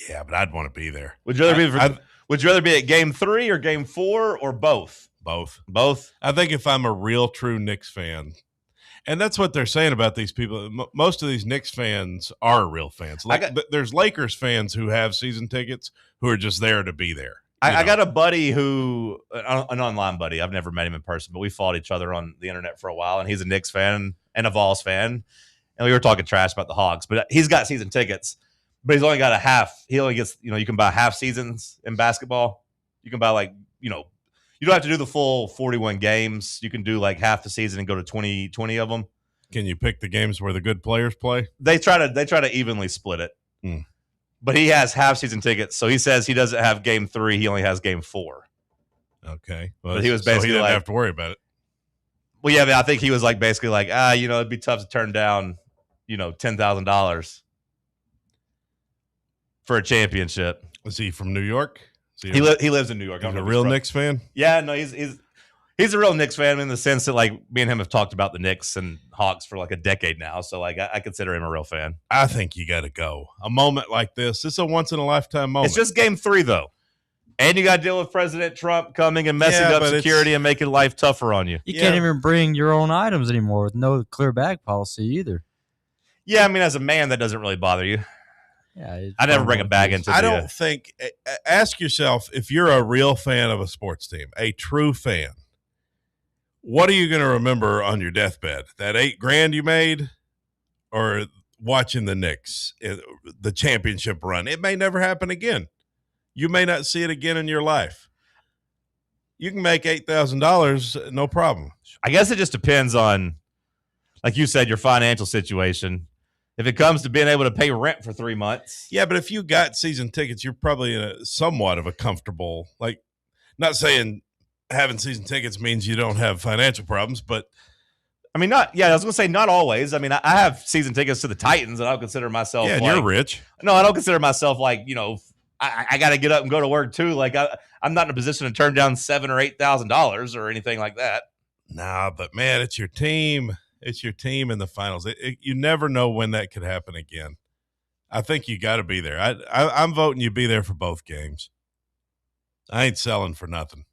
Yeah, but I'd want to be there. Would you rather be at Game 3 or Game 4 or both? Both. I think if I'm a real, true Knicks fan, and that's what they're saying about these people. Most of these Knicks fans are real fans. There's Lakers fans who have season tickets who are just there to be there. I got a buddy who, an online buddy. I've never met him in person, but we followed each other on the internet for a while, and he's a Knicks fan and a Vols fan. And we were talking trash about the Hogs, but he's got season tickets. But he's only got a half. He only gets, you can buy half seasons in basketball. You can buy you don't have to do the full 41 games. You can do like half the season and go to 20 of them. Can you pick the games where the good players play? They try to evenly split it. But he has half season tickets. So he says he doesn't have Game 3. He only has Game 4. Okay. Well, but he was basically he didn't have to worry about it. Well, yeah, but I think he was basically it'd be tough to turn down, $10,000. For a championship. Is he from New York? He lives in New York. He's a real Knicks fan? Yeah, no, he's a real Knicks fan in the sense that me and him have talked about the Knicks and Hawks for a decade now. So I consider him a real fan. I think you got to go. A moment like this is a once in a lifetime moment. It's just Game 3 though. And you got to deal with President Trump coming and messing up security and making life tougher on you. You can't even bring your own items anymore with no clear bag policy either. Yeah, I mean, as a man, that doesn't really bother you. Yeah, I never bring a bag into I don't think – ask yourself if you're a real fan of a sports team, a true fan, what are you going to remember on your deathbed? That $8,000 you made or watching the Knicks, the championship run? It may never happen again. You may not see it again in your life. You can make $8,000, no problem. I guess it just depends on, like you said, your financial situation. If it comes to being able to pay rent for 3 months. Yeah, but if you got season tickets, you're probably in a somewhat of a comfortable, not saying having season tickets means you don't have financial problems, but I mean, I was going to say not always. I mean, I have season tickets to the Titans and I don't consider myself and you're rich. No, I don't consider myself I got to get up and go to work too. I'm not in a position to turn down $7,000 or $8,000 or anything like that. Nah, but man, it's your team. It's your team in the finals. You never know when that could happen again. I think you got to be there. I'm voting you be there for both games. I ain't selling for nothing.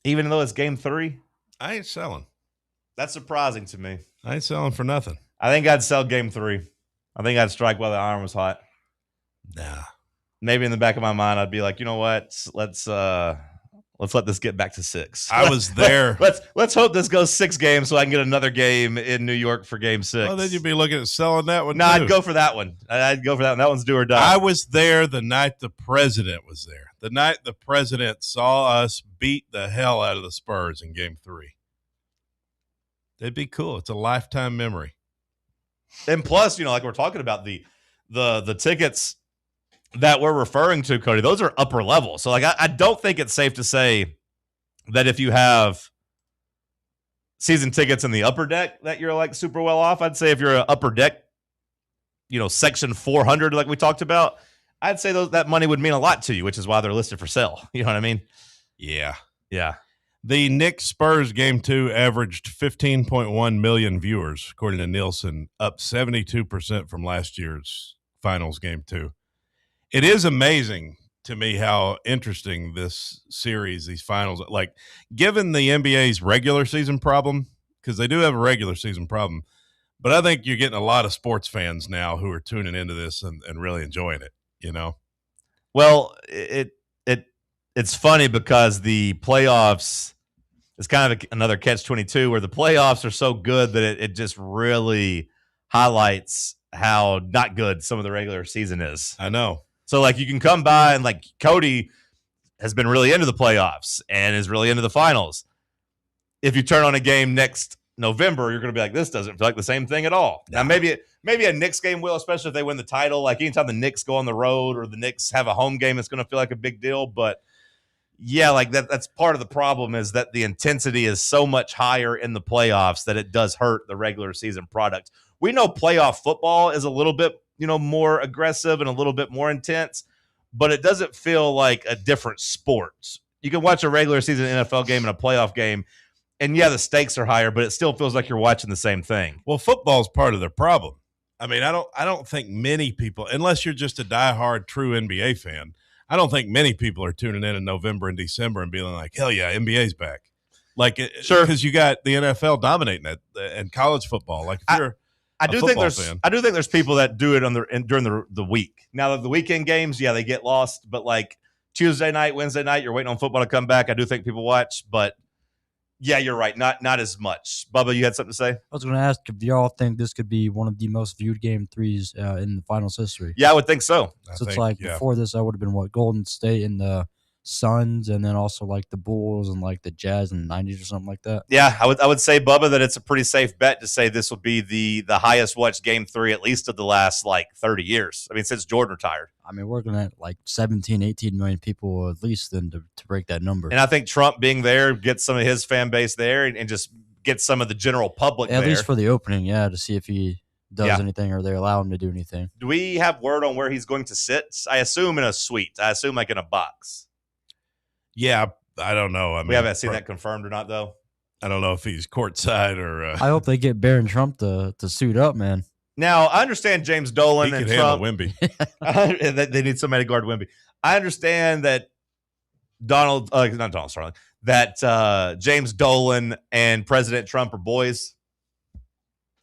Even though it's game 3? I ain't selling. That's surprising to me. I ain't selling for nothing. I think I'd sell game 3. I think I'd strike while the iron was hot. Nah. Maybe in the back of my mind, I'd be like, you know what? Let's let this get back to 6. I was there. Let's hope this goes 6 games so I can get another game in New York for game 6. Well, then you'd be looking at selling that one. No, too. I'd go for that one. I'd go for that one. That one's do or die. I was there the night the president was there. The night the president saw us beat the hell out of the Spurs in game 3. It'd be cool. It's a lifetime memory. And plus, like we're talking about the tickets that we're referring to, Cody, those are upper level. So like I don't think it's safe to say that if you have season tickets in the upper deck that you're like super well off. I'd say if you're an upper deck, section 400 like we talked about, I'd say that money would mean a lot to you, which is why they're listed for sale. You know what I mean? Yeah. Yeah. The Knicks Spurs game 2 averaged 15.1 million viewers, according to Nielsen, up 72% from last year's finals game 2. It is amazing to me how interesting this series, these finals, like given the NBA's regular season problem, because they do have a regular season problem, but I think you're getting a lot of sports fans now who are tuning into this and really enjoying it, Well, it's funny because the playoffs is kind of another catch-22 where the playoffs are so good that it just really highlights how not good some of the regular season is. I know. So, like, you can come by and, like, Cody has been really into the playoffs and is really into the finals. If you turn on a game next November, you're going to be like, this doesn't feel like the same thing at all. Now, maybe a Knicks game will, especially if they win the title. Like, anytime the Knicks go on the road or the Knicks have a home game, it's going to feel like a big deal. But, yeah, like, that's part of the problem is that the intensity is so much higher in the playoffs that it does hurt the regular season product. We know playoff football is a little bit more aggressive and a little bit more intense, but it doesn't feel like a different sport. You can watch a regular season NFL game and a playoff game, and yeah, the stakes are higher, but it still feels like you're watching the same thing. Well, football's part of their problem. I mean, I don't think many people, unless you're just a diehard true NBA fan, I don't think many people are tuning in November and December and being like, hell yeah, NBA's back. Like, sure, because you got the NFL dominating it and college football. Like, if you're I do think there's people that do it during the week. Now the weekend games, yeah, they get lost. But like Tuesday night, Wednesday night, you're waiting on football to come back. I do think people watch, but yeah, you're right, not as much. Bubba, you had something to say? I was going to ask if y'all think this could be one of the most viewed game 3s in the finals history. Yeah, I would think so. Before this, I would have been Golden State and the Suns, and then also like the Bulls and like the Jazz in the 90s or something like that. Yeah, I would say, Bubba, that it's a pretty safe bet to say this will be the highest watched game 3 at least of the last like 30 years. I mean, since Jordan retired. I mean, we're looking at like 17, 18 million people at least then to break that number. And I think Trump being there gets some of his fan base there and just gets some of the general public at there. least for the opening, yeah, to see if he does anything or they allow him to do anything. Do we have word on where he's going to sit? I assume in a suite. I assume like in a box. Yeah, I don't know. I mean, we haven't seen that confirmed or not, though. I don't know if he's courtside or. I hope they get Barron Trump to suit up, man. Now, I understand James Dolan he and can Trump. handle Wemby. They need somebody to guard Wemby. I understand that that James Dolan and President Trump are boys.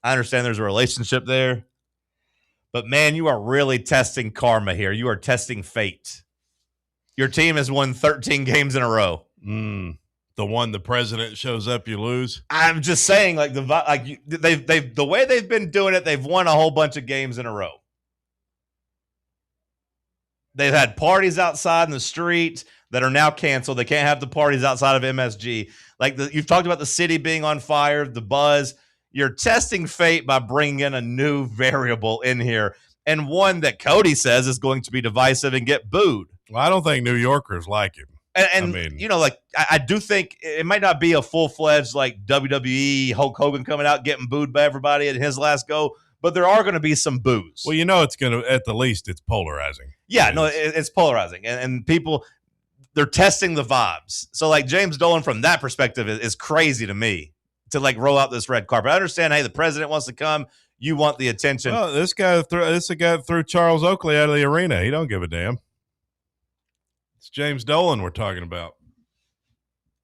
I understand there's a relationship there. But, man, you are really testing karma here. You are testing fate. Your team has won 13 games in a row. The one the president shows up, you lose. I'm just saying, like they've the way they've been doing it, they've won a whole bunch of games in a row. They've had parties outside in the street that are now canceled. They can't have the parties outside of MSG. Like you've talked about the city being on fire, the buzz. You're testing fate by bringing in a new variable in here, and one that Cody says is going to be divisive and get booed. Well, I don't think New Yorkers like him. And I mean, I do think it might not be a full-fledged like WWE Hulk Hogan coming out getting booed by everybody at his last go, but there are going to be some boos. Well, it's going to, at the least, it's polarizing. Yeah, it's polarizing. And people, they're testing the vibes. So like James Dolan from that perspective is crazy to me to like roll out this red carpet. I understand, hey, the president wants to come. You want the attention. Well, this guy threw Charles Oakley out of the arena. He don't give a damn. It's James Dolan we're talking about.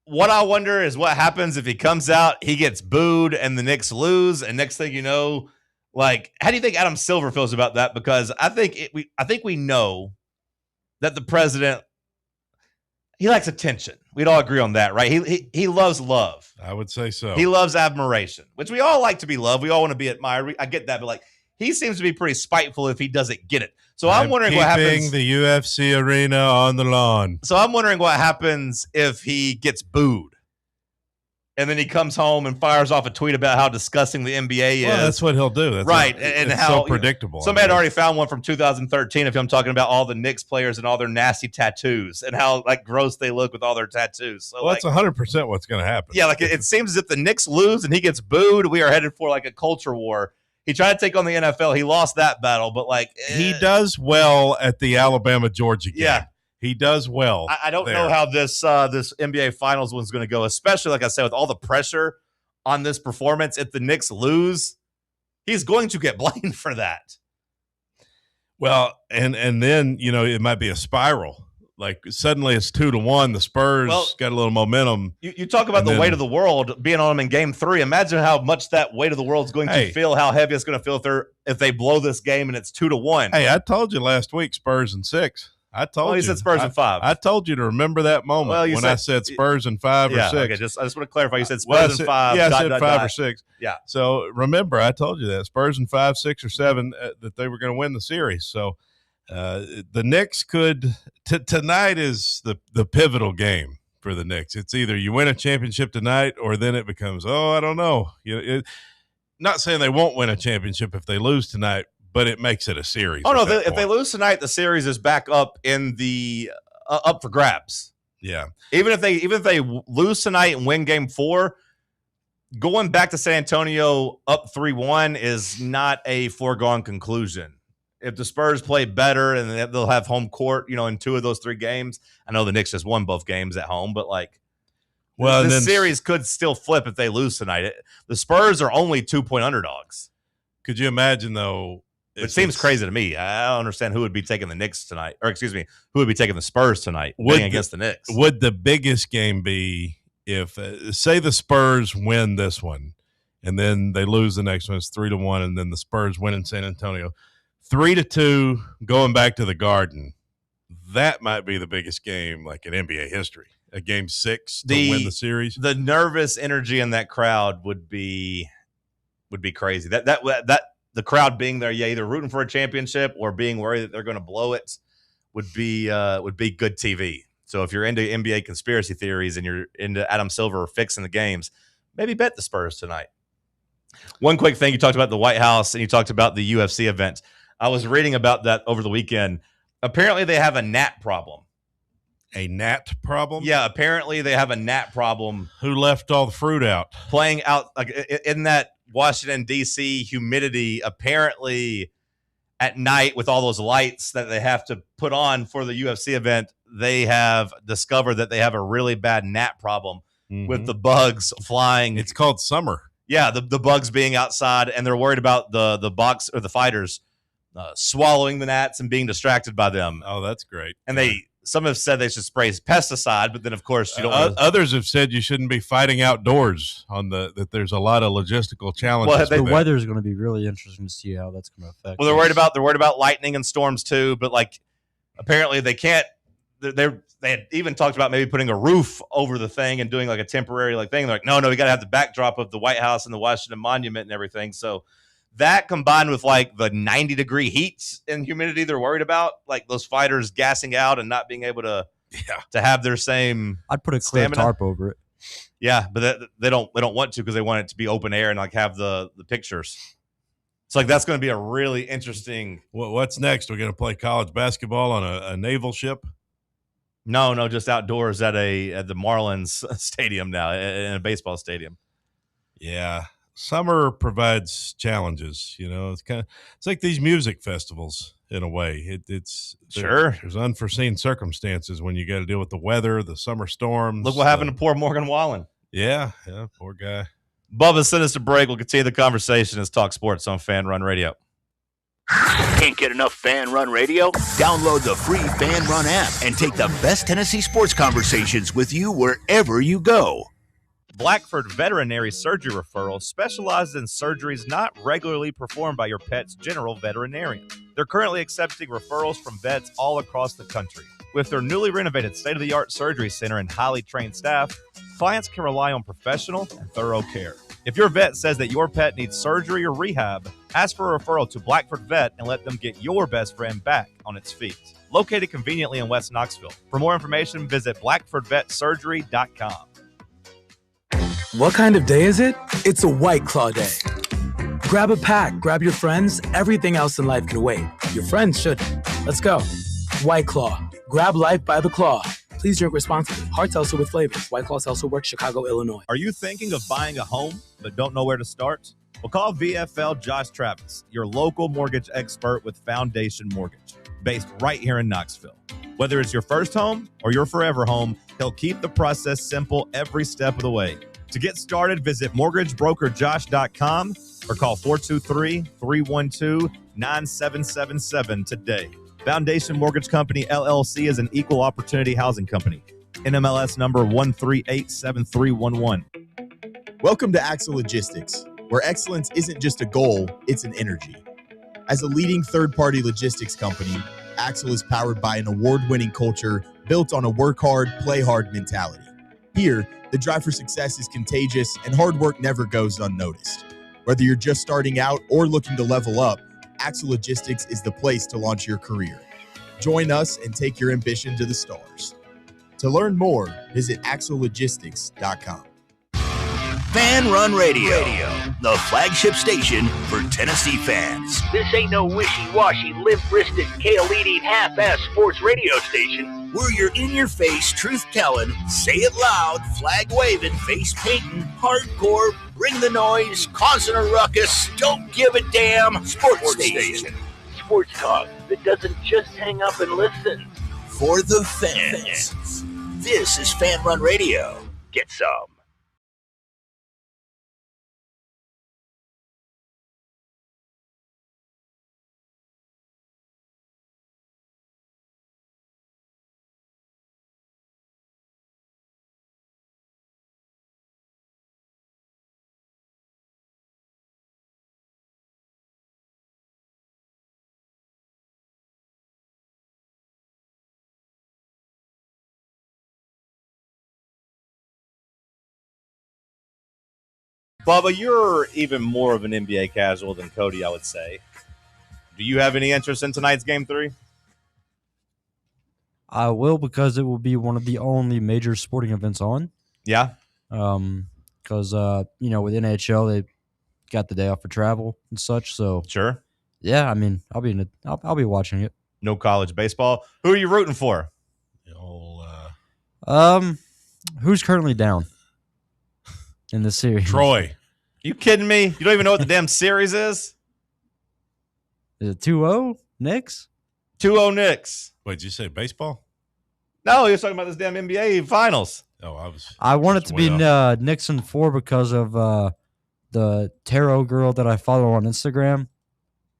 what I wonder is what happens if he comes out, he gets booed, and the Knicks lose, and next thing you know, like, how do you think Adam Silver feels about that? Because I think we know that the president, he likes attention. We'd all agree on that, right? He loves love. I would say so. He loves admiration, which we all like to be loved. We all want to be admired. I get that, but like, he seems to be pretty spiteful if he doesn't get it. So I'm wondering what happens. Keeping the UFC arena on the lawn. So I'm wondering what happens if he gets booed. And then he comes home and fires off a tweet about how disgusting the NBA is. Well, that's what he'll do. That's right. And how so predictable. Somebody had already found one from 2013. If I'm talking about all the Knicks players and all their nasty tattoos and how like gross they look with all their tattoos. So, well, that's 100% what's going to happen. Yeah, like it seems as if the Knicks lose and he gets booed, we are headed for like a culture war. He tried to take on the NFL. He lost that battle, but like he does well at the Alabama-Georgia game. Yeah. He does well. I don't know how this NBA Finals one's going to go, especially, like I said, with all the pressure on this performance. If the Knicks lose, he's going to get blamed for that. Well, and then, you know, it might be a spiral. Like suddenly it's 2-1. The Spurs got a little momentum. You talk about the weight of the world being on them in Game 3. Imagine how much that weight of the world is going to feel, how heavy it's going to feel if they blow this game and it's 2-1. Hey, I told you last week Spurs in 6. I told you. He said Spurs in 5. I told you to remember that moment when I said Spurs in 5 or 6. Okay, I just want to clarify. You said Spurs in 5. Yeah, I said 5 or 6. Yeah. So remember, I told you that Spurs in 5, 6, or 7 that they were going to win the series. So the Knicks could tonight is the pivotal game for the Knicks. It's either you win a championship tonight or then it becomes I don't know. Not saying they won't win a championship if they lose tonight, but it makes it a series. Oh no! If they lose tonight, the series is back up in the up for grabs. Yeah. Even if they lose tonight and win Game 4, going back to San Antonio up 3-1 is not a foregone conclusion. If the Spurs play better and they'll have home court, in 2 of those 3 games. I know the Knicks just won both games at home, but the series could still flip if they lose tonight. The Spurs are only 2-point underdogs. Could you imagine though? It seems crazy to me. I don't understand who would be taking the Knicks tonight, or excuse me, who would be taking the Spurs tonight against the Knicks. Would the biggest game be if, say, the Spurs win this one, and then they lose the next one? It's 3-1, and then the Spurs win in San Antonio, 3-2, going back to the Garden. That might be the biggest game, like in NBA history. A Game 6 to win the series. The nervous energy in that crowd would be crazy. That the crowd being there, either rooting for a championship or being worried that they're going to blow it would be good TV. So if you're into NBA conspiracy theories and you're into Adam Silver fixing the games, maybe bet the Spurs tonight. One quick thing, you talked about the White House and you talked about the UFC event. I was reading about that over the weekend. Apparently they have a gnat problem. A gnat problem? Yeah, apparently they have a gnat problem. Who left all the fruit out? Playing out in that Washington, D.C. humidity, apparently at night with all those lights that they have to put on for the UFC event, they have discovered that they have a really bad gnat problem with the bugs flying. It's called summer. Yeah, the bugs being outside, and they're worried about the box or the fighters swallowing the gnats and being distracted by them. Oh, that's great. And some have said they should spray pesticide, but then of course you don't. Others have said you shouldn't be fighting outdoors that there's a lot of logistical challenges. The weather is going to be really interesting to see how that's going to affect. Well, they're worried about lightning and storms too, but apparently they can't. They had even talked about maybe putting a roof over the thing and doing like a temporary thing. They're like, no, we got to have the backdrop of the White House and the Washington Monument and everything. So that combined with the 90-degree heat and humidity they're worried about, those fighters gassing out and not being able to have their same. I'd put a clear tarp over it. Yeah, but they don't want to because they want it to be open air and have the pictures. So that's going to be a really interesting. What's next? We're going to play college basketball on a naval ship. No, just outdoors at the Marlins stadium now, in a baseball stadium. Yeah. Summer provides challenges, it's like these music festivals in a way. There's unforeseen circumstances when you got to deal with the weather, the summer storms. Look what happened to poor Morgan Wallen. Yeah, poor guy. Bubba, send us a break. We'll continue the conversation as Talk Sports on Fan Run Radio. Can't get enough Fan Run Radio? Download the free Fan Run app and take the best Tennessee sports conversations with you wherever you go. Blackford Veterinary Surgery Referral specializes in surgeries not regularly performed by your pet's general veterinarian. They're currently accepting referrals from vets all across the country. With their newly renovated state-of-the-art surgery center and highly trained staff, clients can rely on professional and thorough care. If your vet says that your pet needs surgery or rehab, ask for a referral to Blackford Vet and let them get your best friend back on its feet. Located conveniently in West Knoxville. For more information, visit blackfordvetsurgery.com. What kind of day is it? It's a White Claw day. Grab a pack, grab your friends, everything else in life can wait. Your friends shouldn't. Let's go. White Claw. Grab life by the claw. Please drink responsibly. Hard seltzer with flavors. White Claw Seltzer Works, Chicago, Illinois. Are you thinking of buying a home but don't know where to start? Well, call VFL Josh Travis, your local mortgage expert with Foundation Mortgage, based right here in Knoxville. Whether it's your first home or your forever home, he'll keep the process simple every step of the way. To get started, visit mortgagebrokerjosh.com or call 423-312-9777 today. Foundation Mortgage Company, LLC is an equal opportunity housing company. NMLS number 1387311. Welcome to Axle Logistics, where excellence isn't just a goal, it's an energy. As a leading third-party logistics company, Axle is powered by an award-winning culture built on a work hard, play hard mentality. Here, the drive for success is contagious and hard work never goes unnoticed. Whether you're just starting out or looking to level up, Axle Logistics is the place to launch your career. Join us and take your ambition to the stars. To learn more, visit axlelogistics.com. Fan Run Radio, the flagship station for Tennessee fans. This ain't no wishy-washy, limp-wristed, kale-eating, half-ass sports radio station. We're your in-your-face, truth-telling, say-it-loud, flag-waving, face-painting, hardcore, bring the noise, causing a ruckus, don't give a damn sports station. Sports talk that doesn't just hang up and listen. For the fans. This is Fan Run Radio. Get some. Bubba, you're even more of an NBA casual than Cody, I would say. Do you have any interest in tonight's Game 3? I will, because it will be one of the only major sporting events on. Yeah. Because with NHL they got the day off for travel and such. So sure. Yeah, I mean, I'll be watching it. No college baseball. Who are you rooting for? Who's currently down in the series? Troy. You kidding me? You don't even know what the damn series is? Is it 2-0 Knicks? 2-0 Knicks. Wait, did you say baseball? No, he was talking about this damn NBA finals. Oh, I want it to be Knicks in 4 because of the tarot girl that I follow on Instagram.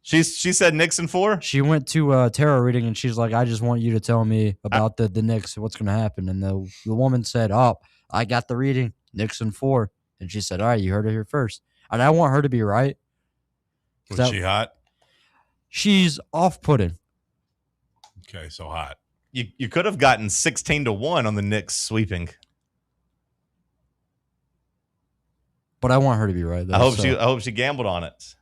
She said Knicks in 4? She went to a tarot reading and she's like, I just want you to tell me about the Knicks, what's going to happen. And the woman said, oh, I got the reading, Knicks in 4. And she said, all right, you heard it here first. And I want her to be right. Was she hot? She's off-putting. Okay, so hot. You could have gotten 16-1 on the Knicks sweeping. But I want her to be right, though. I hope she gambled on it.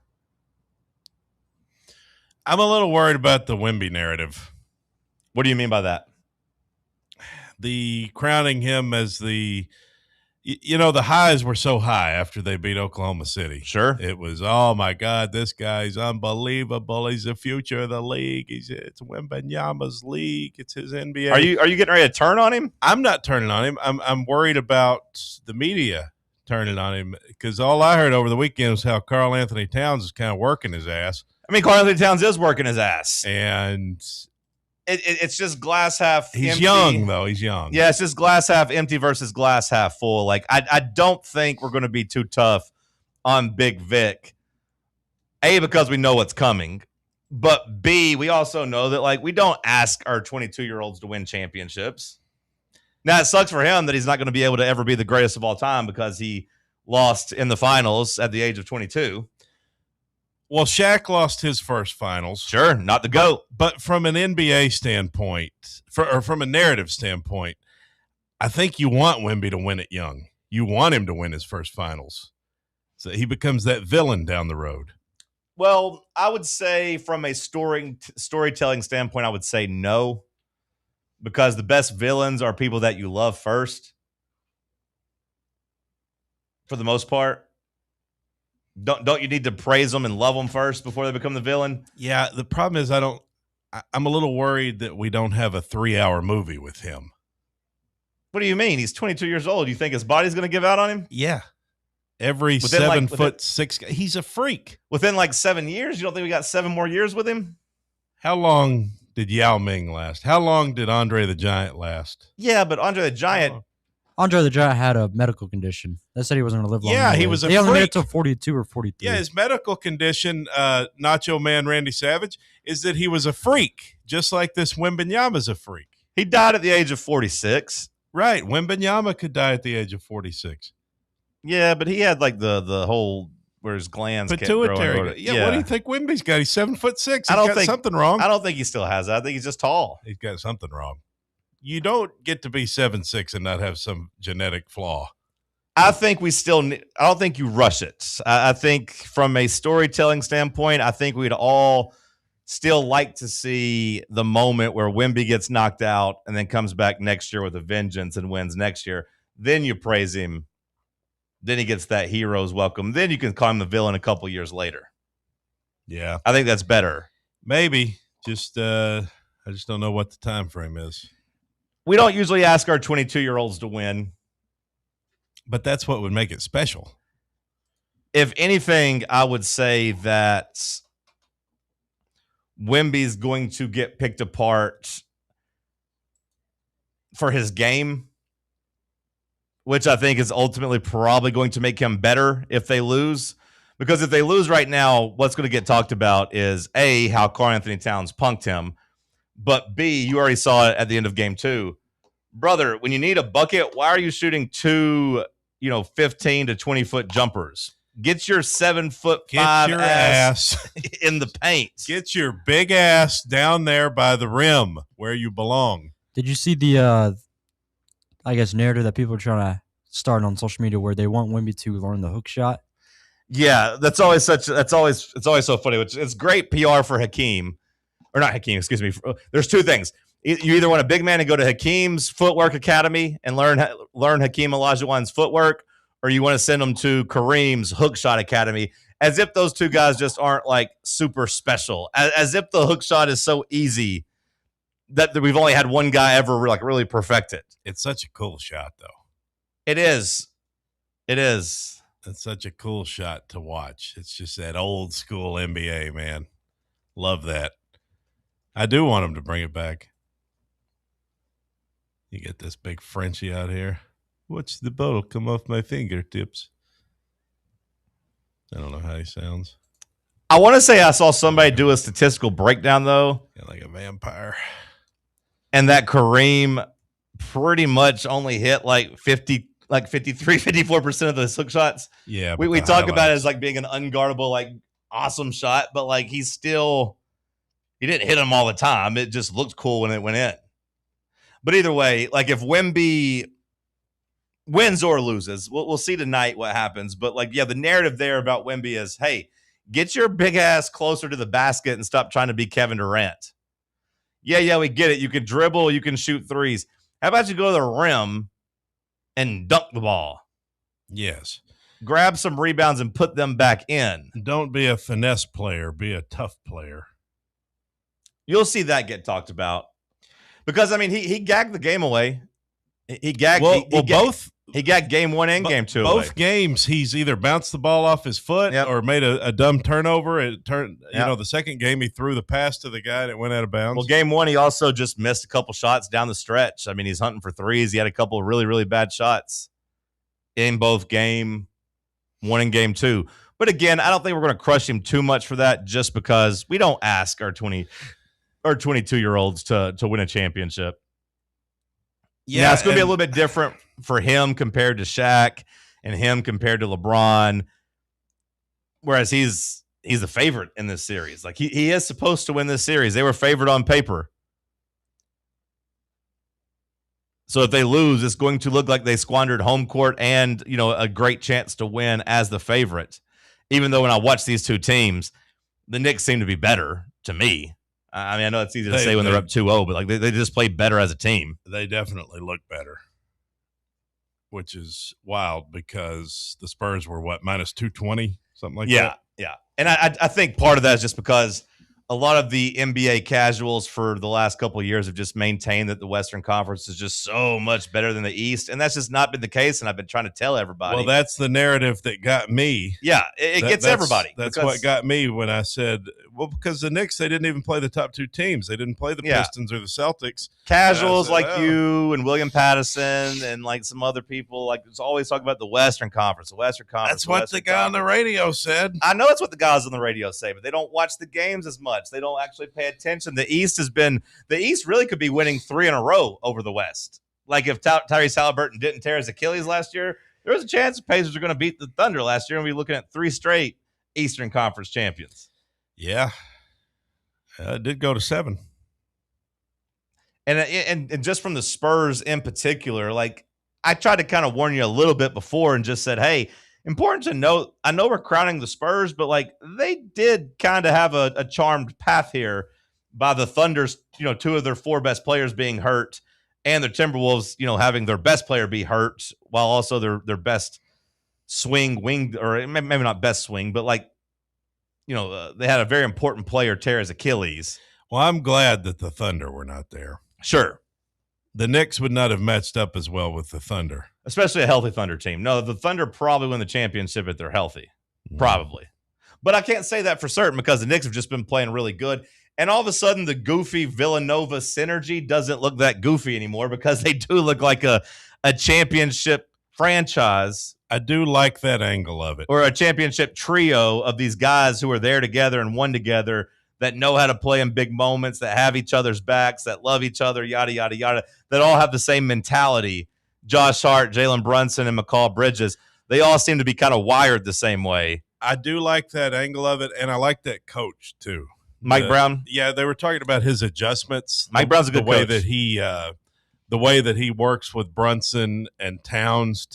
I'm a little worried about the Wemby narrative. What do you mean by that? The crowning him as the highs were so high after they beat Oklahoma City. Sure. It was, oh my God, this guy's unbelievable. He's the future of the league. It's Wembanyama's league. It's his NBA. Are you getting ready to turn on him? I'm not turning on him. I'm worried about the media turning on him, because all I heard over the weekend was how Karl Anthony Towns is kind of working his ass. I mean, Karl Anthony Towns is working his ass. And it's just glass half he's empty. young, though. He's young. Yeah, it's just glass half empty versus glass half full. Like, I don't think we're going to be too tough on Big Vic. A, because we know what's coming. But B, we also know that like we don't ask our 22-year-olds to win championships. Now it sucks for him that he's not going to be able to ever be the greatest of all time because he lost in the finals at the age of 22. Well, Shaq lost his first finals. Sure, not the GOAT. But from an NBA standpoint, or from a narrative standpoint, I think you want Wemby to win it young. You want him to win his first finals. So he becomes that villain down the road. Well, I would say from a storytelling standpoint, I would say no. Because the best villains are people that you love first. For the most part. Don't you need to praise them and love them first before they become the villain? Yeah, the problem is I'm a little worried that we don't have a 3-hour movie with him. What do you mean? He's 22 years old. You think his body's going to give out on him? Yeah. Every Within 7'6" guy. He's a freak. Within like 7 years? You don't think we got 7 more years with him? How long did Yao Ming last? How long did Andre the Giant last? Yeah, but Andre the Giant had a medical condition. They said he wasn't going to live long. Yeah, he was a He only made freak. it till 42 or 43. Yeah, his medical condition, Nacho Man Randy Savage, is that he was a freak, just like this Wembanyama's a freak. He died at the age of 46. Right. Wembanyama could die at the age of 46. Yeah, but he had like the whole where his glands kept Pituitary. growing. Yeah, what do you think Wemby's got? He's 7'6". He's I don't got think something wrong. I don't think he still has that. I think he's just tall. He's got something wrong. You don't get to be 7'6" and not have some genetic flaw. I think we still need, I don't think you rush it. I think from a storytelling standpoint, I think we'd all still like to see the moment where Wemby gets knocked out and then comes back next year with a vengeance and wins next year. Then you praise him. Then he gets that hero's welcome. Then you can call him the villain a couple years later. Yeah. I think that's better. Maybe. Just I just don't know what the time frame is. We don't usually ask our 22-year-olds to win. But that's what would make it special. If anything, I would say that Wemby's going to get picked apart for his game, which I think is ultimately probably going to make him better if they lose. Because if they lose right now, what's going to get talked about is A, how Karl Anthony Towns punked him. But B, you already saw it at the end of game 2. Brother, when you need a bucket, why are you shooting 2 15 to 20 foot jumpers? Get your 7'5" ass in the paint. Get your big ass down there by the rim where you belong. Did you see the, narrative that people are trying to start on social media where they want Wemby to learn the hook shot? Yeah, it's always so funny. It's great PR for Hakeem, or not Hakeem. Excuse me. There's 2 things. You either want a big man to go to Hakeem's Footwork Academy and learn Hakeem Olajuwon's footwork, or you want to send them to Kareem's Hook Shot Academy, as if those 2 guys just aren't like super special, as if the hook shot is so easy that we've only had one guy ever like really perfect it. It's such a cool shot, though. It is. It is. It's such a cool shot to watch. It's just that old school NBA, man. Love that. I do want him to bring it back. You get this big Frenchie out here. Watch the bottle come off my fingertips. I don't know how he sounds. I want to say I saw somebody do a statistical breakdown, though. Yeah, like a vampire. And that Kareem pretty much only hit like 53, 54% of those hook shots. Yeah. We talk about it as like being an unguardable, like awesome shot, but like he didn't hit them all the time. It just looked cool when it went in. But either way, like if Wemby wins or loses, we'll see tonight what happens. But like, yeah, the narrative there about Wemby is, hey, get your big ass closer to the basket and stop trying to be Kevin Durant. Yeah, we get it. You can dribble, you can shoot threes. How about you go to the rim and dunk the ball? Yes. Grab some rebounds and put them back in. Don't be a finesse player. Be a tough player. You'll see that get talked about. Because, I mean, he gagged the game away. He gagged game 1 and game 2 Both away. games, he's either bounced the ball off his foot or made a dumb turnover. The second game, he threw the pass to the guy and it went out of bounds. Well, game 1, he also just missed a couple shots down the stretch. I mean, he's hunting for threes. He had a couple of really, really bad shots in both game 1 and game 2. But again, I don't think we're going to crush him too much for that, just because we don't ask our 22-year-olds to win a championship. Yeah, now, it's going to be a little bit different for him compared to Shaq and him compared to LeBron, whereas he's a favorite in this series. Like, he is supposed to win this series. They were favored on paper. So if they lose, it's going to look like they squandered home court and, a great chance to win as the favorite. Even though when I watch these two teams, the Knicks seem to be better to me. I mean, I know it's easy to say when they're up 2-0, but like they just play better as a team. They definitely look better, which is wild because the Spurs were minus 220, something like that. Yeah. And I think part of that is just because a lot of the NBA casuals for the last couple of years have just maintained that the Western Conference is just so much better than the East, and that's just not been the case, and I've been trying to tell everybody. Well, that's the narrative that got me. Yeah, it gets everybody. That's what got me when I said, well, because the Knicks, they didn't even play the top two teams. They didn't play the Pistons or the Celtics. Casuals like you and William Pattison and like some other people, like, it's always talk about the Western Conference, That's what the guy on the radio said. I know it's what the guys on the radio say, but they don't watch the games as much. They don't actually pay attention. The East really could be winning 3 in a row over the West. Like if Tyrese Halliburton didn't tear his Achilles last year, there was a chance the Pacers are going to beat the Thunder last year and we'll be looking at 3 straight Eastern Conference champions. Yeah. It did go to 7. And just from the Spurs in particular, like I tried to kind of warn you a little bit before and just said, hey, important to note, I know we're crowning the Spurs, but like they did kind of have a charmed path here by the Thunder's, 2 of their 4 best players being hurt and the Timberwolves, having their best player be hurt while also their best wing, or maybe not best swing, but like, they had a very important player tear his Achilles. Well, I'm glad that the Thunder were not there. Sure. The Knicks would not have matched up as well with the Thunder. Especially a healthy Thunder team. No, the Thunder probably win the championship if they're healthy. Probably. But I can't say that for certain because the Knicks have just been playing really good. And all of a sudden, the goofy Villanova synergy doesn't look that goofy anymore because they do look like a championship franchise. I do like that angle of it. Or a championship trio of these guys who are there together and won together, that know how to play in big moments, that have each other's backs, that love each other, yada, yada, yada, that all have the same mentality. Josh Hart, Jalen Brunson, and McCall Bridges, they all seem to be kind of wired the same way. I do like that angle of it, and I like that coach, too. Mike Brown? Yeah, they were talking about his adjustments. Mike Brown's a good coach. The way that he works with Brunson and Towns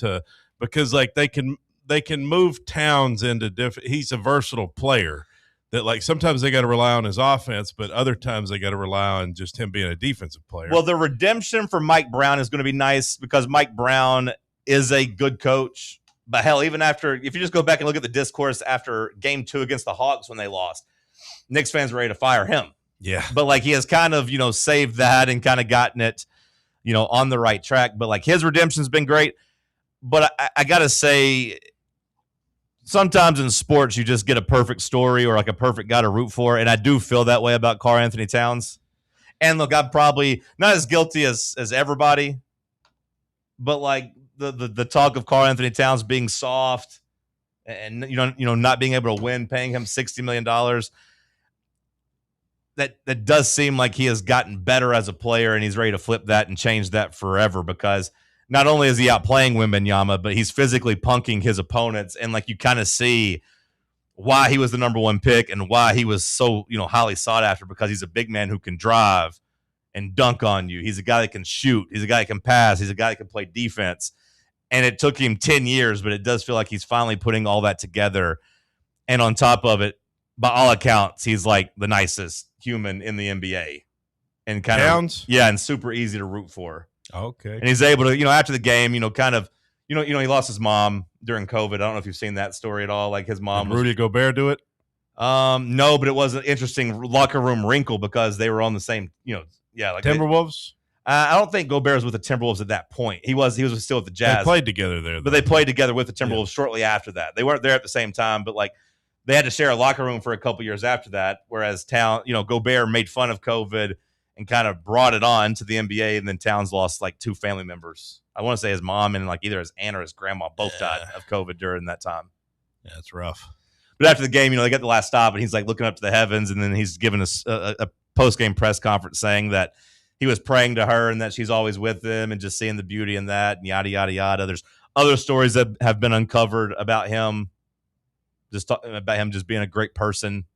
because like they can move Towns into different – he's a versatile player. That like sometimes they got to rely on his offense, but other times they got to rely on just him being a defensive player. Well, the redemption for Mike Brown is going to be nice because Mike Brown is a good coach. But hell, even if you just go back and look at the discourse after Game 2 against the Hawks when they lost, Knicks fans were ready to fire him. Yeah. But like he has kind of, saved that and kind of gotten it, on the right track. But like his redemption's been great. But I got to say, sometimes in sports, you just get a perfect story or like a perfect guy to root for. And I do feel that way about Karl-Anthony Towns. And look, I'm probably not as guilty as everybody, but like the talk of Karl-Anthony Towns being soft and, not being able to win, paying him $60 million. That does seem like he has gotten better as a player and he's ready to flip that and change that forever because not only is he outplaying Wembanyama, but he's physically punking his opponents. And like you kind of see why he was the number 1 pick and why he was so, highly sought after because he's a big man who can drive and dunk on you. He's a guy that can shoot. He's a guy that can pass. He's a guy that can play defense. And it took him 10 years, but it does feel like he's finally putting all that together. And on top of it, by all accounts, he's like the nicest human in the NBA. And kind Towns? of, and super easy to root for. Okay. And he's able to, after the game, he lost his mom during COVID. I don't know if you've seen that story at all. Like his mom. Did Rudy Gobert do it? No, but it was an interesting locker room wrinkle because they were on the same, like Timberwolves. I don't think Gobert was with the Timberwolves at that point. He was still with the Jazz. They played together there, but they played together with the Timberwolves shortly after that. They weren't there at the same time, but like they had to share a locker room for a couple years after that. Whereas Gobert made fun of COVID and kind of brought it on to the NBA, and then Towns lost like 2 family members. I want to say his mom and like either his aunt or his grandma both died of COVID during that time. Yeah, it's rough. But after the game, they get the last stop, and he's like looking up to the heavens, and then he's giving us a post-game press conference saying that he was praying to her and that she's always with him, and just seeing the beauty in that, and yada yada yada. There's other stories that have been uncovered about him, about him just being a great person.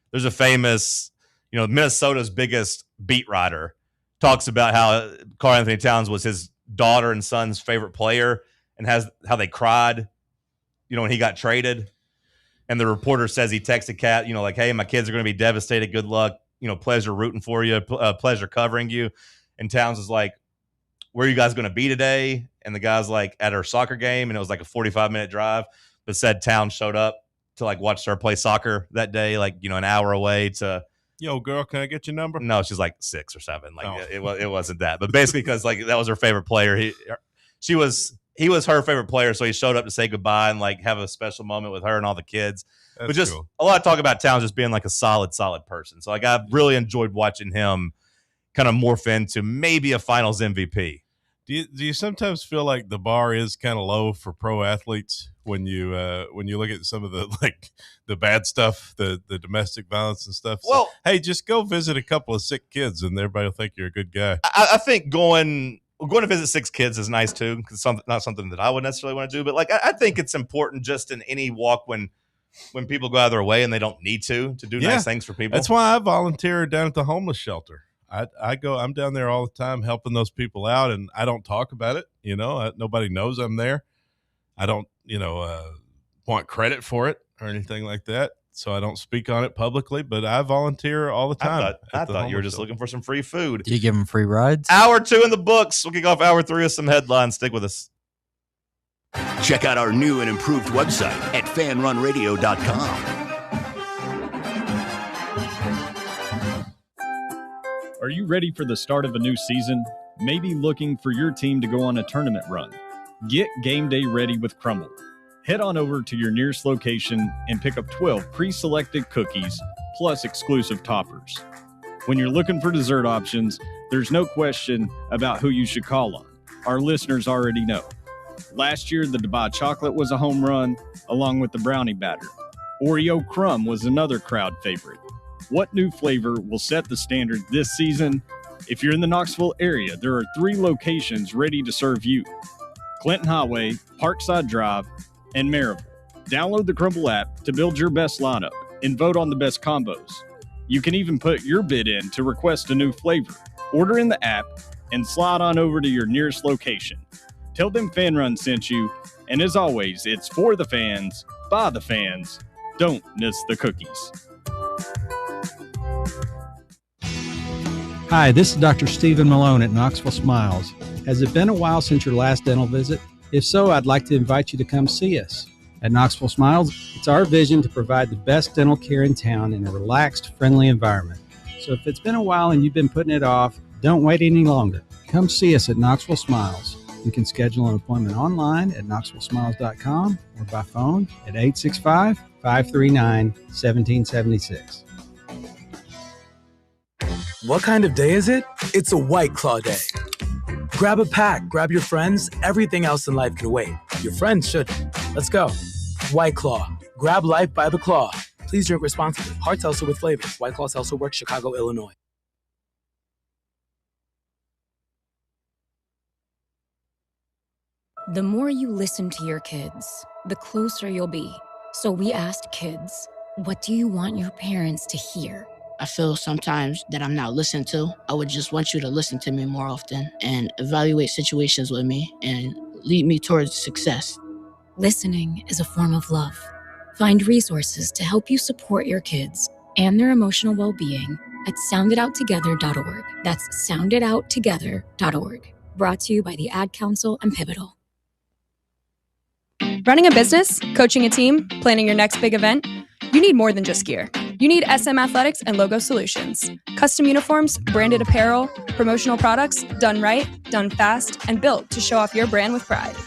There's a famous, Minnesota's biggest beat writer talks about how Karl Anthony Towns was his daughter and son's favorite player, and how they cried, when he got traded. And the reporter says he texted Kat, like, hey, my kids are going to be devastated. Good luck. Pleasure rooting for you. Pleasure covering you. And Towns is like, where are you guys going to be today? And the guy's like, at her soccer game. And it was like a 45-minute drive. But said Towns showed up to like watch her play soccer that day, like, an hour away to. Yo, girl, can I get your number? No, she's like 6 or 7. Like it wasn't that. But basically because like that was her favorite player. He was her favorite player, so he showed up to say goodbye and like have a special moment with her and all the kids. That's but just cool. A lot of talk about Towns just being like a solid person. So like I've really enjoyed watching him kind of morph into maybe a finals MVP. Do you sometimes feel like the bar is kind of low for pro athletes when you look at some of the bad stuff, the domestic violence and stuff? Well, hey, just go visit a couple of sick kids and everybody will think you're a good guy. I think going to visit 6 kids is nice too, because not something that I would necessarily want to do. But like I think it's important just in any walk when people go out of their way and they don't need to do nice things for people. That's why I volunteer down at the homeless shelter. I'm down there all the time helping those people out, and I don't talk about it. Nobody knows I'm there. I don't, want credit for it or anything like that. So I don't speak on it publicly, but I volunteer all the time. I thought you were just looking for some free food. Do you give them free rides? Hour 2 in the books. We'll kick off hour 3 with some headlines. Stick with us. Check out our new and improved website at fanrunradio.com. Are you ready for the start of a new season? Maybe looking for your team to go on a tournament run? Get game day ready with Crumble. Head on over to your nearest location and pick up 12 pre-selected cookies plus exclusive toppers. When you're looking for dessert options, there's no question about who you should call on. Our listeners already know. Last year, the Dubai chocolate was a home run, along with the brownie batter. Oreo crumb was another crowd favorite. What new flavor will set the standard this season? If you're in the Knoxville area, there are 3 locations ready to serve you: Clinton Highway, Parkside Drive, and Maryville. Download the Crumble app to build your best lineup and vote on the best combos. You can even put your bid in to request a new flavor. Order in the app and slide on over to your nearest location. Tell them Fan Run sent you, and as always, it's for the fans, by the fans. Don't miss the cookies. Hi, this is Dr. Stephen Malone at Knoxville Smiles. Has it been a while since your last dental visit? If so, I'd like to invite you to come see us. At Knoxville Smiles, it's our vision to provide the best dental care in town in a relaxed, friendly environment. So if it's been a while and you've been putting it off, don't wait any longer. Come see us at Knoxville Smiles. You can schedule an appointment online at knoxvillesmiles.com or by phone at 865-539-1776. What kind of day is it? It's a White Claw day. Grab a pack, grab your friends. Everything else in life can wait. Your friends shouldn't. Let's go. White Claw. Grab life by the claw. Please drink responsibly. Hard seltzer with flavors. White Claw Seltzer Works, Chicago, Illinois. The more you listen to your kids, the closer you'll be. So we asked kids, what do you want your parents to hear? I feel sometimes that I'm not listened to. I would just want you to listen to me more often and evaluate situations with me and lead me towards success. Listening is a form of love. Find resources to help you support your kids and their emotional well-being at soundidouttogether.org. That's soundidouttogether.org. Brought to you by the Ad Council and Pivotal. Running a business, coaching a team, planning your next big event, you need more than just gear. You need SM Athletics and Logo Solutions. Custom uniforms, branded apparel, promotional products, done right, done fast, and built to show off your brand with pride.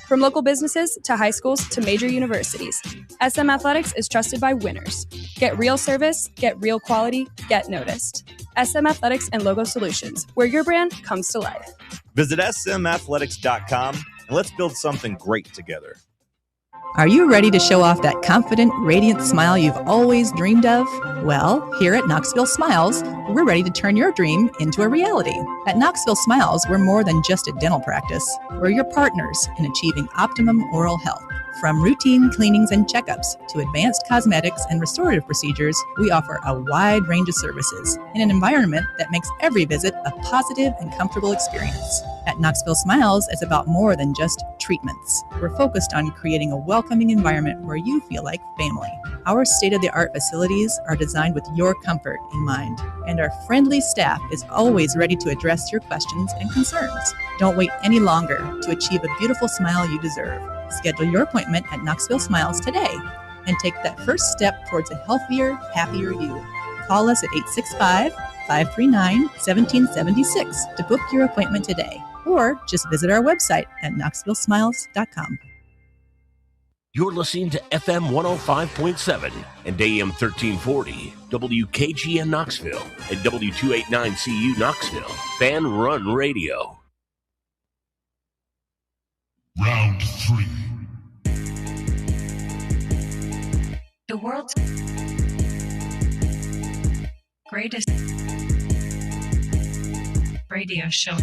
From local businesses to high schools to major universities, SM Athletics is trusted by winners. Get real service, get real quality, get noticed. SM Athletics and Logo Solutions, where your brand comes to life. Visit smathletics.com and let's build something great together. Are you ready to show off that confident, radiant smile you've always dreamed of? Well, here at Knoxville Smiles, we're ready to turn your dream into a reality. At Knoxville Smiles, we're more than just a dental practice. We're your partners in achieving optimum oral health. From routine cleanings and checkups to advanced cosmetics and restorative procedures, we offer a wide range of services in an environment that makes every visit a positive and comfortable experience. At Knoxville Smiles, it's about more than just treatments. We're focused on creating a welcoming environment where you feel like family. Our state-of-the-art facilities are designed with your comfort in mind, and our friendly staff is always ready to address your questions and concerns. Don't wait any longer to achieve a beautiful smile you deserve. Schedule your appointment at Knoxville Smiles today and take that first step towards a healthier, happier you. Call us at 865-539-1776 to book your appointment today, or just visit our website at knoxvillesmiles.com. You're listening to FM 105.7 and AM 1340, WKGN Knoxville, and W289CU Knoxville, Fan Run Radio. Round 3. The world's greatest radio show.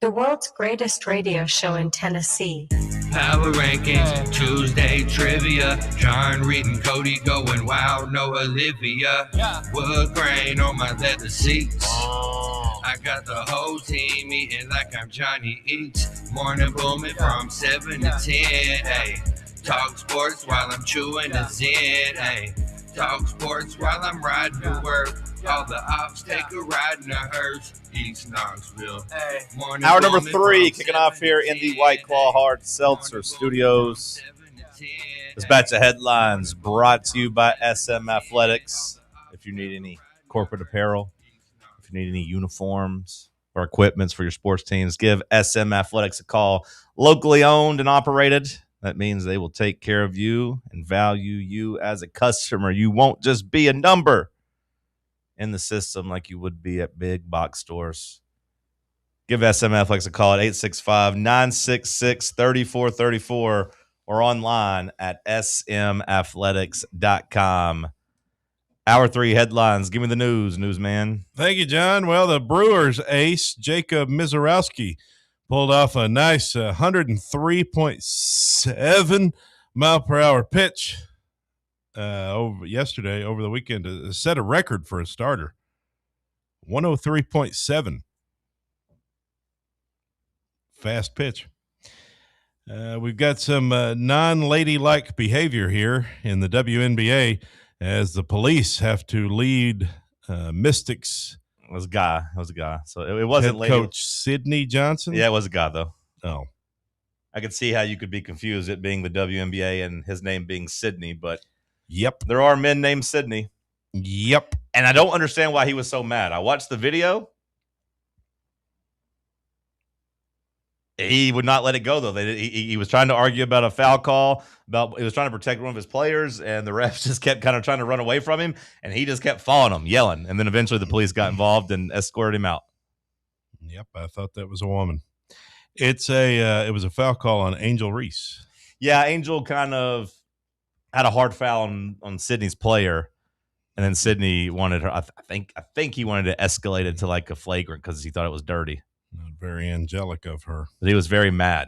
The world's greatest radio show in Tennessee. Power rankings, Tuesday trivia. John Reed and Cody going wild, no Olivia. Wood grain on my leather seats. I got the whole team eating like I'm Johnny Eats. Morning booming from 7 to 10. Ay. Talk sports while I'm chewing a Zen. Ay. Talk sports while I'm riding to work. All the ops take a ride in a hearse. East Knoxville. Morning Hour number booming 3 from kicking off here in the White Claw Hard Seltzer Studios. This batch of headlines brought to you by SM Athletics. If you need any corporate apparel, if you need any uniforms or equipments for your sports teams, give SM Athletics a call. Locally owned and operated. That means they will take care of you and value you as a customer. You won't just be a number in the system like you would be at big box stores. Give SM Athletics a call at 865-966-3434 or online at smathletics.com. Hour 3 headlines. Give me the news, newsman. Thank you, John. Well, the Brewers ace, Jacob Mizorowski, pulled off a nice 103.7 mile per hour pitch over the weekend to set a record for a starter. 103.7. Fast pitch. We've got some non-ladylike behavior here in the WNBA as the police have to lead Mystics. It was a guy. So it wasn't head coach Sidney Johnson. Yeah, it was a guy, though. Oh. I could see how you could be confused, it being the WNBA and his name being Sidney, but yep, there are men named Sidney. Yep. And I don't understand why he was so mad. I watched the video. He would not let it go, though. He was trying to argue about a foul call. He was trying to protect one of his players, and the refs just kept kind of trying to run away from him, and he just kept following him, yelling. And then eventually the police got involved and escorted him out. Yep, I thought that was a woman. It was a foul call on Angel Reese. Yeah, Angel kind of had a hard foul on Sydney's player, and then Sydney wanted her. I think he wanted to escalate it to like a flagrant because he thought it was dirty. Not very angelic of her. But he was very mad.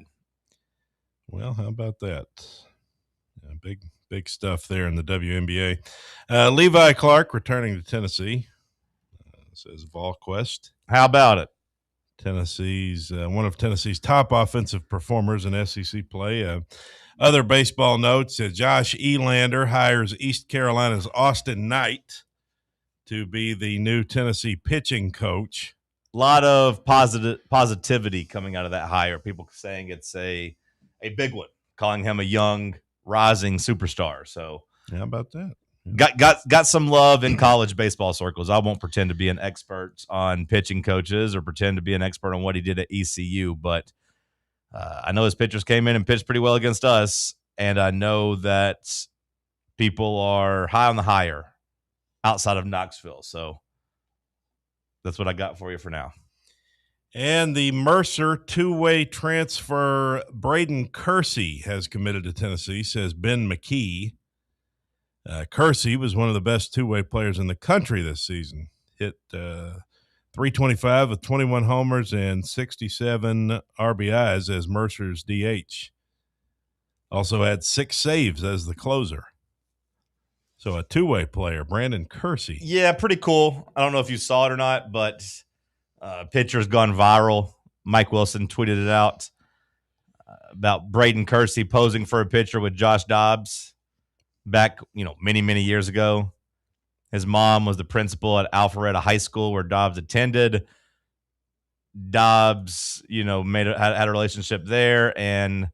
Well, how about that? Yeah, big stuff there in the WNBA. Levi Clark returning to Tennessee, says VolQuest. How about it? Tennessee's one of Tennessee's top offensive performers in SEC play. Other baseball notes: Josh Elander hires East Carolina's Austin Knight to be the new Tennessee pitching coach. A lot of positivity coming out of that hire. People saying it's a big one, calling him a young, rising superstar. So how about that? Got some love in college baseball circles. I won't pretend to be an expert on pitching coaches or pretend to be an expert on what he did at ECU, but I know his pitchers came in and pitched pretty well against us, and I know that people are high on the hire outside of Knoxville. So that's what I got for you for now. And the Mercer two-way transfer, Braden Kersey, has committed to Tennessee, says Ben McKee. Kersey was one of the best two-way players in the country this season. Hit 325 with 21 homers and 67 RBIs as Mercer's DH. Also had 6 saves as the closer. So a two-way player, Brandon Kersey. Yeah, pretty cool. I don't know if you saw it or not, but picture's gone viral. Mike Wilson tweeted it out about Braden Kersey posing for a picture with Josh Dobbs back, many, many years ago. His mom was the principal at Alpharetta High School where Dobbs attended. Dobbs, had a relationship there and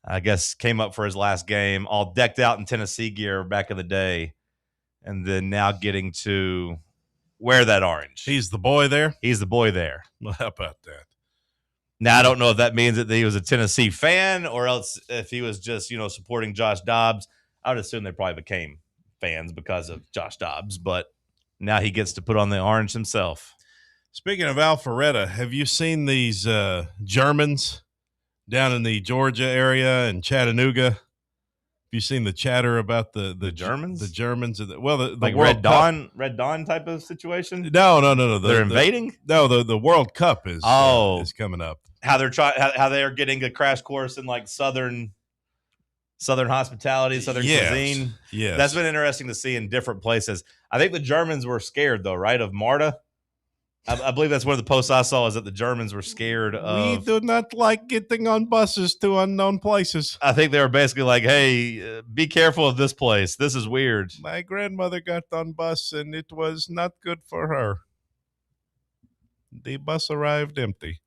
I guess came up for his last game, all decked out in Tennessee gear back in the day, and then now getting to wear that orange. He's the boy there? He's the boy there. Well, how about that? Now, I don't know if that means that he was a Tennessee fan or else if he was just, supporting Josh Dobbs. I would assume they probably became fans because of Josh Dobbs, but now he gets to put on the orange himself. Speaking of Alpharetta, have you seen these Germans down in the Georgia area and Chattanooga? Have you seen the chatter about the Germans? The Germans, the like World Red Dawn type of situation? No. They're invading? The World Cup is coming up. How they're how they are getting a crash course in like Southern hospitality, Southern cuisine. Yes. That's been interesting to see in different places. I think the Germans were scared though, right? Of Marta. I believe that's one of the posts I saw is that the Germans were scared of. We do not like getting on buses to unknown places. I think they were basically like, hey, be careful of this place. This is weird. My grandmother got on bus and it was not good for her. The bus arrived empty.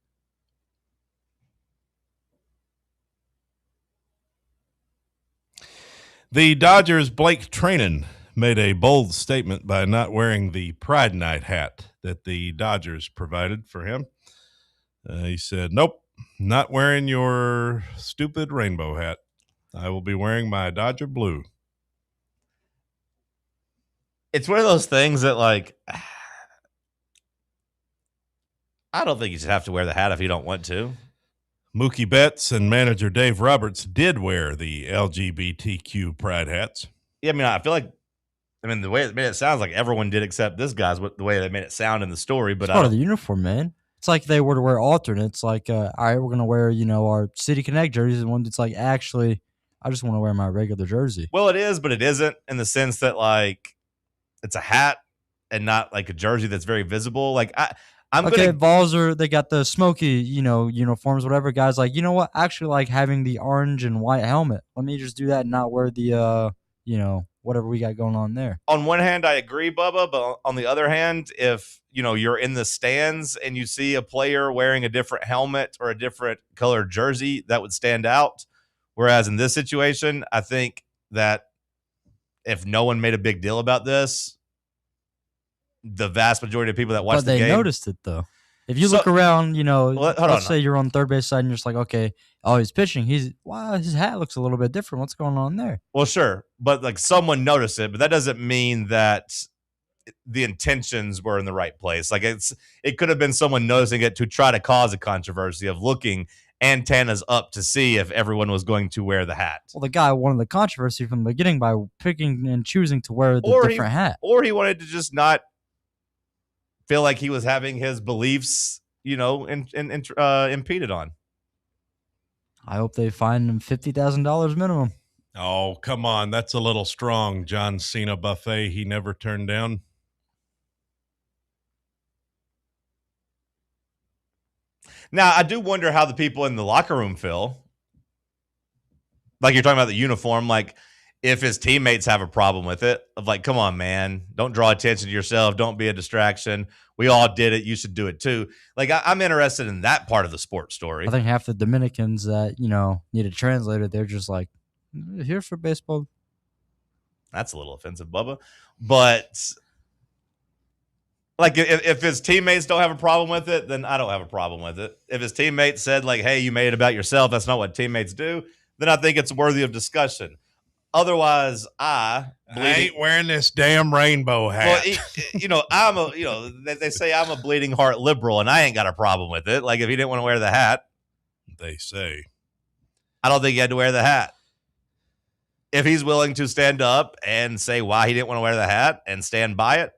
The Dodgers' Blake Treinen made a bold statement by not wearing the Pride Night hat that the Dodgers provided for him. He said, nope, not wearing your stupid rainbow hat. I will be wearing my Dodger blue. It's one of those things that, like, I don't think you should have to wear the hat if you don't want to. Mookie Betts and manager Dave Roberts did wear the LGBTQ pride hats. Yeah, I feel like, the way it made it sounds like everyone did except this guy's the way they made it sound in the story. But it's part of the uniform, man. It's like they were to wear alternates. Like, all right, we're going to wear, our City Connect jerseys. And one that's like, actually, I just want to wear my regular jersey. Well, it is, but it isn't in the sense that, like, it's a hat and not like a jersey that's very visible. Like, Vols they got the smoky, uniforms, whatever. Guys like, you know what? I actually like having the orange and white helmet. Let me just do that and not wear the, whatever we got going on there. On one hand, I agree, Bubba, but on the other hand, if, you're in the stands and you see a player wearing a different helmet or a different colored jersey, that would stand out. Whereas in this situation, I think that if no one made a big deal about this, the vast majority of people that watch the game. But they noticed it, though. If you look around, let's say you're on third base side and you're just like, okay, he's pitching. His hat looks a little bit different. What's going on there? Well, sure. But like someone noticed it, but that doesn't mean that the intentions were in the right place. Like it could have been someone noticing it to try to cause a controversy of looking antennas up to see if everyone was going to wear the hat. Well, the guy wanted the controversy from the beginning by picking and choosing to wear the different hat. Or he wanted to just not feel like he was having his beliefs, impeded on. I hope they fine him $50,000 minimum. Oh, come on. That's a little strong. John Cena buffet he never turned down. Now, I do wonder how the people in the locker room feel. Like you're talking about the uniform, like if his teammates have a problem with it, of like, come on, man, don't draw attention to yourself. Don't be a distraction. We all did it. You should do it too. Like I'm interested in that part of the sports story. I think half the Dominicans that, need a translator, they're just like, here for baseball. That's a little offensive, Bubba. But like if his teammates don't have a problem with it, then I don't have a problem with it. If his teammates said like, hey, you made it about yourself, that's not what teammates do, then I think it's worthy of discussion. Otherwise, I ain't wearing this damn rainbow hat. Well, they say I'm a bleeding heart liberal, and I ain't got a problem with it. Like, if he didn't want to wear the hat, they say, I don't think he had to wear the hat. If he's willing to stand up and say why he didn't want to wear the hat and stand by it,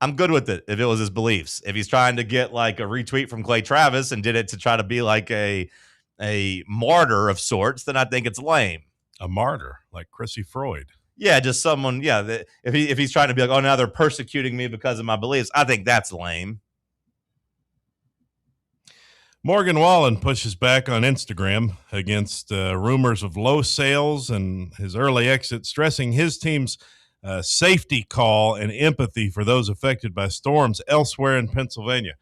I'm good with it if it was his beliefs. If he's trying to get like a retweet from Clay Travis and did it to try to be like a martyr of sorts, then I think it's lame. A martyr, like Chrissy Freud. Yeah, just someone, if he's trying to be like, oh, now they're persecuting me because of my beliefs, I think that's lame. Morgan Wallen pushes back on Instagram against rumors of low sales and his early exit, stressing his team's safety call and empathy for those affected by storms elsewhere in Pennsylvania.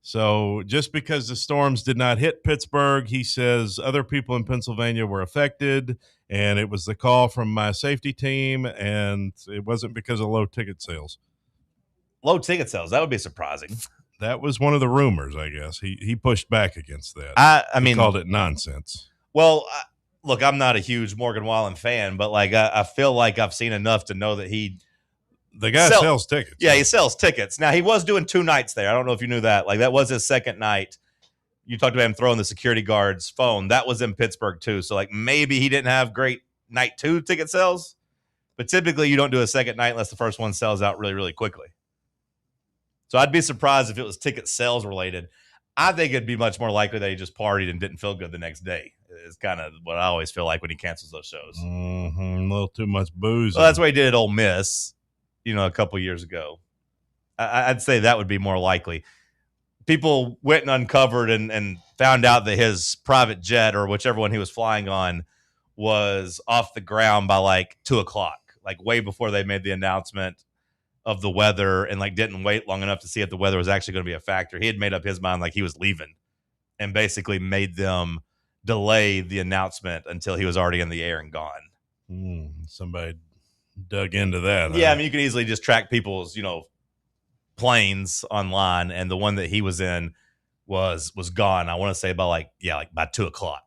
So just because the storms did not hit Pittsburgh, he says other people in Pennsylvania were affected, and it was the call from my safety team, and it wasn't because of low ticket sales. Low ticket sales, that would be surprising. That was one of the rumors, I guess. He pushed back against that. I mean, he called it nonsense. Well, look, I'm not a huge Morgan Wallen fan, but like I feel like I've seen enough to know that the guy sells tickets. Yeah, he sells tickets. Now, he was doing 2 nights there. I don't know if you knew that. Like, that was his second night. You talked about him throwing the security guard's phone. That was in Pittsburgh, too. So, like, maybe he didn't have great night 2 ticket sales. But typically, you don't do a second night unless the first one sells out really, really quickly. So I'd be surprised if it was ticket sales related. I think it'd be much more likely that he just partied and didn't feel good the next day. It's kind of what I always feel like when he cancels those shows. Mm-hmm. A little too much booze. Well, that's what he did at Ole Miss, a couple years ago. I'd say that would be more likely. People went and uncovered and found out that his private jet or whichever one he was flying on was off the ground by like 2:00, like way before they made the announcement of the weather, and like didn't wait long enough to see if the weather was actually going to be a factor. He had made up his mind like he was leaving and basically made them delay the announcement until he was already in the air and gone. Somebody dug into that. Yeah, I mean, you can easily just track people's, planes online, and the one that he was in was gone. I want to say by by 2:00.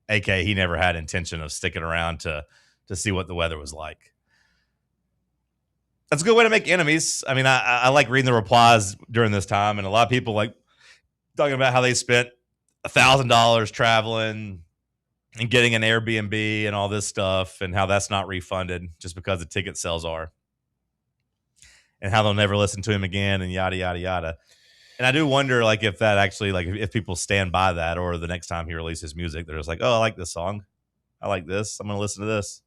AK, he never had intention of sticking around to see what the weather was like. That's a good way to make enemies. I mean, I like reading the replies during this time, and a lot of people like talking about how they spent $1,000 traveling and getting an Airbnb and all this stuff, and how that's not refunded just because the ticket sales are, and how they'll never listen to him again, and yada yada yada. And I do wonder, like, if that actually, like, if people stand by that, or the next time he releases music, they're just like, oh, I like this song, I like this, I'm going to listen to this.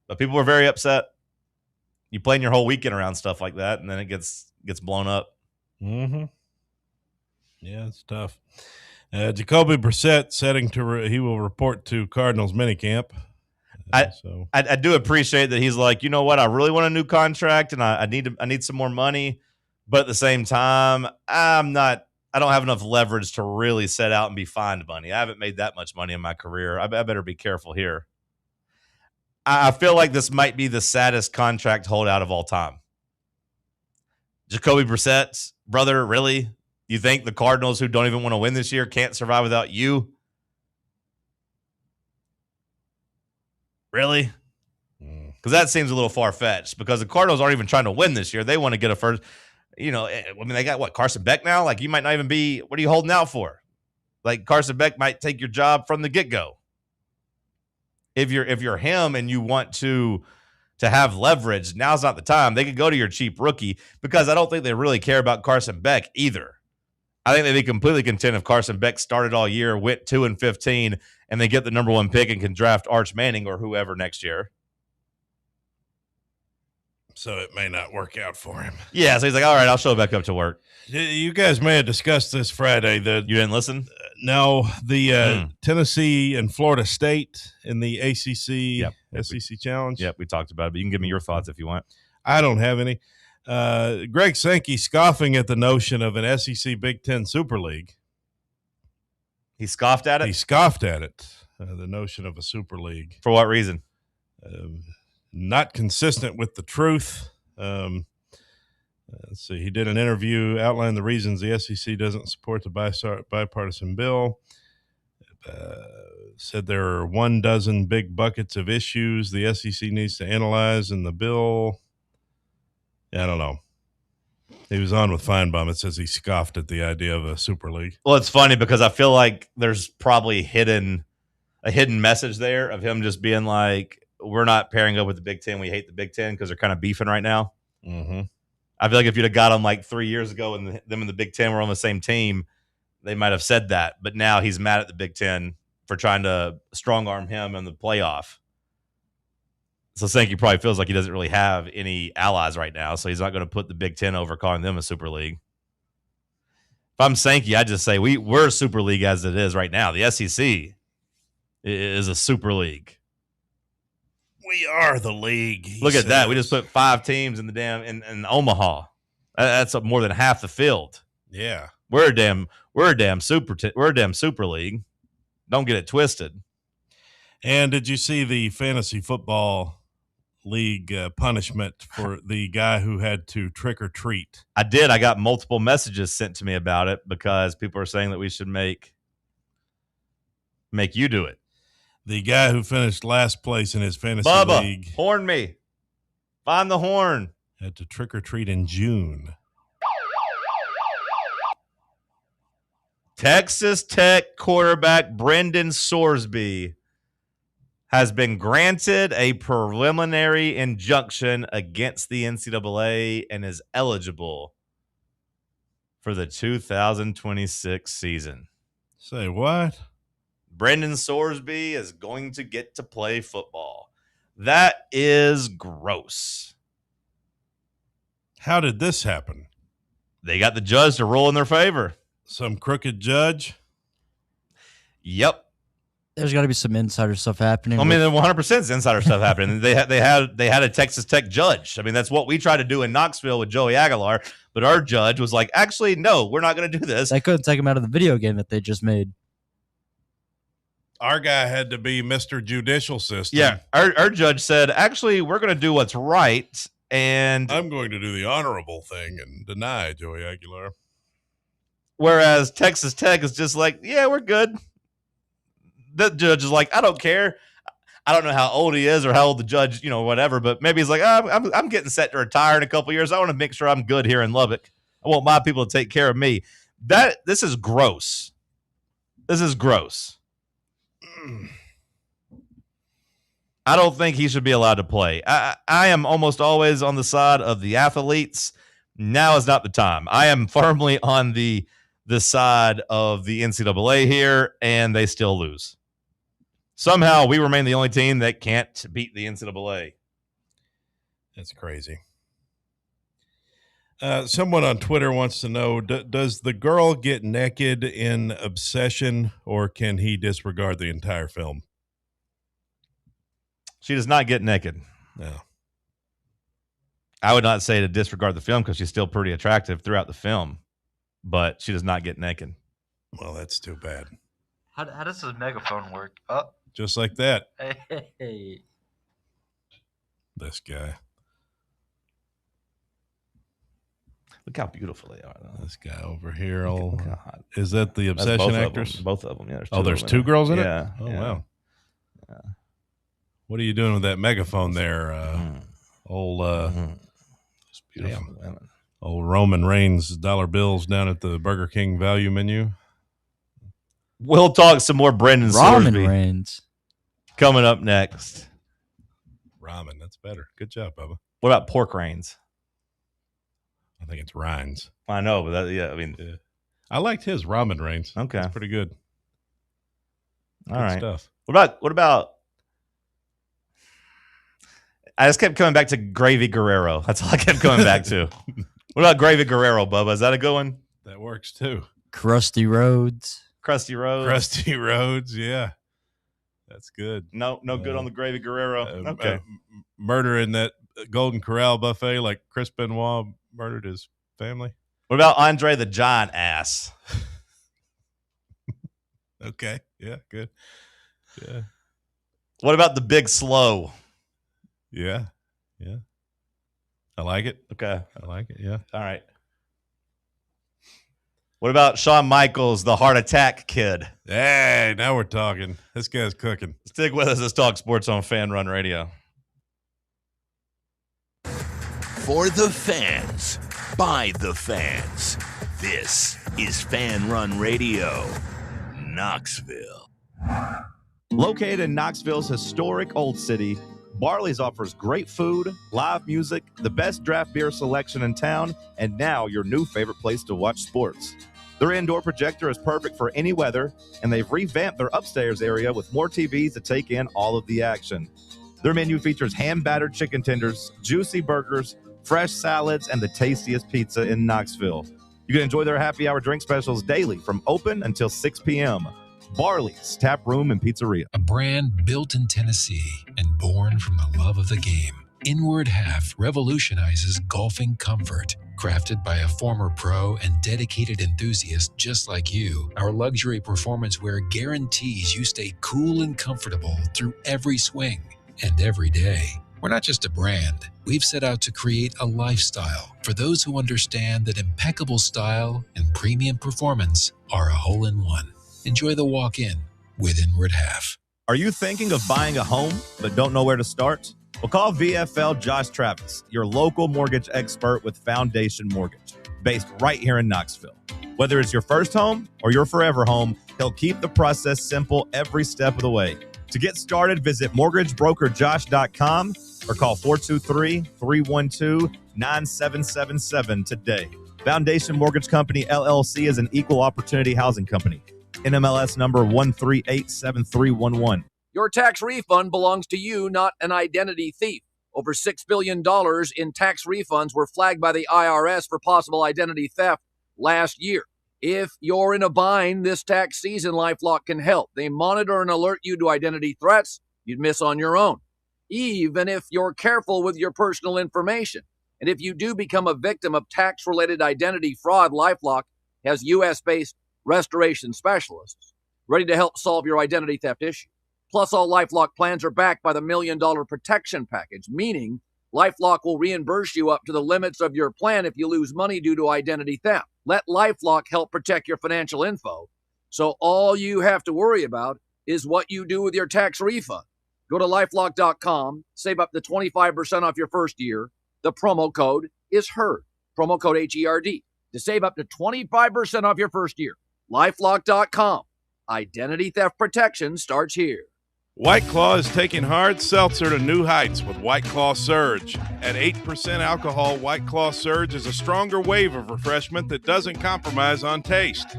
But people were very upset. You plan your whole weekend around stuff like that, and then it gets blown up. Mm-hmm. Yeah, it's tough. Jacoby Brissett he will report to Cardinals minicamp. I do appreciate that he's like, you know what, I really want a new contract, and I need some more money, but at the same time, I don't have enough leverage to really set out and be fined money. I haven't made that much money in my career. I better be careful here. I feel like this might be the saddest contract holdout of all time. Jacoby Brissett, brother, really? You think the Cardinals, who don't even want to win this year, can't survive without you? Really? Because that seems a little far-fetched, because the Cardinals aren't even trying to win this year. They want to get a first. I mean, they got what, Carson Beck now? Like, you might not even be, what are you holding out for? Like, Carson Beck might take your job from the get-go. If you're him and you want to have leverage, now's not the time. They could go to your cheap rookie, because I don't think they really care about Carson Beck either. I think they'd be completely content if Carson Beck started all year, went 2-15, and they get the number 1 pick and can draft Arch Manning or whoever next year. So it may not work out for him. Yeah, so he's like, all right, I'll show back up to work. You guys may have discussed this Friday. You didn't listen? No, the Tennessee and Florida State in the ACC SEC Challenge. Yep, we talked about it, but you can give me your thoughts if you want. I don't have any. Greg Sankey scoffing at the notion of an SEC Big Ten Super League. He scoffed at it? He scoffed at it, the notion of a Super League. For what reason? Not consistent with the truth. Let's see. He did an interview outlining the reasons the SEC doesn't support the bipartisan bill. Said there are 12 big buckets of issues the SEC needs to analyze in the bill. I don't know. He was on with Feinbaum. It says he scoffed at the idea of a Super League. Well, it's funny because I feel like there's probably a hidden message there of him just being like, we're not pairing up with the Big Ten. We hate the Big Ten because they're kind of beefing right now. Mm-hmm. I feel like if you'd have got them like 3 years ago and them and the Big Ten were on the same team, they might have said that. But now he's mad at the Big Ten for trying to strong arm him in the playoff. So Sankey probably feels like he doesn't really have any allies right now, so he's not going to put the Big Ten over calling them a Super League. If I'm Sankey, I'd just say we're a Super League as it is right now. The SEC is a Super League. We are the league. Look at that. We just put 5 teams in the damn in Omaha. That's more than half the field. Yeah. We're a damn Super League. Don't get it twisted. And did you see the fantasy football league punishment for the guy who had to trick or treat? I did. I got multiple messages sent to me about it because people are saying that we should make you do it. The guy who finished last place in his fantasy Bubba, league. Horn me. Find the horn. Had to trick or treat in June. Texas Tech quarterback Brendan Sorsby has been granted a preliminary injunction against the NCAA and is eligible for the 2026 season. Say what? Brendan Sorsby is going to get to play football. That is gross. How did this happen? They got the judge to rule in their favor. Some crooked judge? Yep. There's got to be some insider stuff happening. I mean, 100% is insider stuff happening. They had a Texas Tech judge. I mean, that's what we tried to do in Knoxville with Joey Aguilar, but our judge was like, actually, no, we're not going to do this. They couldn't take him out of the video game that they just made. Our guy had to be Mr. Judicial System. Yeah, our judge said, actually, we're going to do what's right, and I'm going to do the honorable thing and deny Joey Aguilar. Whereas Texas Tech is just like, yeah, we're good. The judge is like, I don't care. I don't know how old he is or how old the judge, whatever, but maybe he's like, I'm getting set to retire in a couple of years. I want to make sure I'm good here in Lubbock. I want my people to take care of me. This is gross. This is gross. I don't think he should be allowed to play. I am almost always on the side of the athletes. Now is not the time. I am firmly on the side of the NCAA here, and they still lose. Somehow we remain the only team that can't beat the NCAA. That's crazy. Someone on Twitter wants to know, does the girl get naked in Obsession, or can he disregard the entire film? She does not get naked. No. I would not say to disregard the film because she's still pretty attractive throughout the film, but she does not get naked. Well, that's too bad. How does this megaphone work? Oh. Just like that. Hey. This guy. Look how beautiful they are, though. This guy over here. Is that the Obsession both actress? Both of them. Yeah. There's two girls in it? Yeah. Oh, yeah. wow. Yeah. What are you doing with that megaphone there? Old beautiful women. Old Roman Reigns dollar bills down at the Burger King value menu. We'll talk some more Brendan Ramen Sorsby Reigns coming up next. Ramen, that's better. Good job, Bubba. What about pork reigns? I think it's Rhines. I know, but I liked his Ramen Reigns. Okay, that's pretty good. All good right. Stuff. What about? I just kept coming back to Gravy Guerrero. That's all I kept coming back to. What about Gravy Guerrero, Bubba? Is that a good one? That works too. Crusty Roads. Crusty Roads. Crusty Roads, yeah. That's good. No good on the Gravy Guerrero. Okay. Murder in that Golden Corral buffet like Chris Benoit murdered his family. What about Andre the Giant Ass? Okay. Yeah, good. Yeah. What about the Big Slow? Yeah. Yeah. I like it. Okay. I like it. Yeah. All right. What about Shawn Michaels, the heart attack kid? Hey, now we're talking. This guy's cooking. Stick with us. Let's talk sports on Fan Run Radio. For the fans, by the fans. This is Fan Run Radio, Knoxville. Located in Knoxville's historic Old City, Barley's offers great food, live music, the best draft beer selection in town, and now your new favorite place to watch sports. Their indoor projector is perfect for any weather, and they've revamped their upstairs area with more TVs to take in all of the action. Their menu features hand-battered chicken tenders, juicy burgers, fresh salads, and the tastiest pizza in Knoxville. You can enjoy their happy hour drink specials daily from open until 6 p.m. Barley's Tap Room and Pizzeria. A brand built in Tennessee and born from the love of the game. Inward Half revolutionizes golfing comfort. Crafted by a former pro and dedicated enthusiast just like you, our luxury performance wear guarantees you stay cool and comfortable through every swing and every day. We're not just a brand. We've set out to create a lifestyle for those who understand that impeccable style and premium performance are a hole-in-one. Enjoy the walk-in with Inward Half. Are you thinking of buying a home but don't know where to start? Well, call VFL Josh Travis, your local mortgage expert with Foundation Mortgage, based right here in Knoxville. Whether it's your first home or your forever home, he'll keep the process simple every step of the way. To get started, visit mortgagebrokerjosh.com or call 423-312-9777 today. Foundation Mortgage Company, LLC is an equal opportunity housing company. NMLS number 1387311. Your tax refund belongs to you, not an identity thief. Over $6 billion in tax refunds were flagged by the IRS for possible identity theft last year. If you're in a bind this tax season, LifeLock can help. They monitor and alert you to identity threats you'd miss on your own, even if you're careful with your personal information. And if you do become a victim of tax-related identity fraud, LifeLock has U.S.-based restoration specialists ready to help solve your identity theft issue. Plus, all LifeLock plans are backed by the $1 Million Protection Package, meaning LifeLock will reimburse you up to the limits of your plan if you lose money due to identity theft. Let LifeLock help protect your financial info, so all you have to worry about is what you do with your tax refund. Go to LifeLock.com, save up to 25% off your first year. The promo code is HERD, promo code HERD, to save up to 25% off your first year. LifeLock.com. Identity theft protection starts here. White Claw is taking hard seltzer to new heights with White Claw Surge. At 8% alcohol, White Claw Surge is a stronger wave of refreshment that doesn't compromise on taste.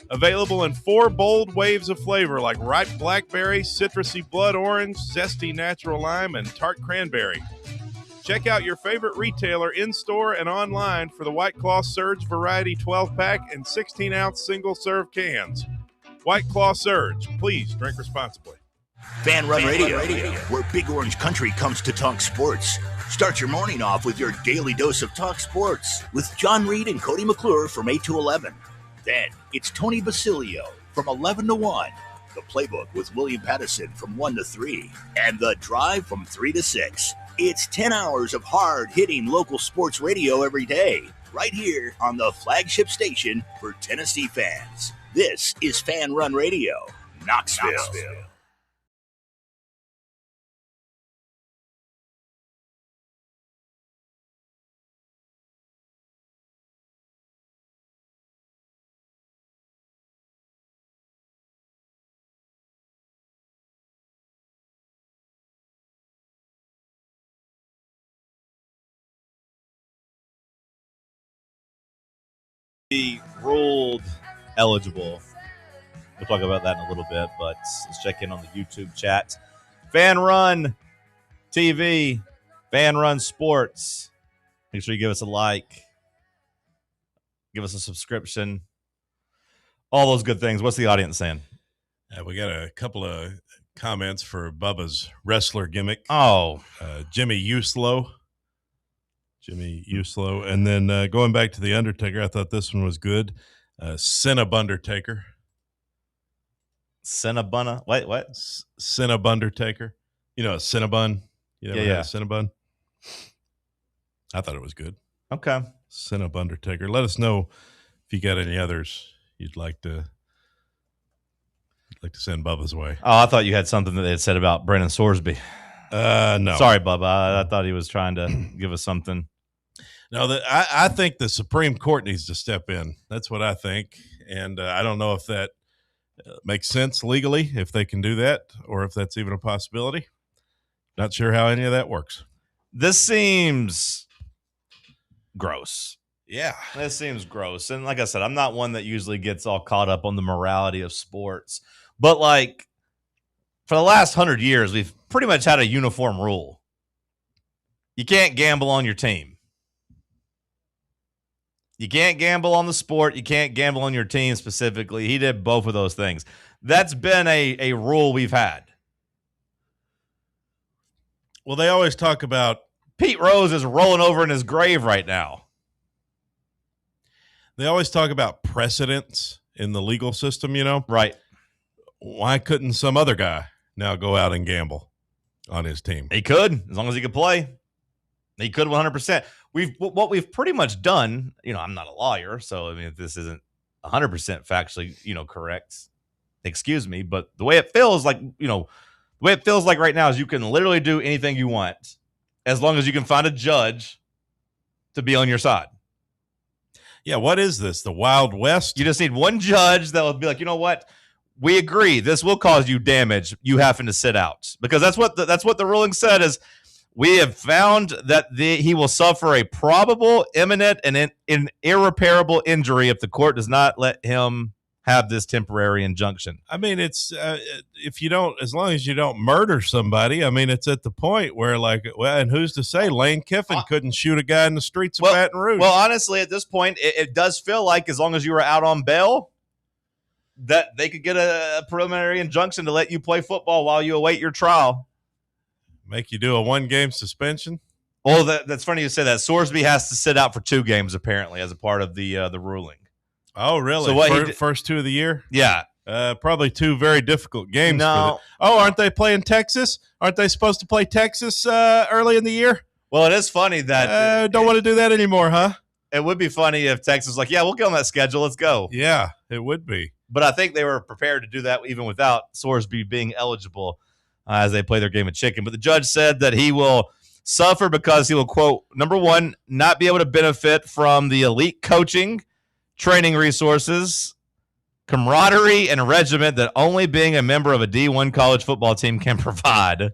Available in 4 bold waves of flavor like ripe blackberry, citrusy blood orange, zesty natural lime, and tart cranberry. Check out your favorite retailer in-store and online for the White Claw Surge Variety 12-pack and 16-ounce single-serve cans. White Claw Surge. Please drink responsibly. Fan Run Radio, where Big Orange Country comes to talk sports. Start your morning off with your daily dose of talk sports with John Reed and Cody McClure from 8 to 11. Then it's Tony Basilio from 11 to 1. The Playbook with William Pattison from 1 to 3. And The Drive from 3 to 6. It's 10 hours of hard-hitting local sports radio every day, right here on the flagship station for Tennessee fans. This is Fan Run Radio, Knoxville. Be ruled eligible. We'll talk about that in a little bit, but let's check in on the YouTube chat. Fan Run TV, Fan Run Sports. Make sure you give us a like, give us a subscription, all those good things. What's the audience saying? We got a couple of comments for Bubba's wrestler gimmick. Oh, Jimmy Uslow. And then going back to The Undertaker, I thought this one was good. Cinnabundertaker. Cinnabunna? Wait, what? Cinnabundertaker. You know, a Cinnabun? You never had a Cinnabun? I thought it was good. Okay. Cinnabundertaker. Let us know If you got any others you'd like to send Bubba's way. Oh, I thought you had something that they had said about Brennan Sorsby. No. Sorry, Bubba. I thought he was trying to give us something. No, I think the Supreme Court needs to step in. That's what I think. And I don't know if that makes sense legally, if they can do that, or if that's even a possibility. Not sure how any of that works. This seems gross. Yeah. This seems gross. And like I said, I'm not one that usually gets all caught up on the morality of sports. But like for the last 100 years, we've pretty much had a uniform rule. You can't gamble on your team. You can't gamble on the sport. You can't gamble on your team specifically. He did both of those things. That's been a rule we've had. Well, they always talk about Pete Rose is rolling over in his grave right now. They always talk about precedents in the legal system, you know? Right. Why couldn't some other guy now go out and on his team? He could, as long as he could play. He could 100%. What we've pretty much done, I'm not a lawyer, so I mean, if this isn't 100% factually, correct, excuse me, but the way it feels like, right now is you can literally do anything you want as long as you can find a judge to be on your side. Yeah, what is this? The Wild West? You just need one judge that will be like, you know what? We agree. This will cause you damage. You having to sit out, because that's what the ruling said is. We have found that he will suffer a probable, imminent, and irreparable injury if the court does not let him have this temporary injunction. I mean, it's as long as you don't murder somebody, I mean, it's at the point where and who's to say Lane Kiffin couldn't shoot a guy in the streets of Baton Rouge? Well, honestly, at this point, it does feel like as long as you were out on bail, that they could get a preliminary injunction to let you play football while you await your trial. Make you do a 1-game suspension? Well, that's funny you say that. Sorsby has to sit out for 2 games, apparently, as a part of the ruling. Oh, really? So what first 2 of the year? Yeah. Probably 2 very difficult games. No. Aren't they playing Texas? Aren't they supposed to play Texas early in the year? Well, it is funny that don't want to do that anymore, huh? It would be funny if Texas was like, yeah, we'll get on that schedule. Let's go. Yeah, it would be. But I think they were prepared to do that even without Sorsby being eligible as they play their game of chicken. But the judge said that he will suffer because he will, quote, number one, not be able to benefit from the elite coaching, training resources, camaraderie, and regiment that only being a member of a D1 college football team can provide.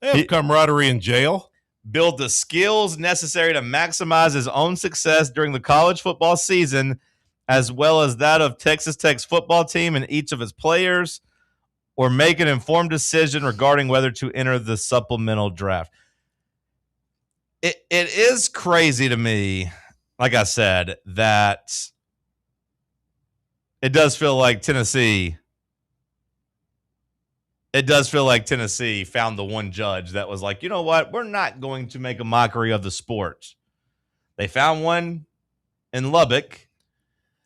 They have camaraderie in jail. Build the skills necessary to maximize his own success during the college football season, as well as that of Texas Tech's football team and each of its players, or make an informed decision regarding whether to enter the supplemental draft. It is crazy to me, like I said, that it does feel like Tennessee found the one judge that was like, you know what? We're not going to make a mockery of the sport. They found one in Lubbock.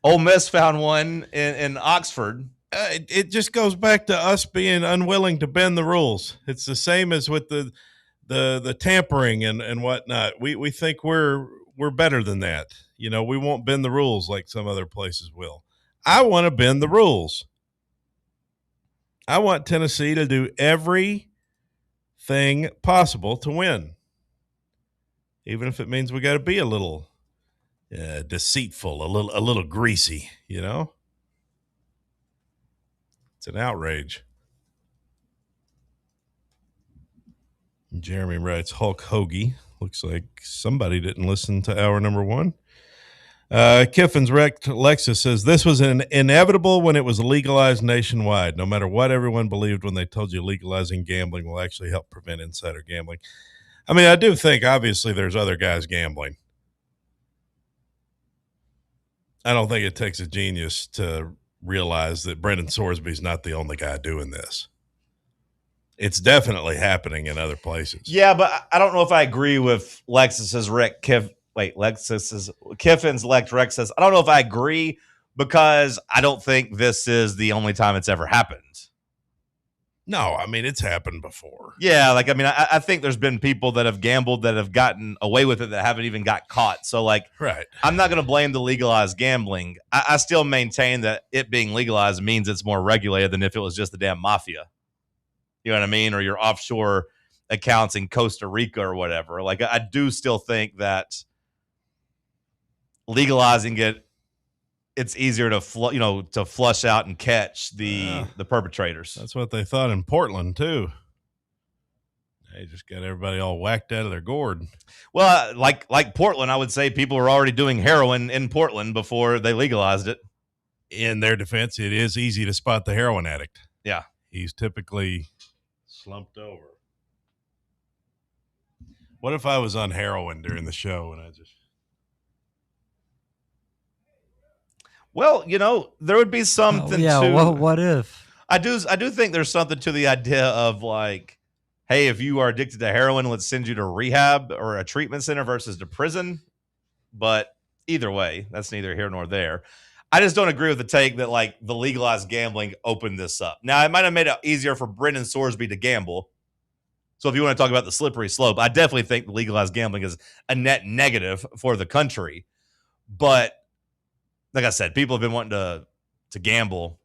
Ole Miss found one in Oxford. It just goes back to us being unwilling to bend the rules. It's the same as with the tampering and whatnot. We think we're better than that. We won't bend the rules like some other places will. I want to bend the rules. I want Tennessee to do everything possible to win, even if it means we got to be a little deceitful, a little greasy. It's an outrage. Jeremy writes, Hulk Hoagie. Looks like somebody didn't listen to hour number 1. Kiffin's wrecked Lexus says, this was inevitable when it was legalized nationwide. No matter what everyone believed when they told you legalizing gambling will actually help prevent insider gambling. I mean, I do think, obviously, there's other guys gambling. I don't think it takes a genius to realize that Brendan Sorsby's not the only guy doing this. It's definitely happening in other places. Yeah, but I don't know if I agree with Kiffin's Lex Rex says. I don't know if I agree because I don't think this is the only time it's ever happened. No, I mean, it's happened before. Yeah, like, I mean, I think there's been people that have gambled that have gotten away with it that haven't even got caught. So, like, right. I'm not going to blame the legalized gambling. I still maintain that it being legalized means it's more regulated than if it was just the damn mafia. You know what I mean? Or your offshore accounts in Costa Rica or whatever. Like, I do still think that legalizing it, it's easier to flush out and catch the perpetrators. That's what they thought in Portland too. They just got everybody all whacked out of their gourd. Well, like Portland, I would say people were already doing heroin in Portland before they legalized it. In their defense, it is easy to spot the heroin addict. Yeah. He's typically slumped over. What if I was on heroin during the show and I just... Well, there would be something to... what if? I do think there's something to the idea of, like, hey, if you are addicted to heroin, let's send you to rehab or a treatment center versus to prison. But either way, that's neither here nor there. I just don't agree with the take that, like, the legalized gambling opened this up. Now, it might have made it easier for Brendan Sorsby to gamble. So if you want to talk about the slippery slope, I definitely think legalized gambling is a net negative for the country. But like I said, people have been wanting to gamble.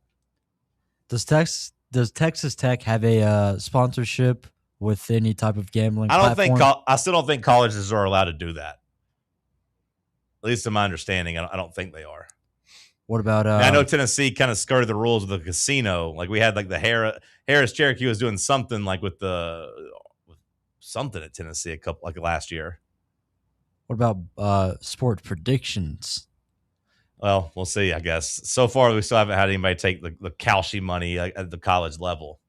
Does Texas Tech have a sponsorship with any type of gambling platform? I still don't think colleges are allowed to do that. At least in my understanding, I don't think they are. What about? I know Tennessee kind of skirted the rules with the casino. Like we had like the Harris Cherokee was doing something like with something at Tennessee last year. What about sports predictions? Well, we'll see, I guess. So far, we still haven't had anybody take the Kalshi money at the college level.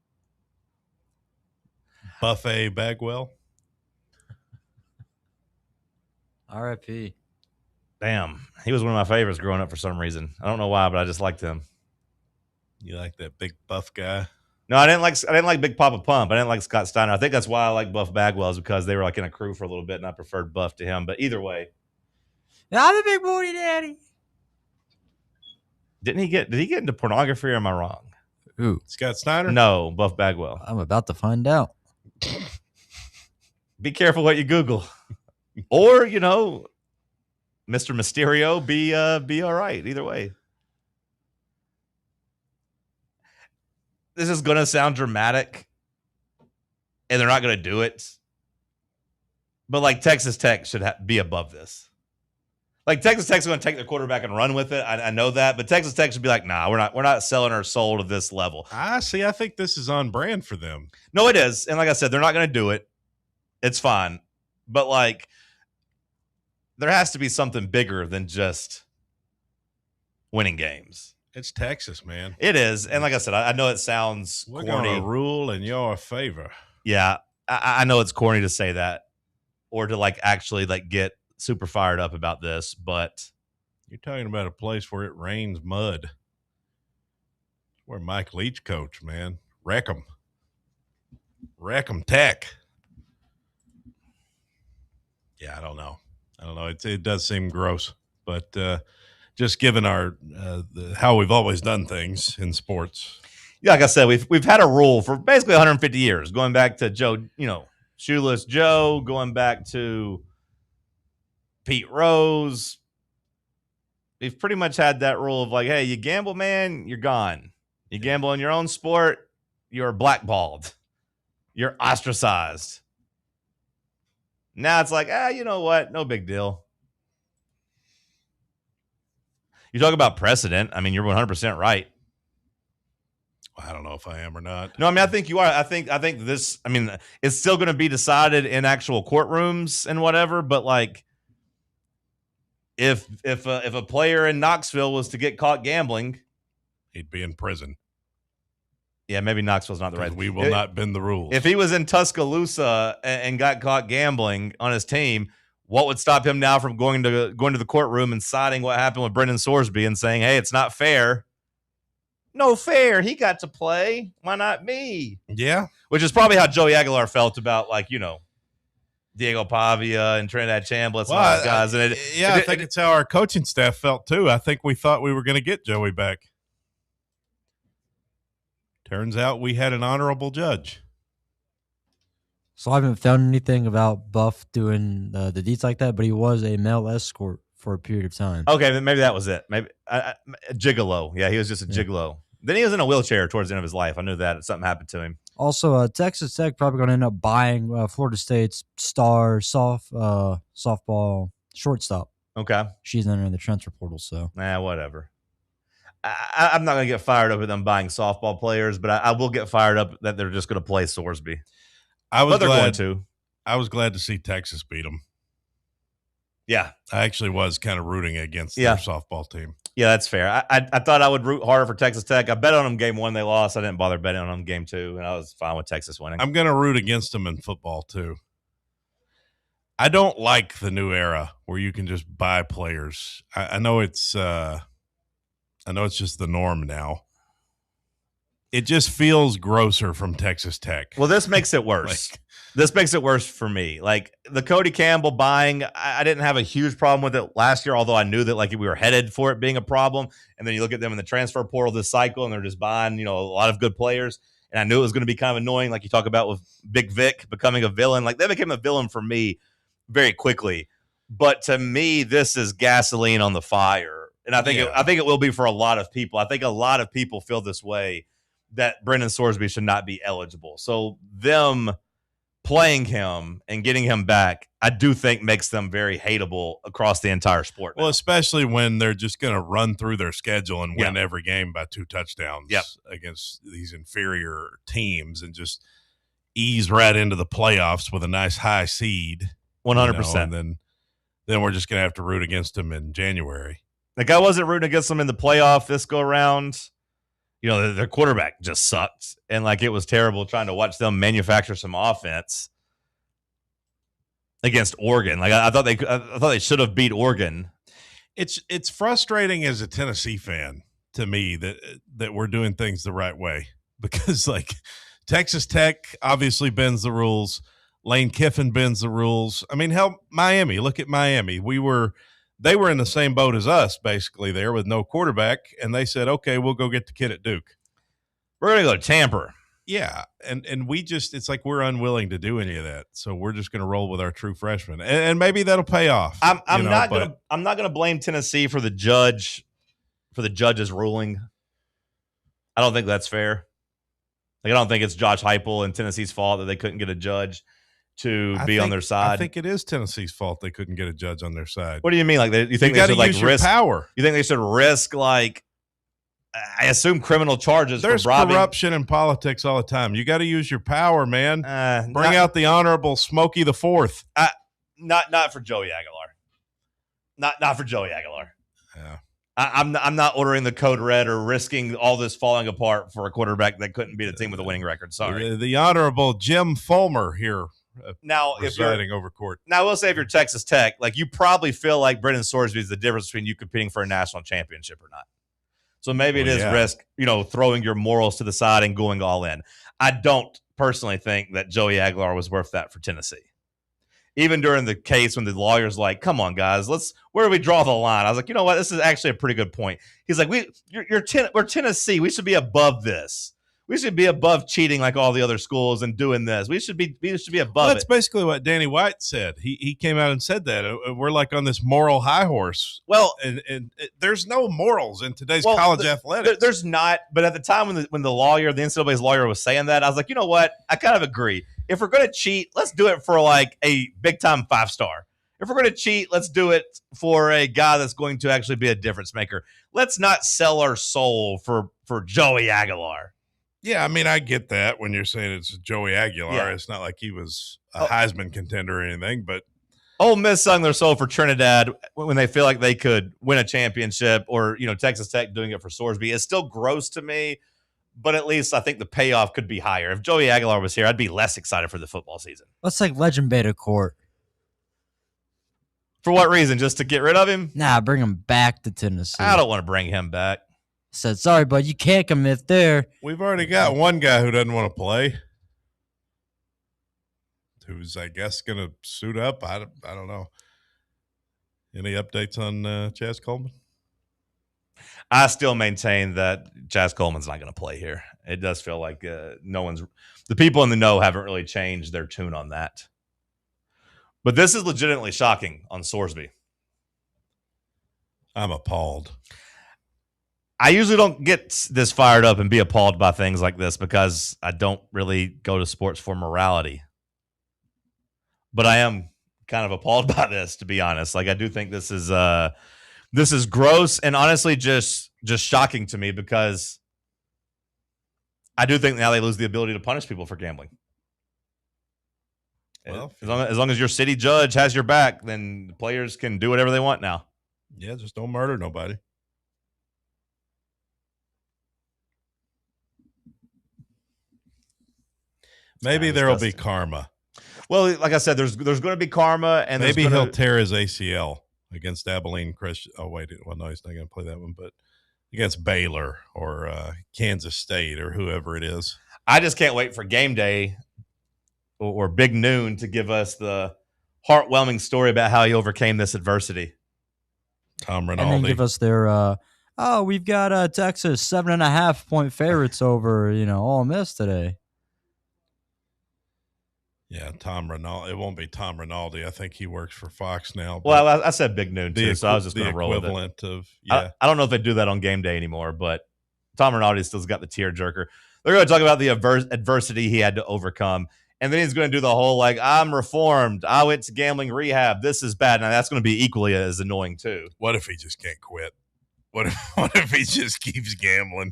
Buffet Bagwell. R.I.P. Damn, he was one of my favorites growing up for some reason. I don't know why, but I just liked him. You like that big buff guy? No, I didn't like Big Papa Pump. I didn't like Scott Steiner. I think that's why I like Buff Bagwell, is because they were like in a crew for a little bit, and I preferred Buff to him. But either way, I'm a big booty daddy. Did he get into pornography, or am I wrong? Who? Scott Steiner? No, Buff Bagwell. I'm about to find out. Be careful what you Google. Or, Mr. Mysterio, be all right. Either way. This is going to sound dramatic, and they're not going to do it. But, like, Texas Tech should be above this. Like, Texas Tech's going to take their quarterback and run with it. I know that, but Texas Tech should be like, nah, we're not selling our soul to this level. I think this is on brand for them. No, it is. And like I said, they're not going to do it. It's fine. But, like, there has to be something bigger than just winning games. It's Texas, man. It is. And like I said, I know it sounds corny. We're going to rule in your favor. Yeah. I know it's corny to say that or to, like, actually, like, get super fired up about this, but you're talking about a place where it rains mud. Where Mike Leach coach, man. Wreck 'em Tech. Yeah, I don't know. It does seem gross, but just given our how we've always done things in sports. Yeah, like I said, we've had a rule for basically 150 years, going back to Joe, Shoeless Joe, going back to Pete Rose. We've pretty much had that rule of like, hey, you gamble, man, you're gone. You gamble in your own sport, you're blackballed. You're ostracized. Now it's like, you know what? No big deal. You talk about precedent. I mean, you're 100% right. I don't know if I am or not. No, I mean, I think you are. I think this, I mean, it's still going to be decided in actual courtrooms and whatever, but like, if a player in Knoxville was to get caught gambling, he'd be in prison. Yeah, maybe Knoxville's not the right. We will not bend the rules. If he was in Tuscaloosa and got caught gambling on his team, what would stop him now from going to the courtroom and citing what happened with Brendan Sorsby and saying, "Hey, it's not fair." No fair. He got to play. Why not me? Yeah. Which is probably how Joey Aguilar felt about, like, Diego Pavia and Trinidad Chambliss and all those guys. I think it's how our coaching staff felt too. I think we thought we were going to get Joey back. Turns out we had an honorable judge. So I haven't found anything about Buff doing the deeds like that, but he was a male escort for a period of time. Okay, then maybe that was it. Maybe a gigolo. Yeah, he was just a gigolo. Then he was in a wheelchair towards the end of his life. I knew that something happened to him. Also, Texas Tech probably going to end up buying Florida State's star softball shortstop. Okay. She's entering the transfer portal, so. Whatever. I'm not going to get fired up with them buying softball players, but I will get fired up that they're just going to play Sorsby. I was glad to. I was glad to see Texas beat them. Yeah. I actually was kind of rooting against their softball team. Yeah, that's fair. I thought I would root harder for Texas Tech. I bet on them game 1. They lost. I didn't bother betting on them game 2, and I was fine with Texas winning. I'm going to root against them in football, too. I don't like the new era where you can just buy players. I know it's just the norm now. It just feels grosser from Texas Tech. Well, this makes it worse. This makes it worse for me. Like the Cody Campbell buying, I didn't have a huge problem with it last year, although I knew that we were headed for it being a problem. And then you look at them in the transfer portal this cycle, and they're just buying, a lot of good players. And I knew it was going to be kind of annoying, like you talk about with Big Vic becoming a villain. Like they became a villain for me very quickly. But to me, this is gasoline on the fire. And I think it will be for a lot of people. I think a lot of people feel this way, that Brendan Sorsby should not be eligible. So them playing him and getting him back, I do think makes them very hateable across the entire sport. Well, especially when they're just going to run through their schedule and win every game by 2 touchdowns against these inferior teams and just ease right into the playoffs with a nice high seed. 100%. And then we're just going to have to root against them in January. Like I wasn't rooting against them in the playoff this go around. Their quarterback just sucked, and it was terrible trying to watch them manufacture some offense against Oregon. I thought they should have beat Oregon. It's frustrating as a Tennessee fan to me that we're doing things the right way, because Texas Tech obviously bends the rules. Lane Kiffin bends the rules. I mean, hell, Miami. Look at Miami. They were in the same boat as us, basically, there with no quarterback, and they said, okay, we'll go get the kid at Duke. We're going to go to Tampa. Yeah, and we just – it's like we're unwilling to do any of that, so we're just going to roll with our true freshmen, and maybe that'll pay off. I'm not going to blame Tennessee for the judge's ruling. I don't think that's fair. I don't think it's Josh Heupel and Tennessee's fault that they couldn't get a judge to be on their side. I think it is Tennessee's fault they couldn't get a judge on their side. What do you mean? You think they should risk power? You think they should risk I assume criminal charges? There's for robbing? Corruption in politics all the time. You got to use your power, man. Bring out the honorable Smokey the Fourth. Not for Joey Aguilar. Not for Joey Aguilar. Yeah. I'm not ordering the code red or risking all this falling apart for a quarterback that couldn't beat a team with a winning record. Sorry. The honorable Jim Fulmer here. Now, over court. Now, I will say, if you're Texas Tech, you probably feel like Brendan Sorsby is the difference between you competing for a national championship or not. So maybe it is risk, throwing your morals to the side and going all in. I don't personally think that Joey Aguilar was worth that for Tennessee. Even during the case when the lawyer's like, "Come on, guys, where do we draw the line?" I was like, you know what, this is actually a pretty good point. He's like, we're Tennessee. We should be above this. We should be above cheating like all the other schools and doing this. We should be above That's basically what Danny White said. He came out and said that. We're on this moral high horse. Well, and there's no morals in today's college athletics. There's not. But at the time when the NCAA's lawyer was saying that, I was like, you know what? I kind of agree. If we're going to cheat, let's do it for a big-time 5-star. If we're going to cheat, let's do it for a guy that's going to actually be a difference maker. Let's not sell our soul for Joey Aguilar. Yeah, I mean, I get that when you're saying it's Joey Aguilar. Yeah. It's not like he was a Heisman contender or anything, but Ole Miss selling their soul for Trinidad when they feel like they could win a championship, or Texas Tech doing it for Sorsby is still gross to me. But at least I think the payoff could be higher. If Joey Aguilar was here, I'd be less excited for the football season. Let's take Legend Bay to court. For what reason? Just to get rid of him? Nah, bring him back to Tennessee. I don't want to bring him back. Said, sorry, bud, you can't commit there. We've already got one guy who doesn't want to play, who's, I guess, going to suit up. I don't know. Any updates on Chaz Coleman? I still maintain that Chaz Coleman's not going to play here. It does feel like the people in the know haven't really changed their tune on that. But this is legitimately shocking on Sorsby. I'm appalled. I usually don't get this fired up and be appalled by things like this because I don't really go to sports for morality. But I am kind of appalled by this, to be honest. Like, I do think this is gross and honestly just shocking to me because I do think now they lose the ability to punish people for gambling. Well, as long as your city judge has your back, then players can do whatever they want now. Yeah, just don't murder nobody. Maybe there will be karma. Well, like I said, there's going to be karma, and maybe he'll tear his ACL against Abilene Christian. Oh wait, well no, he's not going to play that one, but against Baylor or Kansas State or whoever it is. I just can't wait for game day or Big Noon to give us the heartwarming story about how he overcame this adversity. Tom Rinaldi. And then give us their, we've got Texas 7.5-point favorites over, Ole Miss today. Yeah, Tom Rinaldi. It won't be Tom Rinaldi. I think he works for Fox now. Well, I said Big Noon too, so I was just going to roll with it. Equivalent of, yeah. I don't know if they do that on game day anymore, but Tom Rinaldi still's got the tearjerker. They're going to talk about the adversity he had to overcome. And then he's going to do the whole, like, I'm reformed. I went to gambling rehab. This is bad. Now, that's going to be equally as annoying, too. What if he just can't quit? What if he just keeps gambling?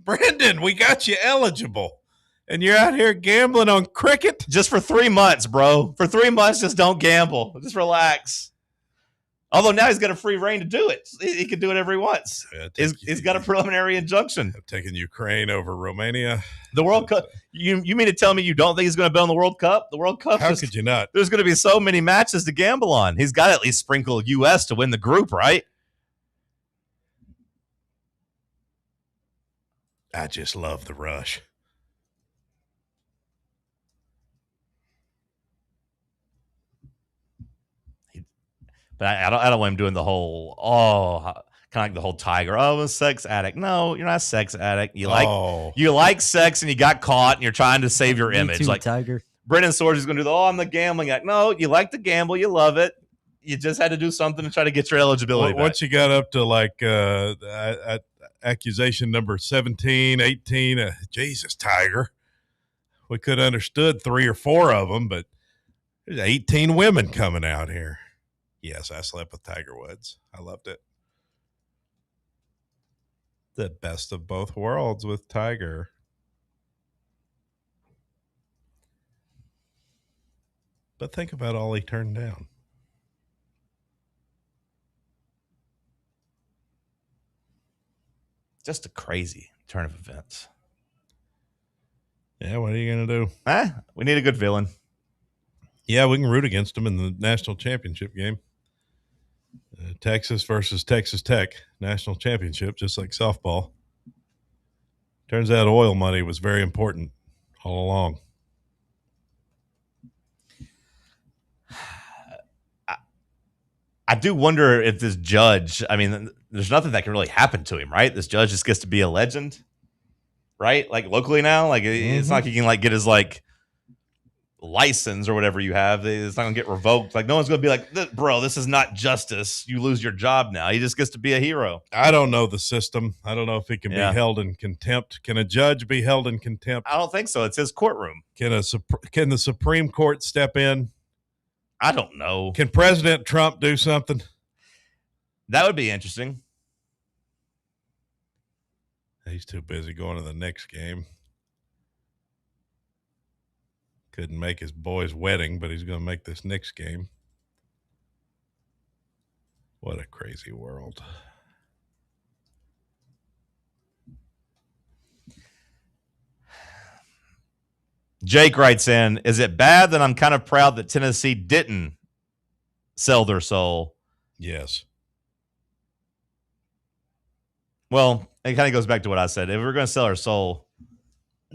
Brendan, we got you eligible. And you're out here gambling on cricket? Just for 3 months, bro. For 3 months, just don't gamble. Just relax. Although now he's got a free reign to do it. He can do it every once. Yeah, he's got a preliminary injunction. Taking Ukraine over Romania. The World Cup. You mean to tell me you don't think he's going to bet on the World Cup? The World Cup. How could you not? There's going to be so many matches to gamble on. He's got to at least sprinkle U.S. to win the group, right? I just love the rush. But I don't want him doing the whole, kind of like the whole Tiger. Oh, I'm a sex addict. No, you're not a sex addict. You like sex and you got caught and you're trying to save your image. Too, like Tiger. Brendan Swords is going to do I'm the gambling addict. No, you like to gamble. You love it. You just had to do something to try to get your eligibility back. Once you got up to like accusation number 17, 18, Jesus, Tiger. We could have understood 3 or 4 of them, but there's 18 women coming out here. Yes, I slept with Tiger Woods. I loved it. The best of both worlds with Tiger. But think about all he turned down. Just a crazy turn of events. Yeah, what are you going to do? We need a good villain. Yeah, we can root against him in the national championship game. Texas versus Texas Tech national championship, just like softball. Turns out oil money was very important all along. I do wonder if this judge, I mean, there's nothing that can really happen to him, right? This judge just gets to be a legend, right? Like locally now, like it's not like he can like get his like license or whatever you have. It's not gonna get revoked. Like no one's gonna be like, bro, this is not justice. You lose your job now. He just gets to be a hero. I don't know the system. I don't know if he can be held in contempt. Can a judge be held in contempt? I don't think so. It's his courtroom. Can the Supreme Court step in? I don't know. Can President Trump do something? That would be interesting. He's too busy going to the next game. Couldn't make his boy's wedding, but he's going to make this next game. What a crazy world. Jake writes in, is it bad that I'm kind of proud that Tennessee didn't sell their soul? Yes. Well, it kind of goes back to what I said. If we're going to sell our soul,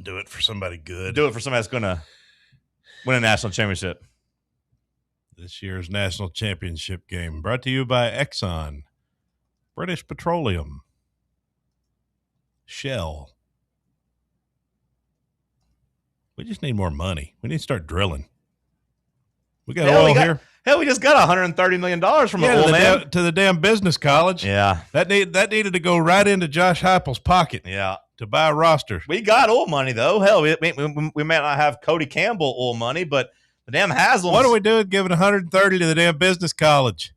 do it for somebody good. Do it for somebody that's going to win a national championship. This year's national championship game brought to you by Exxon. British Petroleum, Shell. We just need more money. We need to start drilling. We got oil here. Hell, we just got $130 million from an oil man. To the damn business college. Yeah. That needed to go right into Josh Heupel's pocket. Yeah. To buy a roster. We got oil money, though. Hell, we may not have Cody Campbell oil money, but the damn Haslam's. What are we doing giving $130 to the damn business college?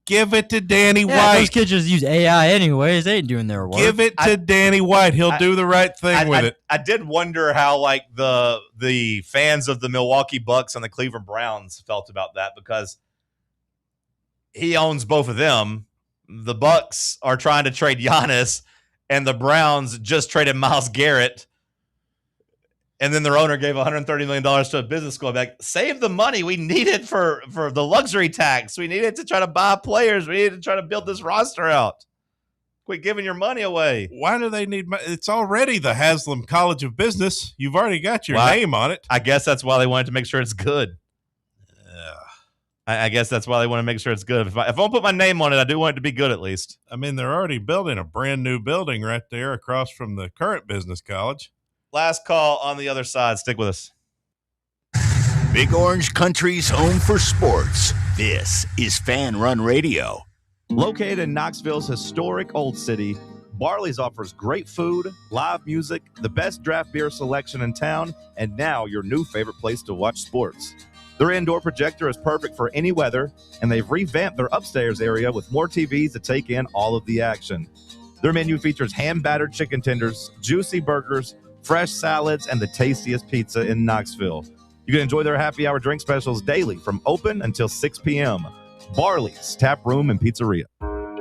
Give it to Danny Yeah, White. those kids just use AI anyways. They ain't doing their work. Give it to Danny White. He'll do the right thing with it. I did wonder how like the fans of the Milwaukee Bucks and the Cleveland Browns felt about that, because he owns both of them. The Bucks are trying to trade Giannis, and the Browns just traded Myles Garrett. And then their owner gave $130 million to a business school. Like, save the money we needed for the luxury tax. We needed to try to buy players. We needed to try to build this roster out. Quit giving your money away. Why do they need money? It's already the Haslam College of Business. You've already got your name on it. I guess that's why they wanted to make sure it's good. I guess that's why they want to make sure it's good. If I don't put my name on it, I do want it to be good at least. I mean, they're already building a brand new building right there across from the current business college. Last call on the other side. Stick with us. Big Orange Country's home for sports. This is Fan Run Radio. Located in Knoxville's historic Old City, Barley's offers great food, live music, the best draft beer selection in town, and now your new favorite place to watch sports. Their indoor projector is perfect for any weather, and they've revamped their upstairs area with more TVs to take in all of the action. Their menu features hand-battered chicken tenders, juicy burgers, fresh salads, and the tastiest pizza in Knoxville. You can enjoy their happy hour drink specials daily from open until 6 p.m. Barley's Tap Room and Pizzeria.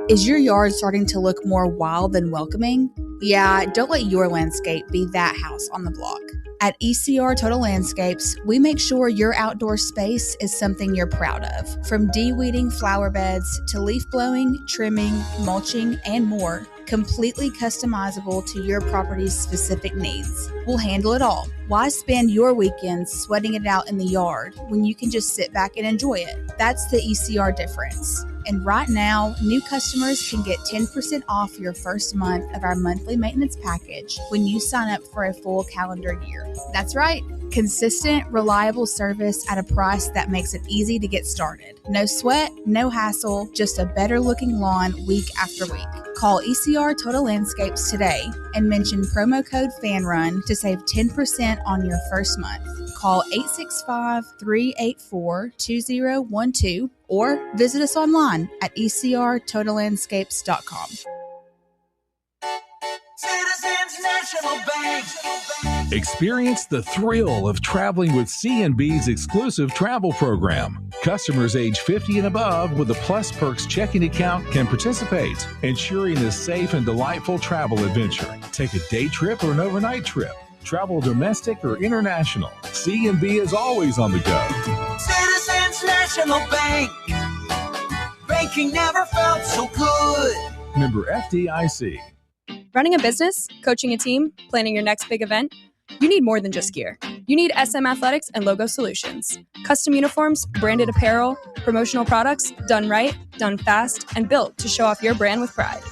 Is your yard starting to look more wild than welcoming? Yeah, don't let your landscape be that house on the block. At ECR Total Landscapes, we make sure your outdoor space is something you're proud of. From de-weeding flower beds to leaf blowing, trimming, mulching, and more, completely customizable to your property's specific needs. We'll handle it all. Why spend your weekends sweating it out in the yard when you can just sit back and enjoy it? That's the ECR difference. And right now, new customers can get 10% off your first month of our monthly maintenance package when you sign up for a full calendar year. That's right. Consistent, reliable service at a price that makes it easy to get started. No sweat, no hassle, just a better looking lawn week after week. Call ECR Total Landscapes today and mention promo code FANRUN to save 10% on your first month. Call 865-384-2012 or visit us online at ecrtotallandscapes.com. Citizens National Bank. Experience the thrill of traveling with C&B's exclusive travel program. Customers age 50 and above with a Plus Perks checking account can participate, ensuring a safe and delightful travel adventure. Take a day trip or an overnight trip. Travel domestic or international. C&B is always on the go. Citizens National Bank. Banking never felt so good. Member FDIC. Running a business, coaching a team, planning your next big event, you need more than just gear. You need SM Athletics and Logo Solutions. Custom uniforms, branded apparel, promotional products, done right, done fast, and built to show off your brand with pride.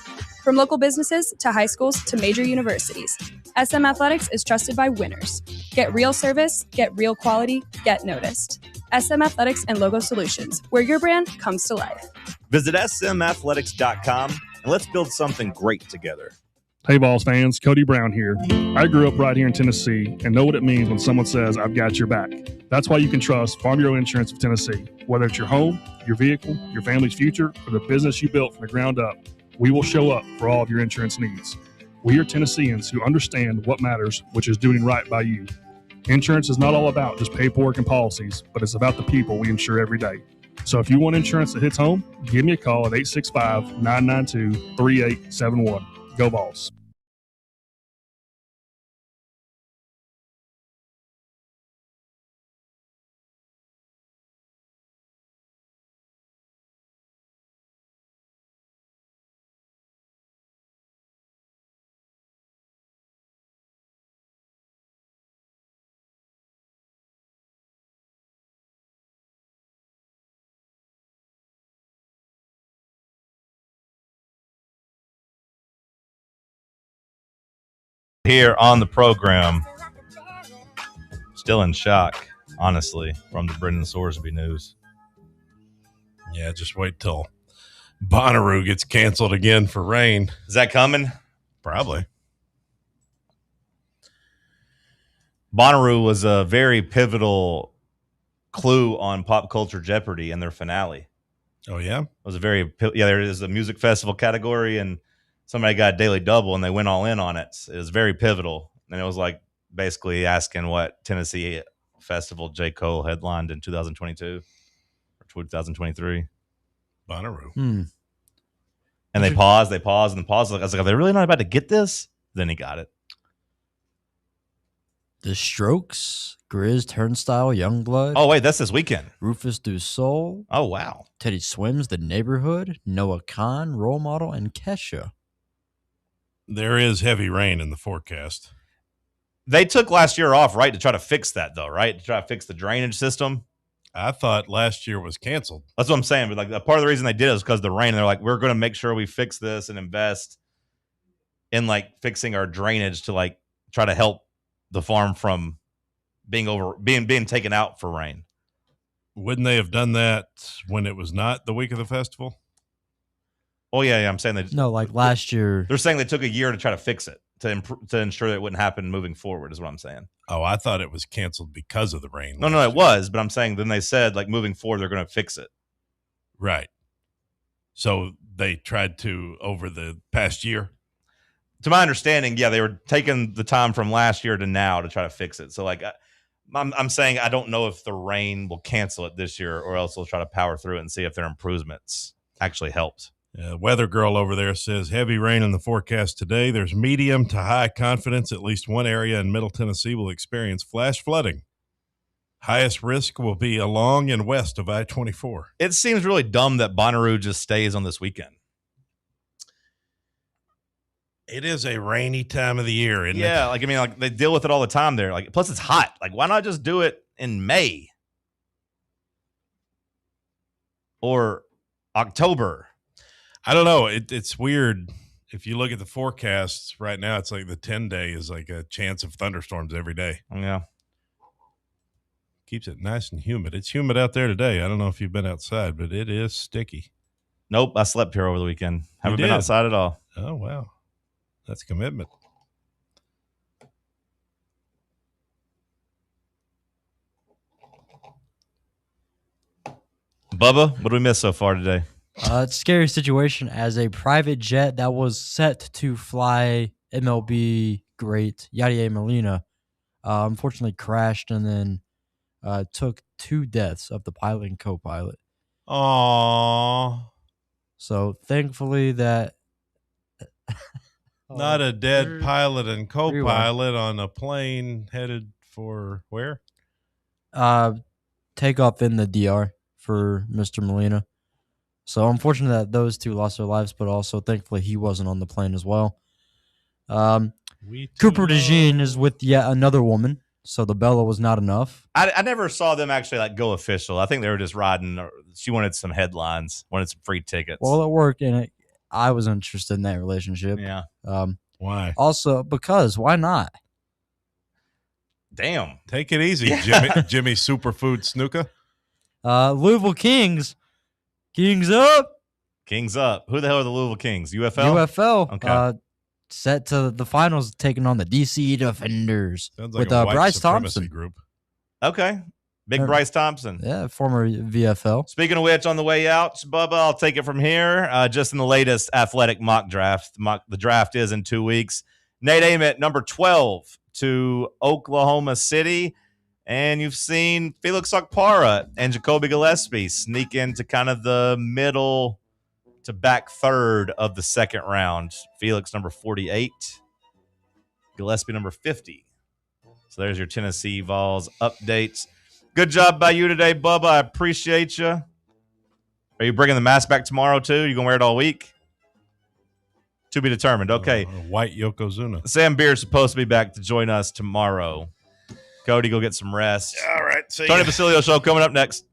From local businesses to high schools to major universities, SM Athletics is trusted by winners. Get real service, get real quality, get noticed. SM Athletics and Logo Solutions, where your brand comes to life. Visit smathletics.com and let's build something great together. Hey, Vols fans, Cody Brown here. I grew up right here in Tennessee and know what it means when someone says, I've got your back. That's why you can trust Farm Bureau Insurance of Tennessee. Whether it's your home, your vehicle, your family's future, or the business you built from the ground up, we will show up for all of your insurance needs. We are Tennesseans who understand what matters, which is doing right by you. Insurance is not all about just paperwork and policies, but it's about the people we insure every day. So if you want insurance that hits home, give me a call at 865-992-3871. Go Vols. here on the program. Still in shock, honestly, from the Brendan Sorsby news. Yeah, just wait till Bonnaroo gets canceled again for rain. Is that coming? Probably. Bonnaroo was a very pivotal clue on Pop Culture Jeopardy in their finale. Oh, yeah? It was a there is a music festival category, and somebody got a daily double, and they went all in on it. It was very pivotal, and it was like basically asking what Tennessee festival J. Cole headlined in 2022 or 2023. Bonnaroo. And they paused, and paused. I was like, are they really not about to get this? Then he got it. The Strokes, Grizz, Turnstile, Youngblood. Oh, wait, that's this weekend. Rufus Du Sol. Oh, wow. Teddy Swims, The Neighborhood, Noah Khan, Role Model, and Kesha. There is heavy rain in the forecast. They took last year off, right, to try to fix that, though, right? To try to fix the drainage system. I thought last year was canceled. That's what I'm saying. But like, a part of the reason they did it is because of the rain. They're like, we're going to make sure we fix this and invest in like fixing our drainage to like try to help the farm from being taken out for rain. Wouldn't they have done that when it was not the week of the festival? Oh yeah, I'm saying that. No, like last year. They're saying they took a year to try to fix it to ensure that it wouldn't happen moving forward. Is what I'm saying. Oh, I thought it was canceled because of the rain. No, it was. But I'm saying then they said like moving forward they're going to fix it. Right. So they tried to over the past year. To my understanding, yeah, they were taking the time from last year to now to try to fix it. So, like, I'm saying I don't know if the rain will cancel it this year or else they'll try to power through it and see if their improvements actually helped. Weather girl over there says heavy rain in the forecast today. There's medium to high confidence. At least one area in Middle Tennessee will experience flash flooding. Highest risk will be along and west of I-24. It seems really dumb that Bonnaroo just stays on this weekend. It is a rainy time of the year, isn't it? Yeah, like I mean, like they deal with it all the time there. Like, plus it's hot. Like, why not just do it in May or October? I don't know. It's weird. If you look at the forecasts right now, it's like the 10-day is like a chance of thunderstorms every day. Yeah, keeps it nice and humid. It's humid out there today. I don't know if you've been outside, but it is sticky. Nope, I slept here over the weekend. Haven't been outside at all. Oh wow. That's commitment. Bubba, what do we miss so far today? It's a scary situation as a private jet that was set to fly MLB great Yadier Molina unfortunately crashed and then took 2 deaths of the pilot and co-pilot. Aww. So thankfully that not a dead pilot and co-pilot on a plane headed for where? Takeoff in the DR for Mr. Molina. So unfortunate that those 2 lost their lives, but also thankfully he wasn't on the plane as well. Cooper DeJean is with yet another woman, so the Bella was not enough. I never saw them actually like go official. I think they were just riding. She wanted some headlines, wanted some free tickets. Well, it worked, and I was interested in that relationship. Yeah. Why? Also, because why not? Damn. Take it easy, Jimmy Superfood Snuka. Louisville Kings. Kings up. Kings up. Who the hell are the Louisville Kings? UFL? UFL. Okay. Set to the finals, taking on the DC Defenders. Sounds like with a white Bryce supremacy Thompson. group. Okay. Big Bryce Thompson. Yeah, former VFL. Speaking of which, on the way out, Bubba, I'll take it from here. Just in the latest athletic mock draft. The draft is in 2 weeks. Nate Ament, number 12 to Oklahoma City. And you've seen Felix Okpara and Jacoby Gillespie sneak into kind of the middle to back third of the second round. Felix, number 48. Gillespie, number 50. So there's your Tennessee Vols updates. Good job by you today, Bubba. I appreciate you. Are you bringing the mask back tomorrow, too? You going to wear it all week? To be determined. Okay. White Yokozuna. Sam Beer's supposed to be back to join us tomorrow. Cody, go get some rest. All right. See Tony ya. Basilio Show coming up next.